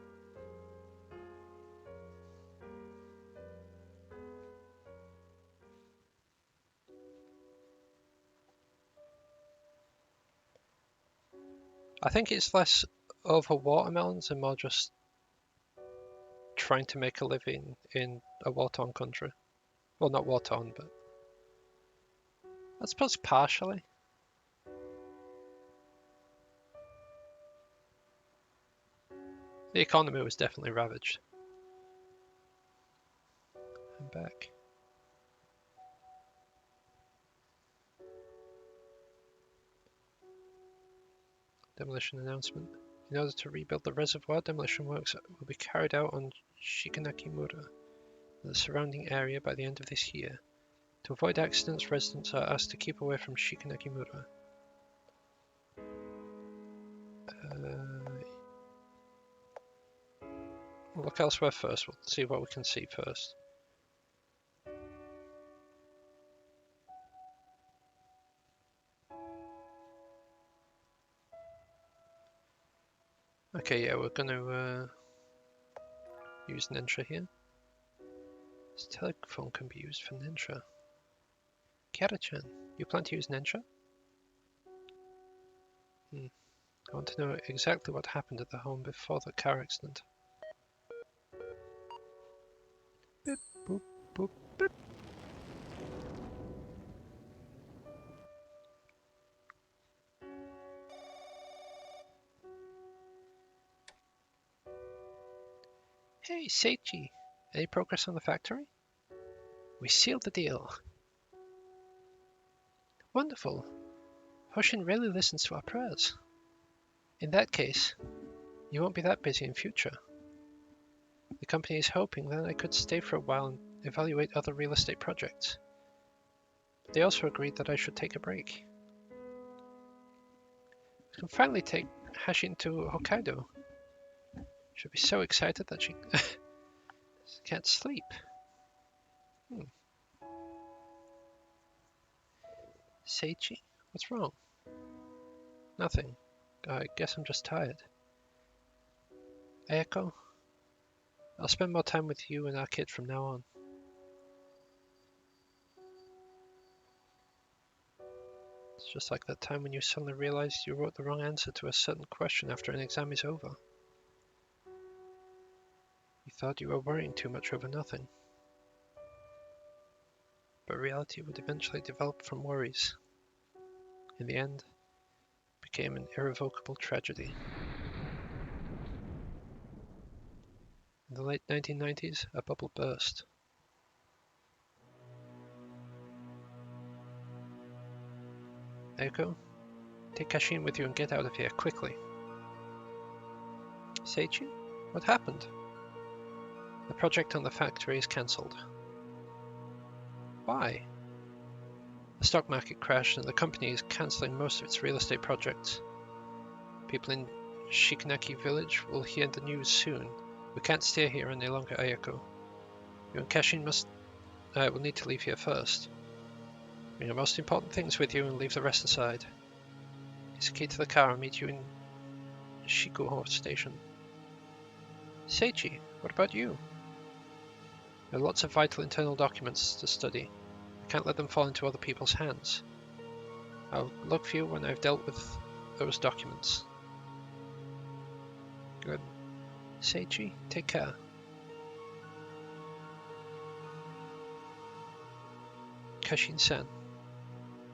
I think it's less over watermelons and more just trying to make a living in a war-torn country. Well, not war-torn, but I suppose partially. The economy was definitely ravaged. I'm back. Demolition announcement. In order to rebuild the reservoir, demolition works will be carried out on Shikanakimura and the surrounding area by the end of this year. To avoid accidents, residents are asked to keep away from Shikanakimura. We'll look elsewhere first. We'll see what we can see first. Okay, yeah, we're going to use Nensha here. This telephone can be used for Nensha. Kara-chan, you plan to use Nensha? I want to know exactly what happened at the home before the car accident. Beep, boop, boop, beep. Hey, Seichi! Any progress on the factory? We sealed the deal. Wonderful. Hoshin really listens to our prayers. In that case, you won't be that busy in future. The company is hoping that I could stay for a while and evaluate other real estate projects. They also agreed that I should take a break. I can finally take Hashin to Hokkaido. She'll be so excited that she can't sleep. Seichi? What's wrong? Nothing. I guess I'm just tired. Ayako? I'll spend more time with you and our kid from now on. It's just like that time when you suddenly realized you wrote the wrong answer to a certain question after an exam is over. You thought you were worrying too much over nothing. But reality would eventually develop from worries. In the end, it became an irrevocable tragedy. In the late 1990s, a bubble burst. Eiko, take Kashin with you and get out of here, quickly. Seichi? What happened? The project on the factory is cancelled. Why? The stock market crashed and the company is cancelling most of its real estate projects. People in Shikanaki village will hear the news soon. We can't stay here any longer, Ayako. You and Kashin will need to leave here first. Bring your most important things with you and leave the rest aside. Here's the key to the car. I'll meet you in Shikuho Station. Seichi, what about you? There are lots of vital internal documents to study. I can't let them fall into other people's hands. I'll look for you when I've dealt with those documents. Good. Seichi, take care. Kashin-san,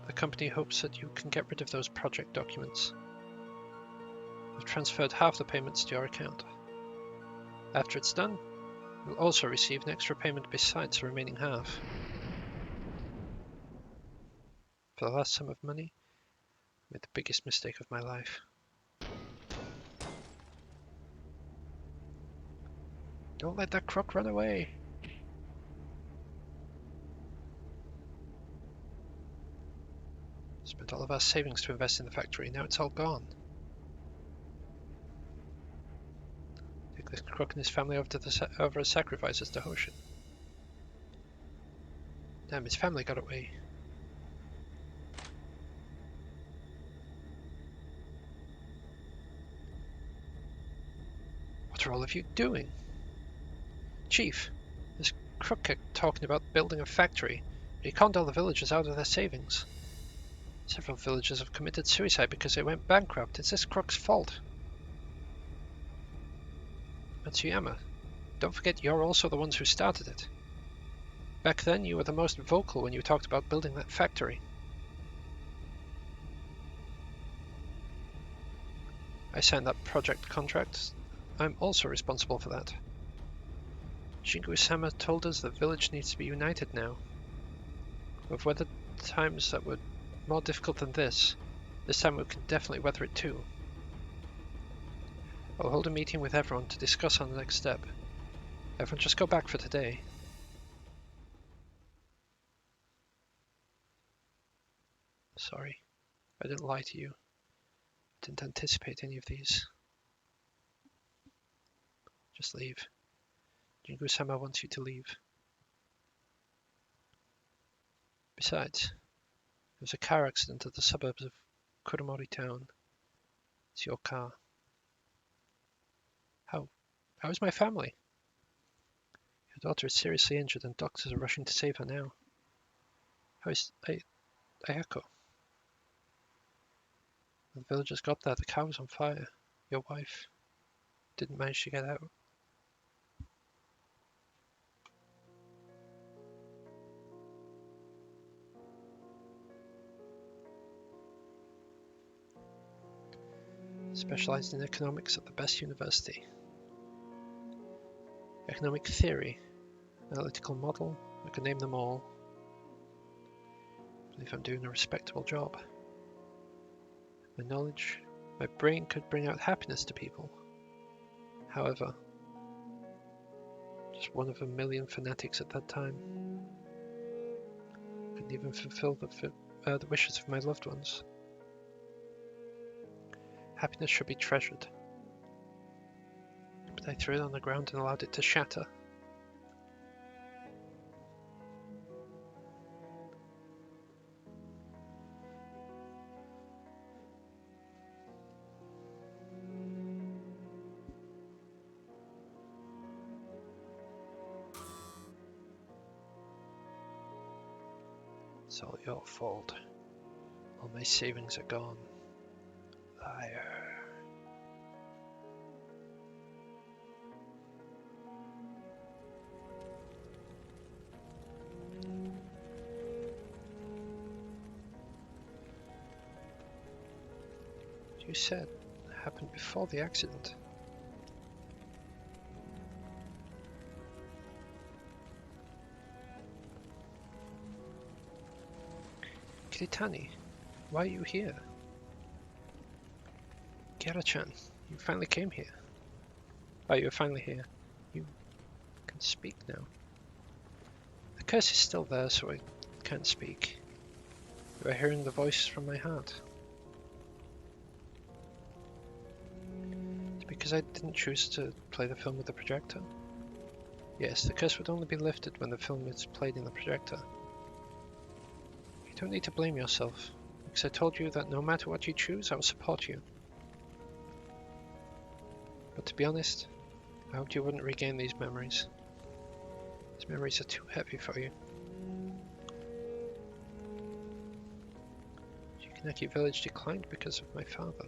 the company hopes that you can get rid of those project documents. I've transferred half the payments to your account. After it's done, you'll also receive an extra payment besides the remaining half. For the last sum of money, I made the biggest mistake of my life. Don't let that crook run away! Spent all of our savings to invest in the factory, now it's all gone. Take this crook and his family over as sacrifices to Hoshin. Damn, his family got away. What are all of you doing? Chief, this crook kept talking about building a factory, but he conned all the villagers out of their savings. Several villagers have committed suicide because they went bankrupt. It's this crook's fault. Matsuyama, don't forget you're also the ones who started it. Back then you were the most vocal when you talked about building that factory. I signed that project contract. I'm also responsible for that. Shingu-sama told us the village needs to be united now. We've weathered times that were more difficult than this. This time we can definitely weather it too. I'll hold a meeting with everyone to discuss on the next step. Everyone just go back for today. Sorry, I didn't lie to you. I didn't anticipate any of these. Just leave. Jingu-sama wants you to leave. Besides, there was a car accident at the suburbs of Kuromori town. It's your car. How is my family? Your daughter is seriously injured and doctors are rushing to save her now. How is Ayako? When the villagers got there, the cow was on fire. Your wife didn't manage to get out. Specialized in economics at the best university. Economic theory, analytical model, I could name them all. I believe I'm doing a respectable job. My knowledge, my brain could bring out happiness to people. However, just one of a million fanatics at that time. Couldn't even fulfill the wishes of my loved ones. Happiness should be treasured. But I threw it on the ground and allowed it to shatter. It's all your fault. All my savings are gone. Liar. You said it happened before the accident. Kiritani, why are you here? Kiara-chan, you finally came here. Oh, you're finally here. You can speak now. The curse is still there, so I can't speak. You are hearing the voice from my heart. It's because I didn't choose to play the film with the projector. Yes, the curse would only be lifted when the film is played in the projector. You don't need to blame yourself, because I told you that no matter what you choose, I will support you. But to be honest, I hoped you wouldn't regain these memories. These memories are too heavy for you. Shikanaki village declined because of my father.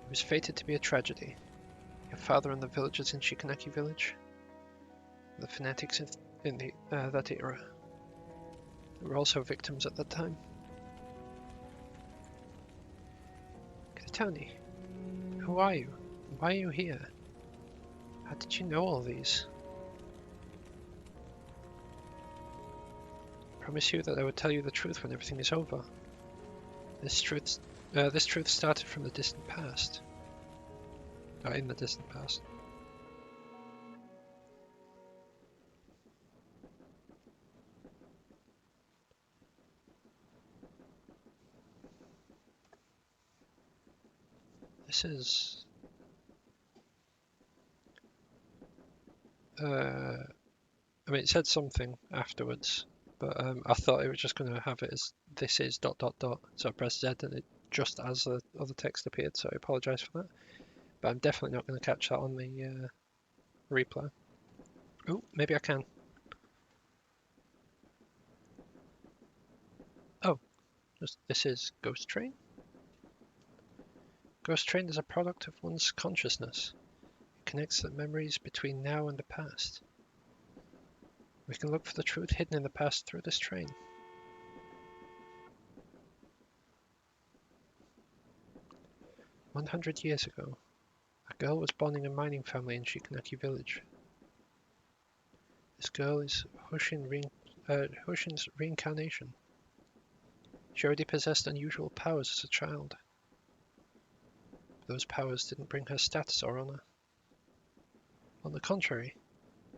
It was fated to be a tragedy. Your father and the villagers in Shikanaki village, the fanatics in that era, were also victims at that time. Kiritani, who are you? Why are you here? How did you know all these? I promise you that I would tell you the truth when everything is over. This truth started from the distant past. In the distant past. This is... I mean, it said something afterwards, but I thought it was just going to have it as this is ... So I pressed Z and it just as the other text appeared, so I apologise for that. But I'm definitely not going to catch that on the replay. Oh, maybe I can. Oh, just this is Ghost Train? Ghost Train is a product of one's consciousness. It connects the memories between now and the past. We can look for the truth hidden in the past through this train. "100 years ago, a girl was born in a mining family in Shikanaki village. This girl is Hoshin's reincarnation. She already possessed unusual powers as a child. Those powers didn't bring her status or honor. On the contrary,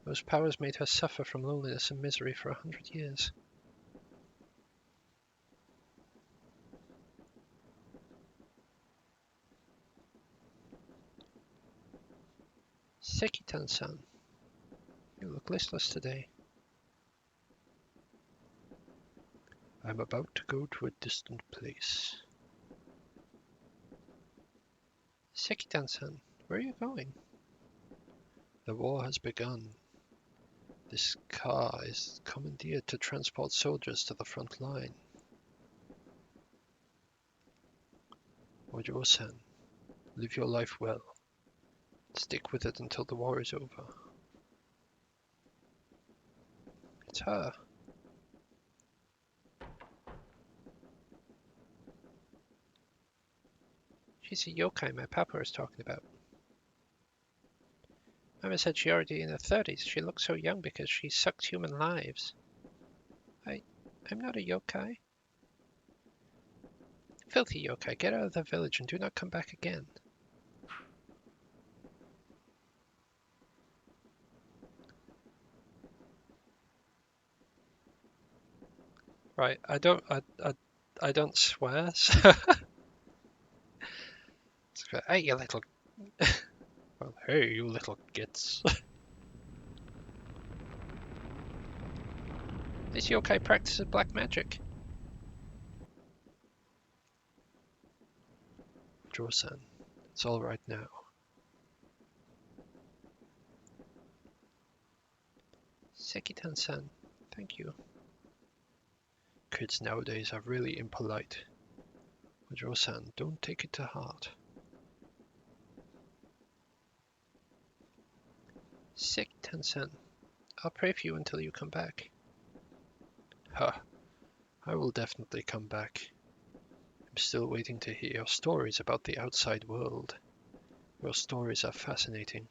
those powers made her suffer from loneliness and misery for 100 years. Sekitan-san, you look listless today. I'm about to go to a distant place. Sekitan-san, where are you going? The war has begun. This car is commandeered to transport soldiers to the front line. Ojo-san, live your life well. Stick with it until the war is over. It's her. She's a yokai my papa was talking about. Mama said she already in her 30s. She looks so young because she sucked human lives. I'm not a yokai. Filthy yokai, get out of the village and do not come back again. Right, I don't swear, so hey you little well, hey you little gits. This yokai practices black magic. Ojo-san, it's all right now. Sekitan-san, thank you. Kids nowadays are really impolite. Ojo-san, don't take it to heart. Sekitan-san, I'll pray for you until you come back. Huh, I will definitely come back. I'm still waiting to hear your stories about the outside world. Your stories are fascinating.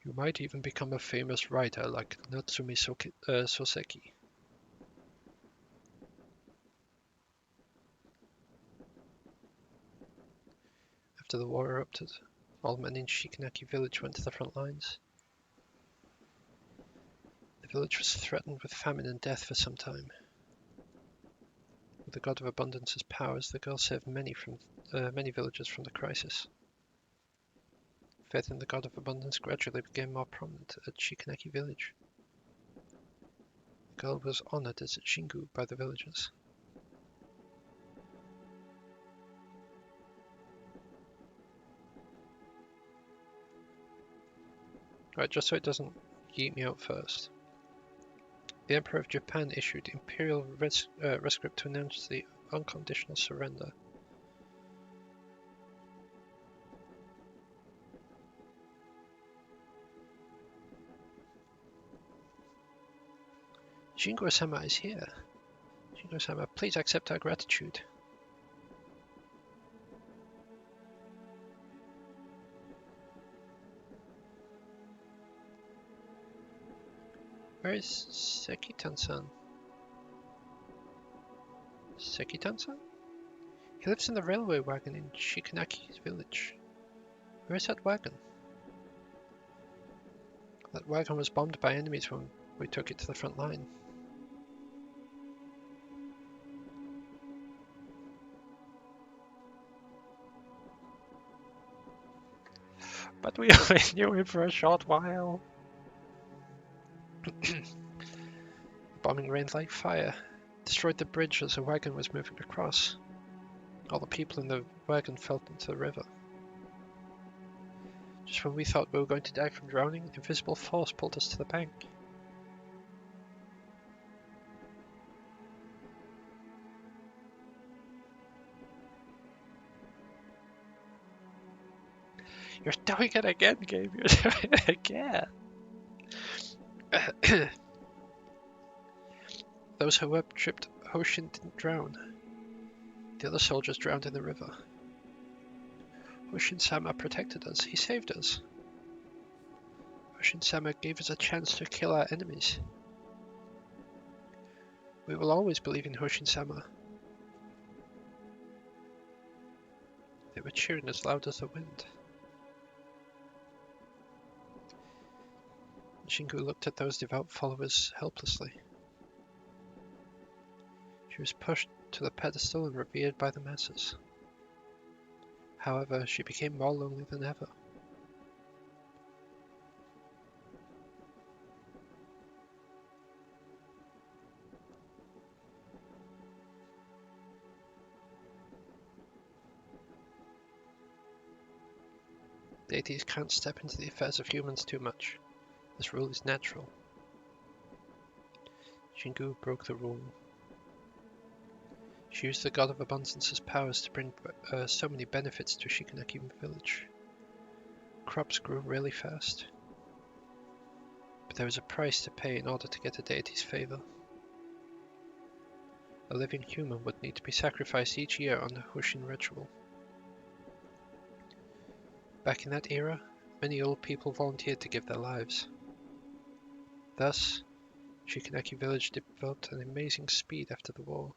You might even become a famous writer like Natsumi Soseki. After the war erupted, all men in Shikanaki village went to the front lines. The village was threatened with famine and death for some time. With the god of abundance as powers, the girl saved many villagers from the crisis. Faith in the god of abundance gradually became more prominent at Shikanaki village. The girl was honored as a Shingu by the villagers. Right, just so it doesn't yeet me out first. The Emperor of Japan issued imperial rescript to announce the unconditional surrender. Shingo-sama is here. Shingo-sama, please accept our gratitude. Where is Sekitan-san? Sekitan-san? He lives in the railway wagon in Shikanaki's village. Where is that wagon? That wagon was bombed by enemies when we took it to the front line. But we only knew him for a short while. Bombing rained like fire, destroyed the bridge as the wagon was moving across. All the people in the wagon fell into the river. Just when we thought we were going to die from drowning, invisible force pulled us to the bank. You're doing it again, Gabe. You're doing it again. Those who were tripped Hoshin didn't drown. The other soldiers drowned in the river. Hoshin-sama protected us. He saved us. Hoshin-sama gave us a chance to kill our enemies. We will always believe in Hoshin-sama. They were cheering as loud as the wind. Shingu looked at those devout followers helplessly. She was pushed to the pedestal and revered by the masses. However, she became more lonely than ever. Deities can't step into the affairs of humans too much. This rule is natural. Shingu broke the rule. She She used the God of Abundance's powers to bring so many benefits to Shikanaki village. Crops grew really fast. But there was a price to pay in order to get the deity's favor. A living human would need to be sacrificed each year on the Hoshin ritual. Back in that era, many old people volunteered to give their lives. Thus, Shikanaki village developed an amazing speed after the war.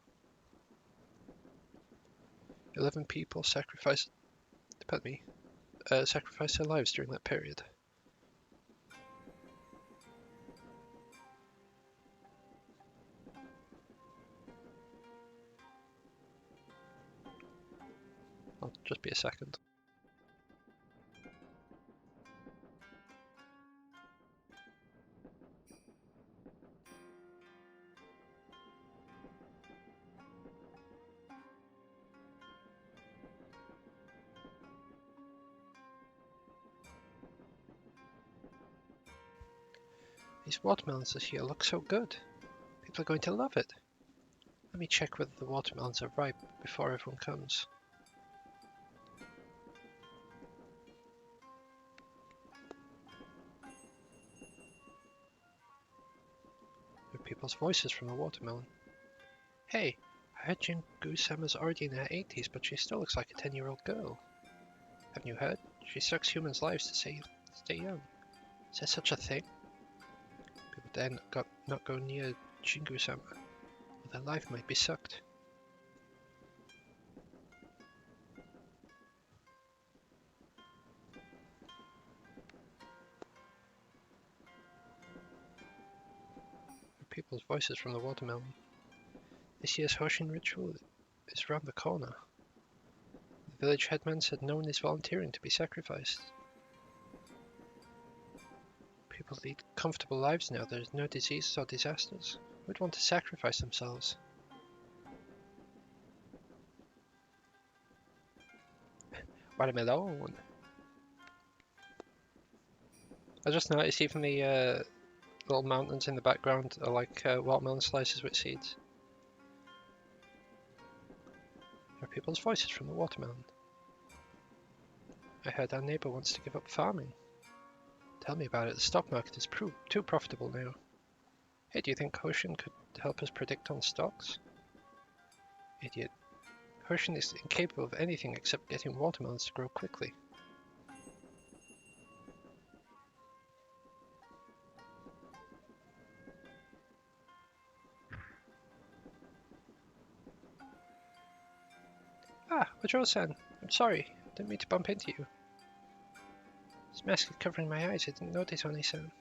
11 people sacrificed their lives during that period. I'll just be a second. These watermelons this year look so good. People are going to love it. Let me check whether the watermelons are ripe before everyone comes. There are people's voices from the watermelon. Hey, I heard Jingu-sama's already in her 80s, but she still looks like a 10-year-old girl. Haven't you heard? She sucks humans' lives to stay young. Is there such a thing? People dare not go near Jingu-sama, or their life might be sucked. People's voices from the watermelon. This year's Hoshin ritual is round the corner. The village headman said no one is volunteering to be sacrificed. People lead comfortable lives now. There is no diseases or disasters. Who would want to sacrifice themselves? Watermelon. I just noticed even the little mountains in the background are like watermelon slices with seeds. There are people's voices from the watermelon. I heard our neighbour wants to give up farming. Tell me about it. The stock market is too profitable now. Hey, do you think Hoshin could help us predict on stocks? Idiot. Hoshin is incapable of anything except getting watermelons to grow quickly. Ah, Ojo-san, I'm sorry. Didn't mean to bump into you. This mask is covering my eyes. I didn't notice, Oni-san.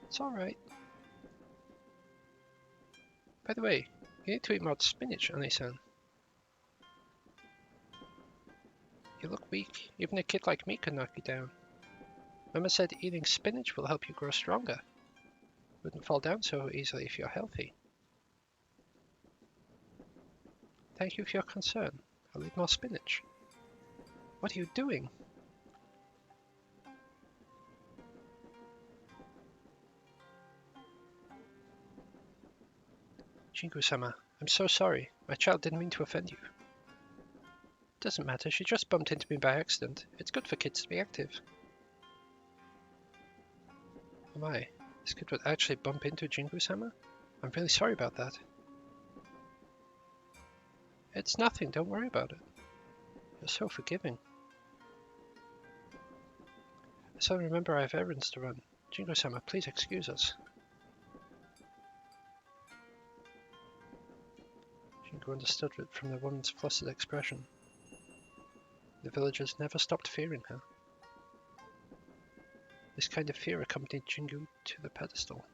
It's alright. By the way, you need to eat more spinach, Oni-san. You look weak. Even a kid like me could knock you down. Mama said eating spinach will help you grow stronger. You wouldn't fall down so easily if you're healthy. Thank you for your concern. I'll eat more spinach. What are you doing? Jingu-sama, I'm so sorry. My child didn't mean to offend you. Doesn't matter, she just bumped into me by accident. It's good for kids to be active. Oh my, this kid would actually bump into Jingu-sama? I'm really sorry about that. It's nothing, don't worry about it. You're so forgiving. I suddenly remember I have errands to run. Jingu-sama, please excuse us. Jingu understood it from the woman's flustered expression. The villagers never stopped fearing her. This kind of fear accompanied Jingu to the pedestal,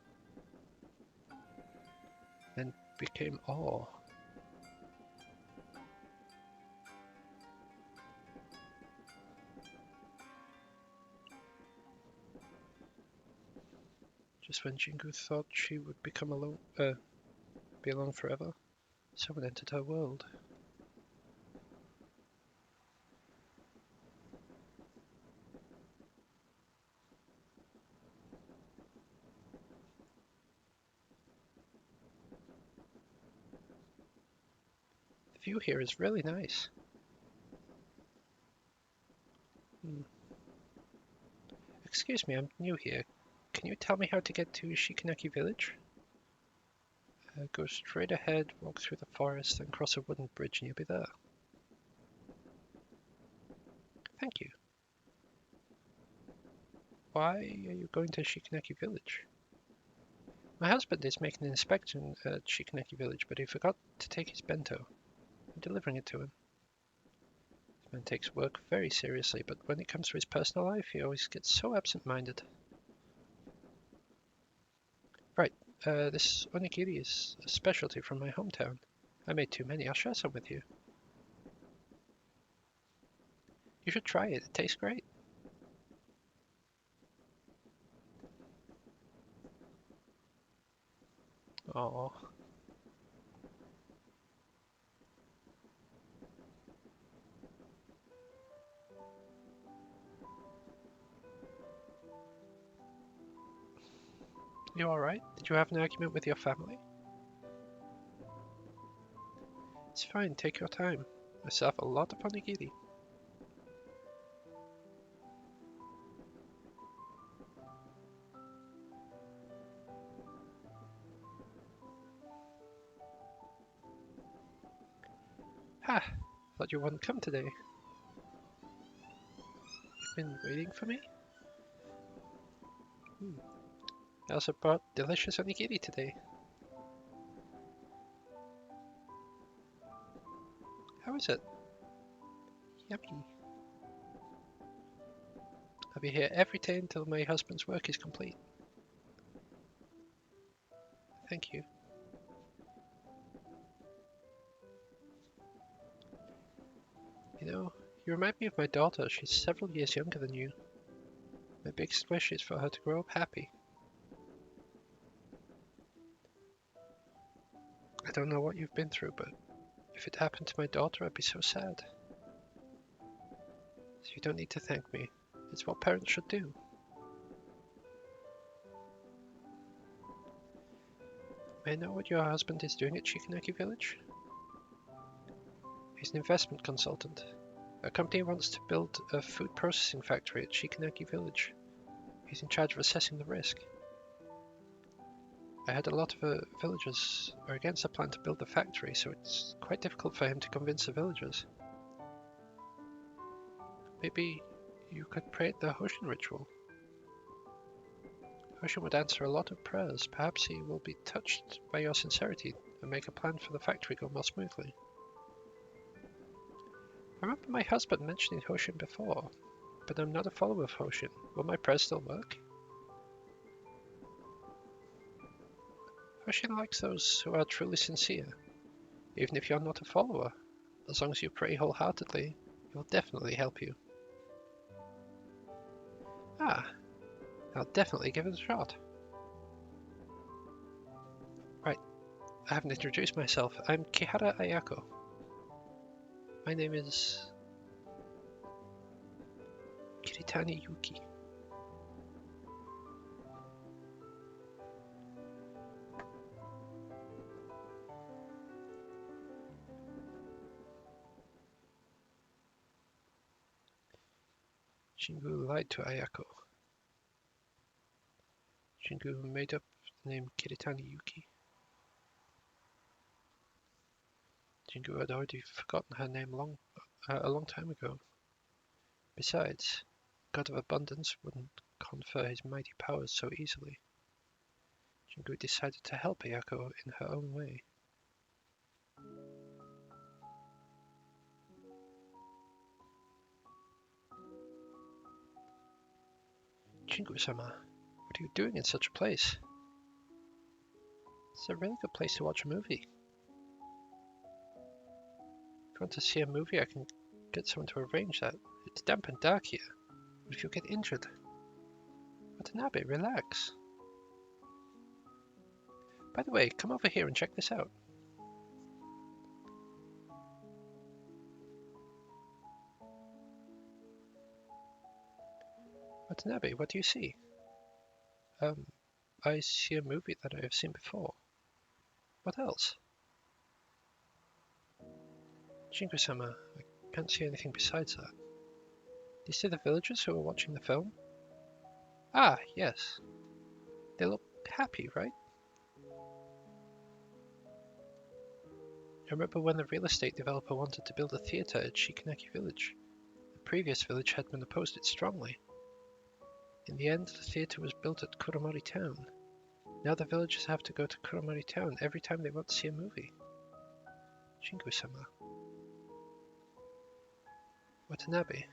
then became awe. Just when Jingu thought she would become alone, be alone forever, someone entered her world. view here is really nice. Excuse me, I'm new here. Can you tell me how to get to Shikanaki village? Go straight ahead, walk through the forest, then cross a wooden bridge and you'll be there. Thank you. Why are you going to Shikanaki village? My husband is making an inspection at Shikanaki village, but he forgot to take his bento. I'm delivering it to him. This man takes work very seriously, but when it comes to his personal life, he always gets so absent-minded. Right, this onigiri is a specialty from my hometown. I made too many, I'll share some with you. You should try it, it tastes great. Oh, you alright? Did you have an argument with your family? It's fine, take your time. I serve a lot of onigiri. Ha! Thought you wouldn't come today. You've been waiting for me? I also brought delicious onigiri today. How is it? Yummy. I'll be here every day until my husband's work is complete. Thank you. You know, you remind me of my daughter. She's several years younger than you. My biggest wish is for her to grow up happy. I don't know what you've been through, but if it happened to my daughter, I'd be so sad. So you don't need to thank me. It's what parents should do. May I know what your husband is doing at Shikanaki village? He's an investment consultant. A company wants to build a food processing factory at Shikanaki village. He's in charge of assessing the risk. I heard a lot of villagers are against the plan to build the factory, so it's quite difficult for him to convince the villagers. Maybe you could pray at the Hoshin ritual. Hoshin would answer a lot of prayers. Perhaps he will be touched by your sincerity and make a plan for the factory go more smoothly. I remember my husband mentioning Hoshin before, but I'm not a follower of Hoshin. Will my prayers still work? Hoshin likes those who are truly sincere. Even if you're not a follower, as long as you pray wholeheartedly, it will definitely help you. Ah, I'll definitely give it a shot. Right, I haven't introduced myself. I'm Kihara Ayako. My name is Kiritani Yuki. Jingu lied to Ayako. Jingu made up the name Kiritani Yuki. Jingu had already forgotten her name a long time ago. Besides, God of Abundance wouldn't confer his mighty powers so easily. Jingu decided to help Ayako in her own way. Jingu-sama, what are you doing in such a place? It's a really good place to watch a movie. If you want to see a movie, I can get someone to arrange that. It's damp and dark here. What if you get injured? Watanabe, relax. By the way, come over here and check this out. Watanabe, what do you see? I see a movie that I have seen before. What else? Jingu-sama, I can't see anything besides that. Do you see the villagers who are watching the film? Ah, yes. They look happy, right? I remember when the real estate developer wanted to build a theatre at Shikaneki Village. The previous village headman opposed it strongly. In the end, the theatre was built at Kuromori Town. Now the villagers have to go to Kuromori Town every time they want to see a movie. Jingu-sama. Watanabe.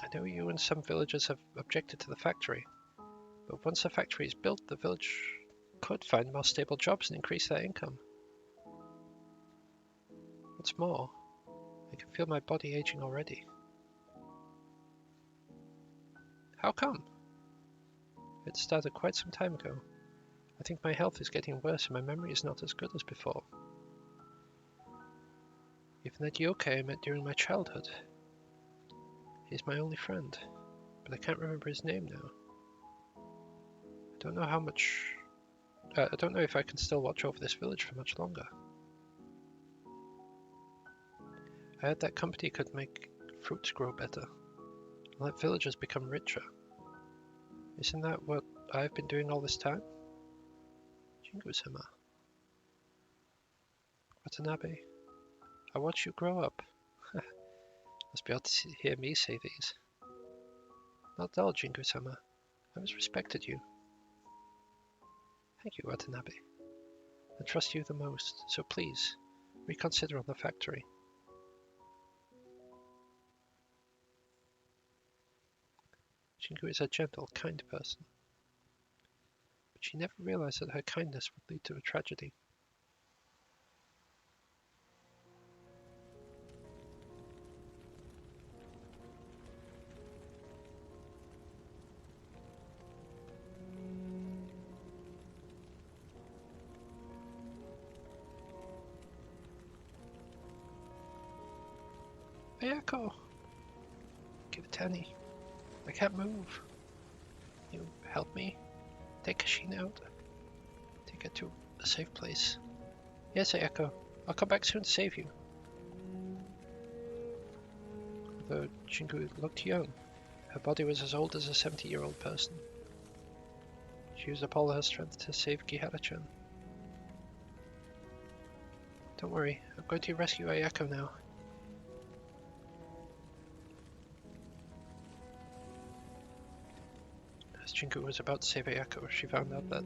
I know you and some villagers have objected to the factory, but once the factory is built, the village could find more stable jobs and increase their income. What's more, I can feel my body aging already. How come? It started quite some time ago. I think my health is getting worse and my memory is not as good as before. Even that yokai I met during my childhood. He's my only friend, but I can't remember his name now. I don't know how much... I don't know if I can still watch over this village for much longer. I heard that company could make fruits grow better, and let villagers become richer. Isn't that what I've been doing all this time? Jingu-sama. Watanabe, I watch you grow up. Must be able to hear me say these. Not dull, Jingu-sama. I always respected you. Thank you, Watanabe. I trust you the most, so please, reconsider on the factory. Jingu is a gentle, kind person. But she never realized that her kindness would lead to a tragedy. Ayako! Kivatani, I can't move. You help me? Take Kashina out. Take her to a safe place. Yes, Ayako. I'll come back soon to save you. Though Jingu looked young, her body was as old as a 70-year-old person. She used up all her strength to save Kihara-chan. Don't worry, I'm going to rescue Ayako now. As Jingu was about to save Ayako, she found out that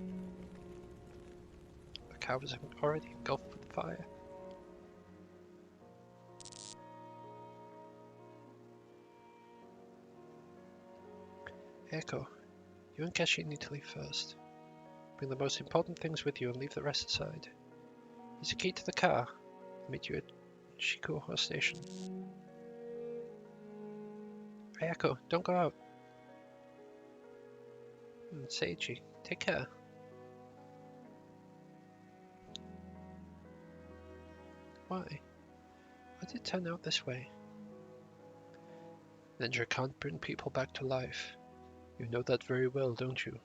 the cow was already engulfed with fire. Ayako, you and Keshi need to leave first. Bring the most important things with you and leave the rest aside. Here's a key to the car. I'll meet you at Shikuoha Station. Ayako, don't go out. Seiji, take care. Why? Why did it turn out this way? Ninja can't bring people back to life. You know that very well, don't you?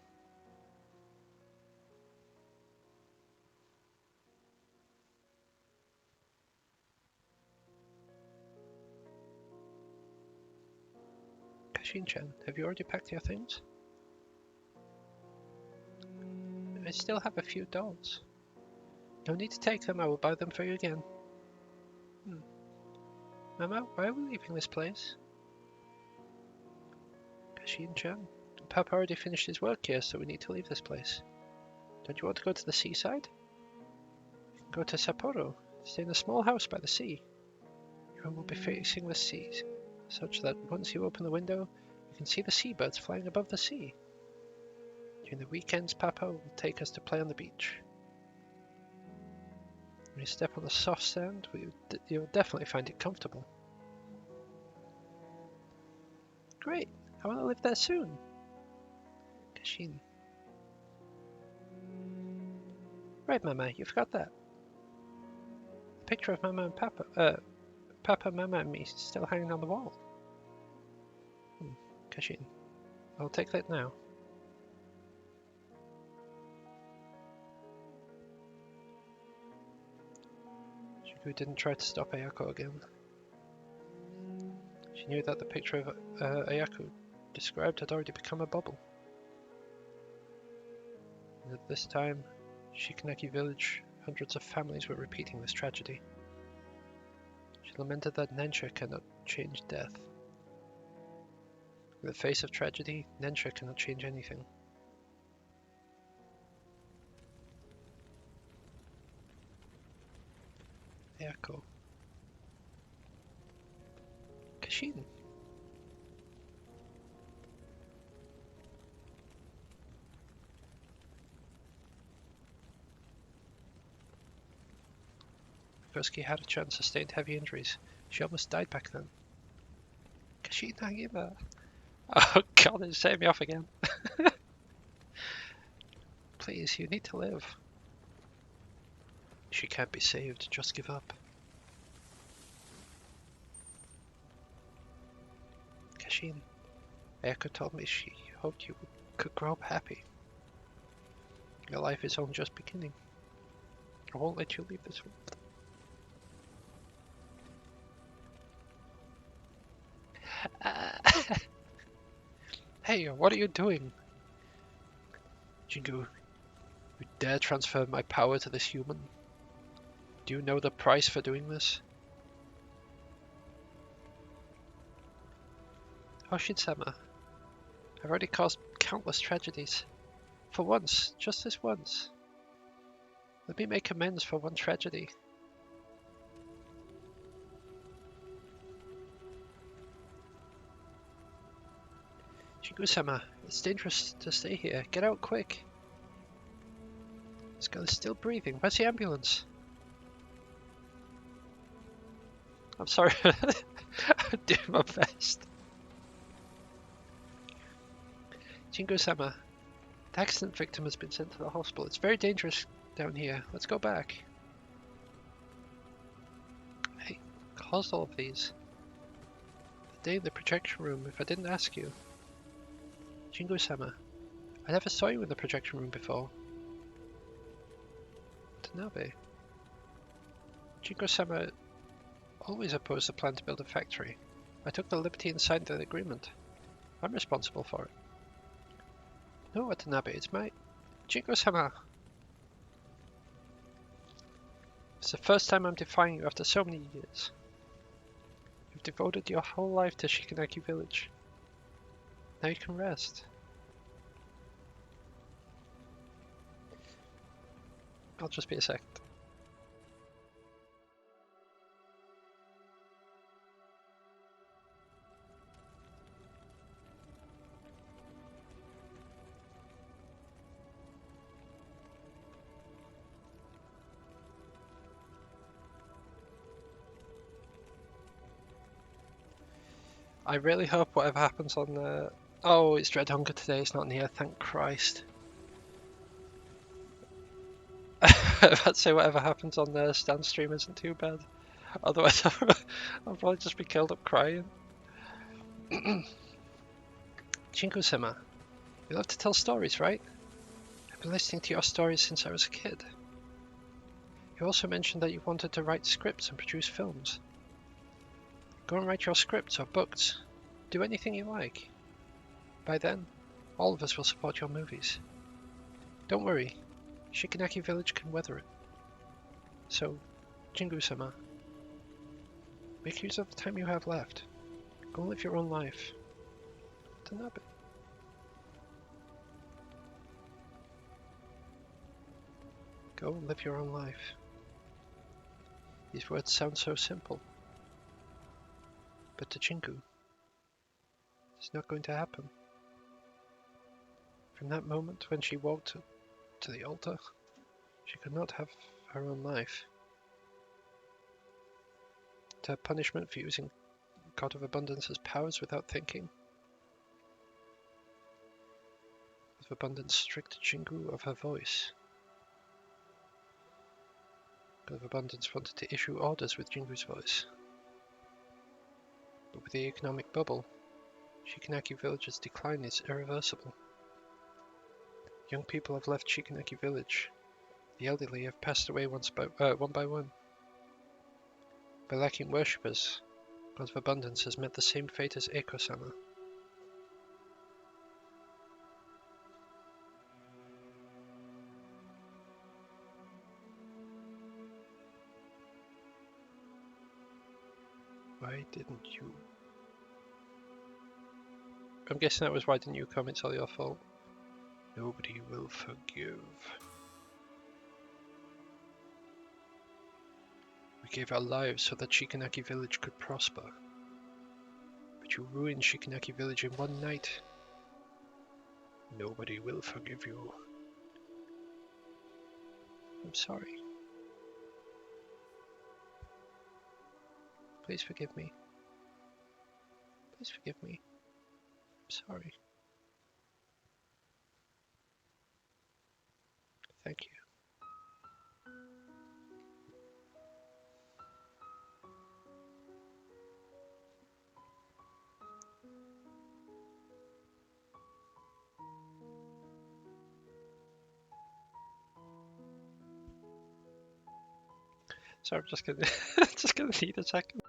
Kashin-chan, have you already packed your things? I still have a few dolls. No need to take them, I will buy them for you again. Mama, why are we leaving this place? Kashin-chan, Papa already finished his work here, so we need to leave this place. Don't you want to go to the seaside? You can go to Sapporo, stay in a small house by the sea. Your room will be facing the sea, such that once you open the window, you can see the seabirds flying above the sea. During the weekends, Papa will take us to play on the beach. When you step on the soft sand, you'll definitely find it comfortable. Great! I want to live there soon. Kashin. Right, Mama, you forgot that. The picture of Mama and Papa, Papa, Mama, and me is still hanging on the wall. Kashin. I'll take that now. who didn't try to stop Ayako again. She knew that the picture of Ayako described had already become a bubble. And at this time, Shikanaki village, hundreds of families were repeating this tragedy. She lamented that Nensha cannot change death. In the face of tragedy, Nensha cannot change anything. Ayako. Kashin. Koski had a chance, sustained heavy injuries. She almost died back then. Kashin Nagima. Oh god, it set me off again. Please, you need to live. She can't be saved, just give up. Kashin, Ayako told me she hoped you could grow up happy. Your life is only just beginning. I won't let you leave this world. Hey, what are you doing? Jingu, you dare transfer my power to this human? Do you know the price for doing this? Hoshin-sama, I've already caused countless tragedies. For once, just this once. Let me make amends for one tragedy. Jingu-sama, it's dangerous to stay here. Get out quick. This girl is still breathing. Where's the ambulance? I'm sorry. I'm doing my best. Jingu-sama, the accident victim has been sent to the hospital. It's very dangerous down here. Let's go back. Hey, caused all of these? The day in the projection room, if I didn't ask you. Jingu-sama, I never saw you in the projection room before. Tanabe. Jingu-sama always opposed the plan to build a factory. I took the liberty and signed the agreement. I'm responsible for it. No, Watanabe, it's my... Jingu-sama! It's the first time I'm defying you after so many years. You've devoted your whole life to Shikanaki village. Now you can rest. I'll just be a second. I really hope whatever happens on the... Oh, it's Dread Hunger today, it's not near, thank Christ. I'd say whatever happens on the stand stream isn't too bad. Otherwise I'll probably just be killed up crying. Jingu-sama, you love to tell stories, right? I've been listening to your stories since I was a kid. You also mentioned that you wanted to write scripts and produce films. Go and write your scripts or books. Do anything you like. By then, all of us will support your movies. Don't worry, Shikanaki village can weather it. So, Jingu-sama, make use of the time you have left. Go live your own life. Tanabe. Go and live your own life. These words sound so simple. But to Jingu, it's not going to happen. From that moment when she walked to the altar, she could not have her own life. To her punishment for using God of Abundance's powers without thinking. God of Abundance stripped Jingu of her voice. God of Abundance wanted to issue orders with Jingu's voice. But with the economic bubble, Shikanaki village's decline is irreversible. Young people have left Shikanaki village. The elderly have passed away one by one. By lacking worshippers, God of Abundance has met the same fate as Eiko-sama. Why didn't you? I'm guessing that was why didn't you come? It's all your fault. Nobody will forgive. We gave our lives so that Shikanaki Village could prosper. But you ruined Shikanaki Village in one night. Nobody will forgive you. I'm sorry. Please forgive me. Please forgive me. I'm sorry. Thank you. Sorry, I'm just gonna just gonna need a second.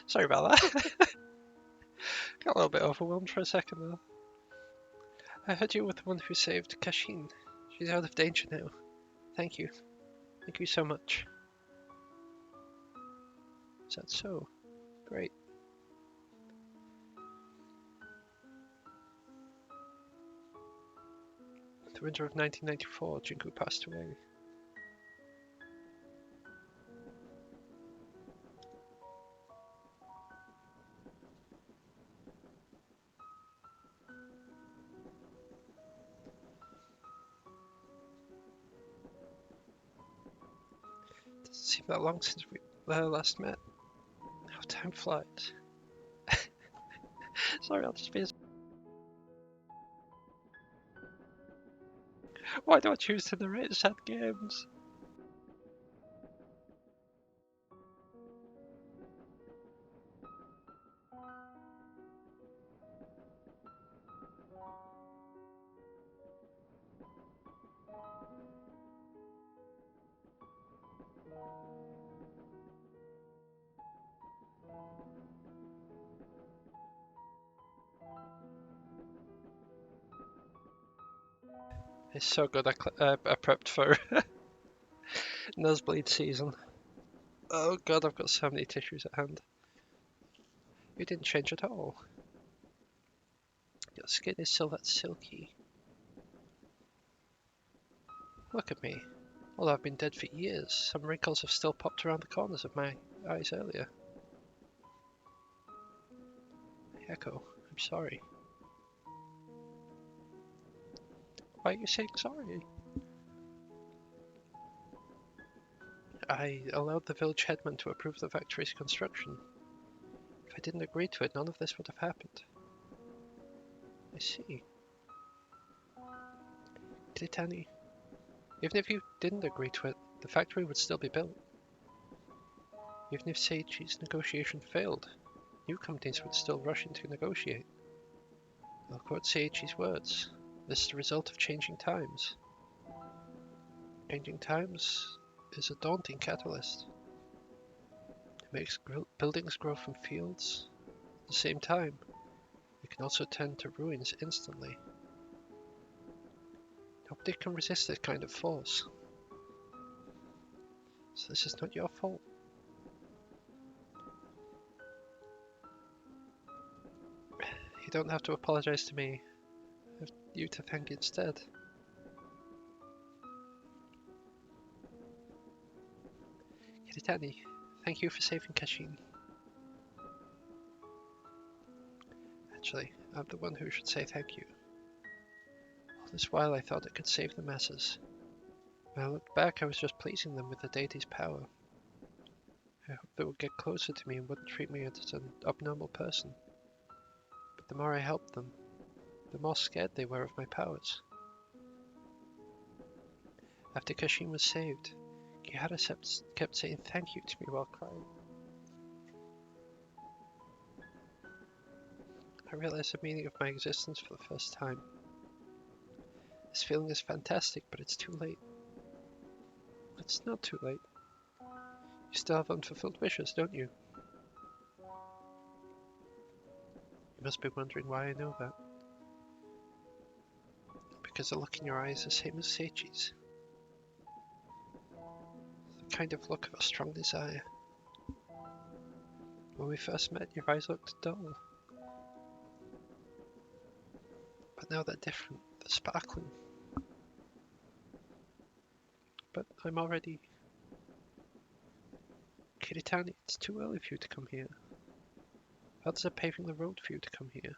Sorry about that. Got a little bit overwhelmed for a second there. I heard you were the one who saved Kashin. She's out of danger now. Thank you. Thank you so much. Is that so? Great. The winter of 1994, Jinku passed away. Doesn't seem that long since we last met. How time flies. Sorry, I'll just be. Why do I choose to narrate sad games? It's so good. I prepped for nosebleed season. Oh god, I've got so many tissues at hand. You didn't change at all. Your skin is still that silky. Look at me. Although I've been dead for years, some wrinkles have still popped around the corners of my eyes earlier. Echo, I'm sorry. Why are you saying sorry? I allowed the village headman to approve the factory's construction. If I didn't agree to it, none of this would have happened. I see. Titani, even if you didn't agree to it, the factory would still be built. Even if Seiichi's negotiation failed, new companies would still rush in to negotiate. I'll quote Seiichi's words. This is the result of changing times. Changing times is a daunting catalyst. It makes buildings grow from fields. At the same time, it can also turn to ruins instantly. Nobody can resist this kind of force. So this is not your fault. You don't have to apologize to me. I have you to thank instead. Kiritani, thank you for saving Kashin. Actually, I'm the one who should say thank you. All this while I thought I could save the masses. When I looked back, I was just pleasing them with the deity's power. I hoped they would get closer to me and wouldn't treat me as an abnormal person. But the more I helped them, the more scared they were of my powers. After Kashin was saved, Kihara kept saying thank you to me while crying. I realized the meaning of my existence for the first time. This feeling is fantastic, but it's too late. It's not too late. You still have unfulfilled wishes, don't you? You must be wondering why I know that. Because the look in your eyes is the same as Seichi's. The kind of look of a strong desire. When we first met, your eyes looked dull. But now they're different. They're sparkling. But I'm already... Kiritani, it's too early for you to come here. Others are paving the road for you to come here.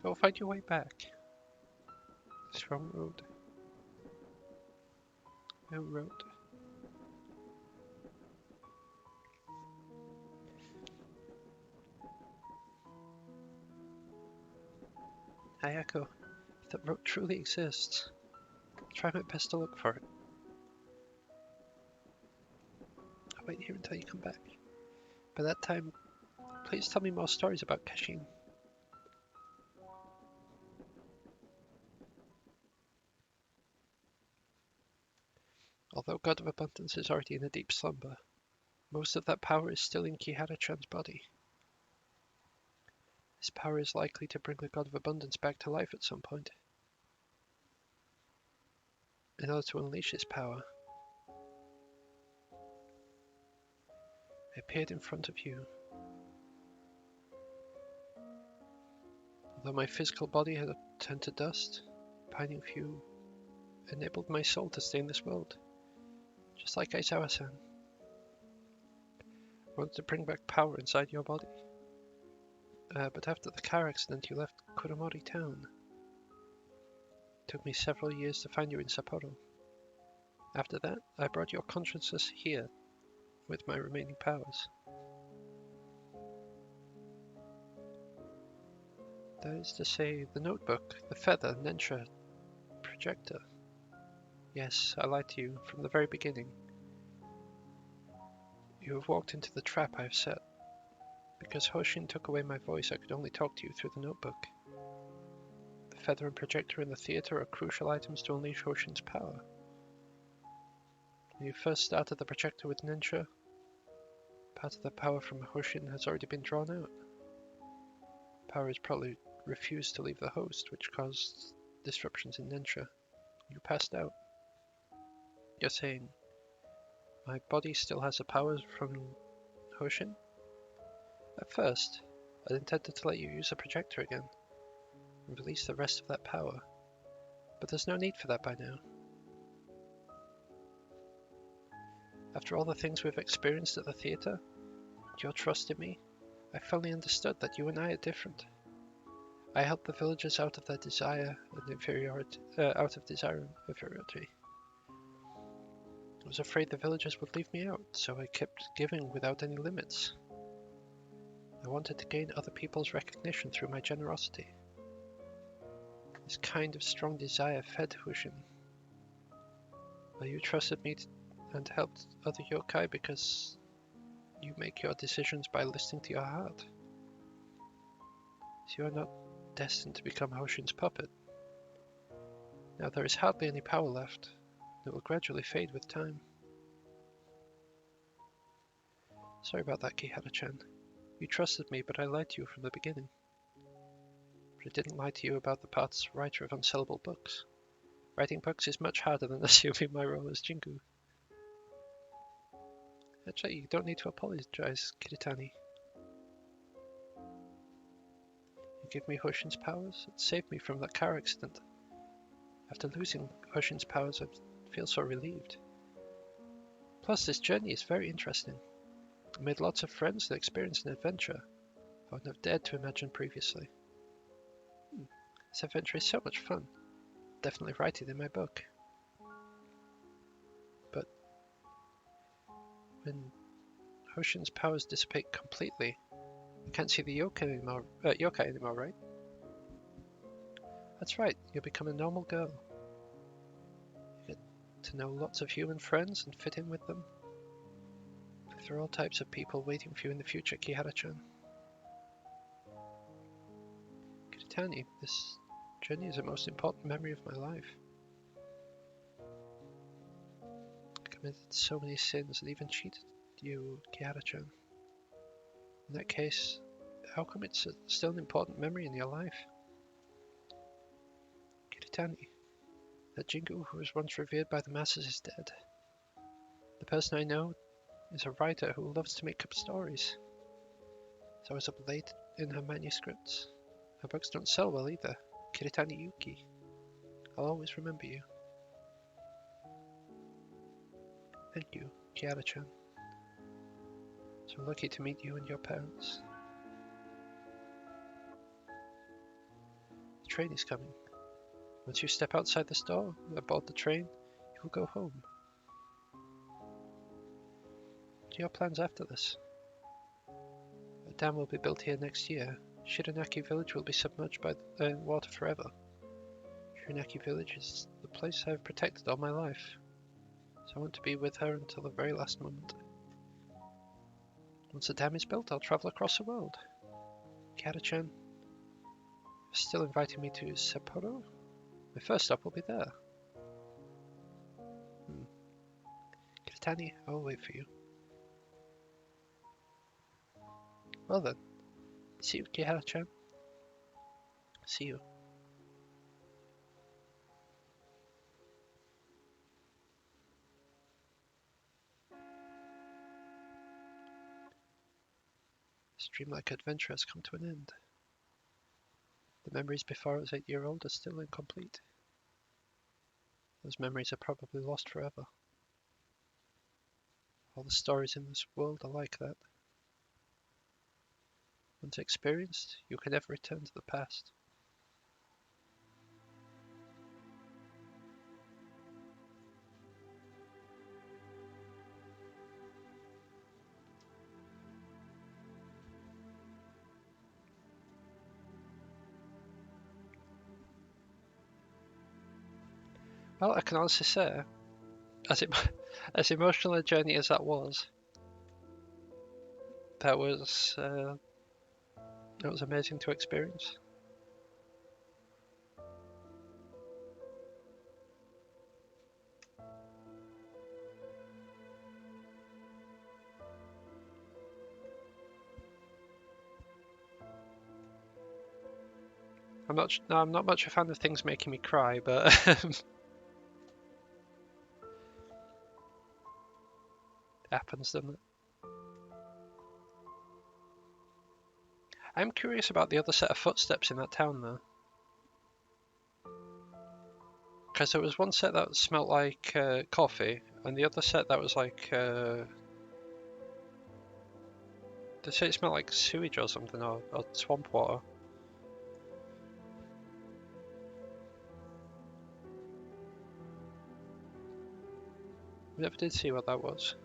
Go find your way back. This wrong road. No road. Ayako, if that road truly exists, I'll try my best to look for it. I'll wait here until you come back. By that time, please tell me more stories about Kashin. Although God of Abundance is already in a deep slumber, most of that power is still in Kihara-chan's body. This power is likely to bring the God of Abundance back to life at some point. In order to unleash this power, I appeared in front of you. Although my physical body had turned to dust, pining for you enabled my soul to stay in this world, just like Aizawa-san. I wanted to bring back power inside your body. But after the car accident, you left Kuromori town. It took me several years to find you in Sapporo. After that, I brought your consciousness here with my remaining powers. That is to say, the notebook, the feather, Nensha, projector. Yes, I lied to you from the very beginning. You have walked into the trap I have set. Because Hoshin took away my voice, I could only talk to you through the notebook. The feather and projector in the theater are crucial items to unleash Hoshin's power. When you first started the projector with Nensha, part of the power from Hoshin has already been drawn out. Power has probably refused to leave the host, which caused disruptions in Nensha. You passed out. You're saying, my body still has the powers from Hoshin? At first, I intended to let you use the projector again, and release the rest of that power, but there's no need for that by now. After all the things we've experienced at the theater, and your trust in me, I finally understood that you and I are different. I helped the villagers out of their desire and inferiority. I was afraid the villagers would leave me out, so I kept giving without any limits. I wanted to gain other people's recognition through my generosity. This kind of strong desire fed Hoshin. Well, you trusted me and helped other yokai because you make your decisions by listening to your heart. So you are not destined to become Hoshin's puppet. Now there is hardly any power left. It will gradually fade with time. Sorry about that, Kihara-chan. You trusted me, but I lied to you from the beginning. But I didn't lie to you about the part as writer of unsellable books. Writing books is much harder than assuming my role as Jingu. Actually, you don't need to apologize, Kiritani. You give me Hoshin's powers? It saved me from that car accident. After losing Hoshin's powers, I feel so relieved. Plus, this journey is very interesting. I made lots of friends and experienced an adventure. I wouldn't have dared to imagine previously. This adventure is so much fun. Definitely write it in my book. But when Ocean's powers dissipate completely, you can't see the yokai anymore, right? That's right, you'll become a normal girl. You get to know lots of human friends and fit in with them. There are all types of people waiting for you in the future, Kihara-chan. Kiritani, this journey is the most important memory of my life. I committed so many sins and even cheated you, Kihara-chan. In that case, how come it's still an important memory in your life? Kiritani, that Jingu who was once revered by the masses is dead. The person I know is a writer who loves to make up stories. So I was up late in her manuscripts. Her books don't sell well either. Kiritani Yuki. I'll always remember you. Thank you, Kihara-chan. So lucky to meet you and your parents. The train is coming. Once you step outside the store, aboard the train, you will go home. What are your plans after this? A dam will be built here next year. Shiranaki village will be submerged by the water forever. Shiranaki village is the place I have protected all my life, so I want to be with her until the very last moment. Once the dam is built, I'll travel across the world. Kihara-chan, you're still inviting me to Sapporo? My first stop will be there. Kiritani, I'll wait for you. Well then, see you, Kihara-chan. See you. This dreamlike adventure has come to an end. The memories before I was 8-year-old are still incomplete. Those memories are probably lost forever. All the stories in this world are like that. Once experienced, you can never return to the past. Well, I can honestly say, as emotional a journey as that was amazing to experience. I'm not much a fan of things making me cry, but happens, doesn't it? I'm curious about the other set of footsteps in that town, though. Because there was one set that smelled like coffee, and the other set that was like... they say it smelled like sewage or something, or swamp water. We never did see what that was.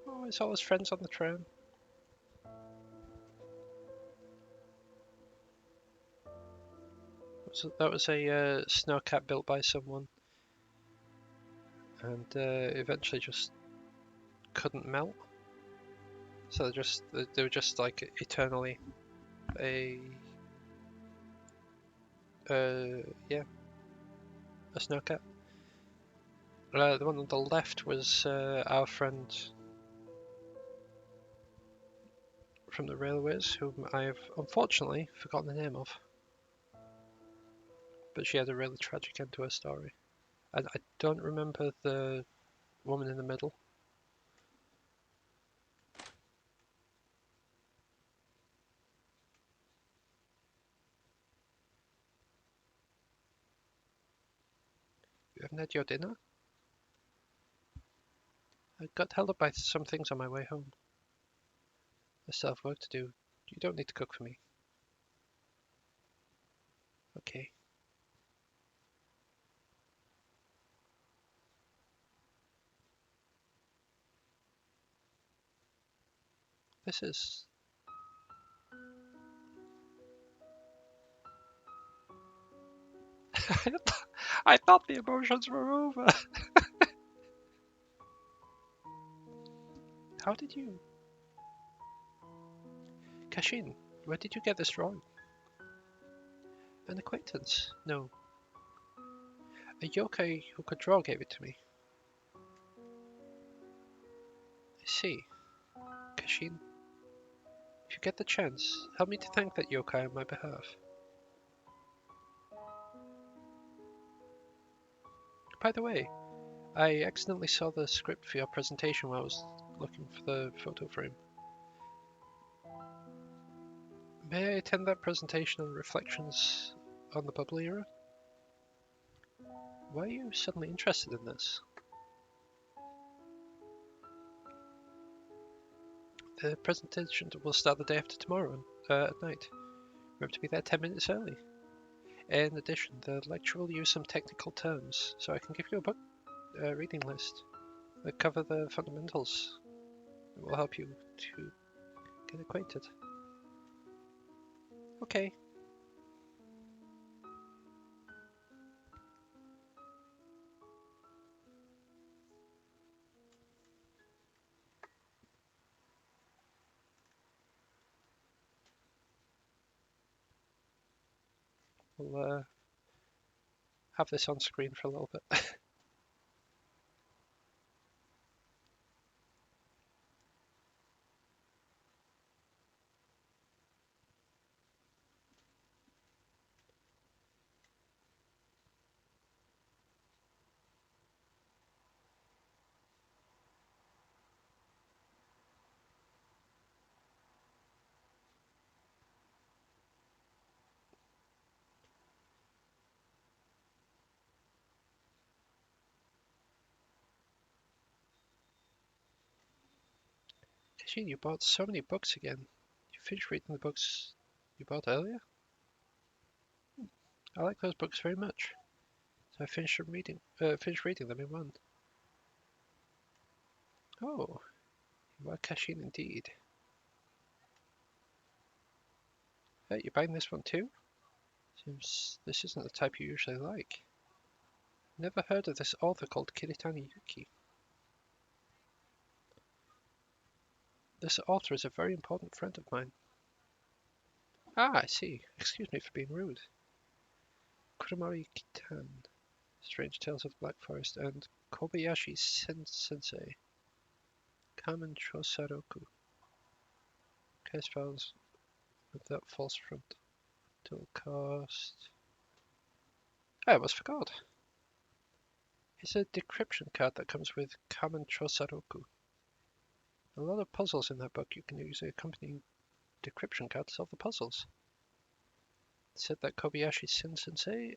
Oh, it's all his friends on the train. That was a snow cap built by someone, and eventually just couldn't melt. So they were just like eternally a snow cap. The one on the left was our friend from the railways, whom I have unfortunately forgotten the name of. but she had a really tragic end to her story. And I don't remember the woman in the middle. You haven't had your dinner? I got held up by some things on my way home. I still have work to do. You don't need to cook for me. Okay. This is... I thought the emotions were over. How did you... Kashin, where did you get this drawing? An acquaintance? No. A yokai who could draw gave it to me. I see. Kashin, if you get the chance, help me to thank that yokai on my behalf. By the way, I accidentally saw the script for your presentation while I was looking for the photo frame. May I attend that presentation on reflections on the bubble era? Why are you suddenly interested in this? The presentation will start the day after tomorrow at night. Remember to be there 10 minutes early. In addition, the lecture will use some technical terms, so I can give you a book reading list that cover the fundamentals. It will help you to get acquainted. Okay. We'll have this on screen for a little bit. Kashin, you bought so many books again. You finished reading the books you bought earlier? I like those books very much. So I finished reading them in one. Oh, you are Kashin indeed. You're buying this one too? Seems this isn't the type you usually like. Never heard of this author called Kiritani Yuki. This author is a very important friend of mine. Ah, I see. Excuse me for being rude. Kurumari Kitan, Strange Tales of the Black Forest, and Kobayashi Sensei, Kamen Chosaroku. Case files with that false front. Dual cost. I almost forgot. It's a decryption card that comes with Kamen Chosaroku. A lot of puzzles in that book. You can use a accompanying decryption card to solve the puzzles. It said that Kobayashi Sensei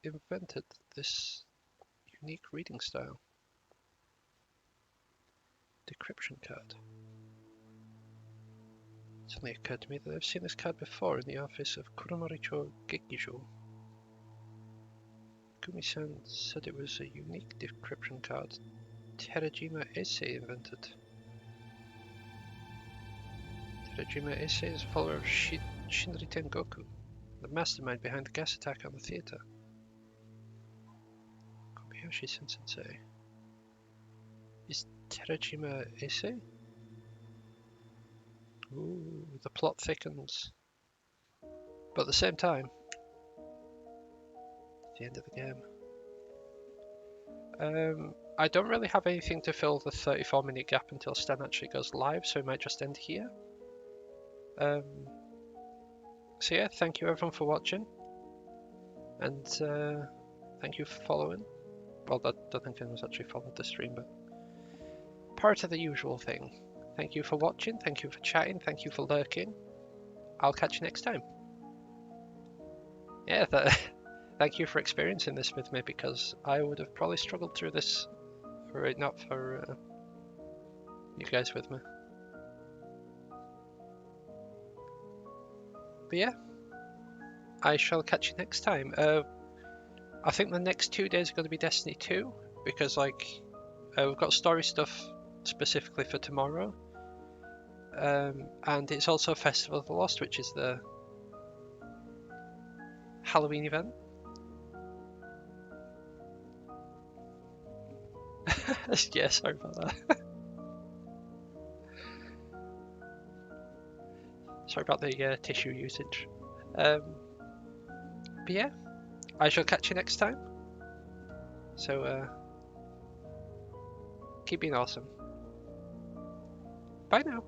invented this unique reading style. Decryption card. It suddenly occurred to me that I've seen this card before in the office of Kurumaricho Gekijo. Kumi-san said it was a unique decryption card Terajima Eisei invented. Terajima Eisei is a follower of Shinri Tengoku, the mastermind behind the gas attack on the theater. Kobayashi Sensei. Is Terajima Eisei? Ooh, the plot thickens. But at the same time, the end of the game. I don't really have anything to fill the 34-minute gap until Stan actually goes live, so we might just end here. So yeah, thank you everyone for watching. And thank you for following. Well, I don't think anyone's actually followed the stream, but part of the usual thing. Thank you for watching, thank you for chatting, thank you for lurking. I'll catch you next time. Yeah, thank you for experiencing this with me, because I would have probably struggled through this were it not for you guys with me. But yeah, I shall catch you next time. I think the next 2 days are going to be Destiny 2, because like we've got story stuff specifically for tomorrow, and it's also Festival of the Lost, which is the Halloween event. Yeah, sorry about that. Sorry about the tissue usage. But yeah, I shall catch you next time. So keep being awesome. Bye now.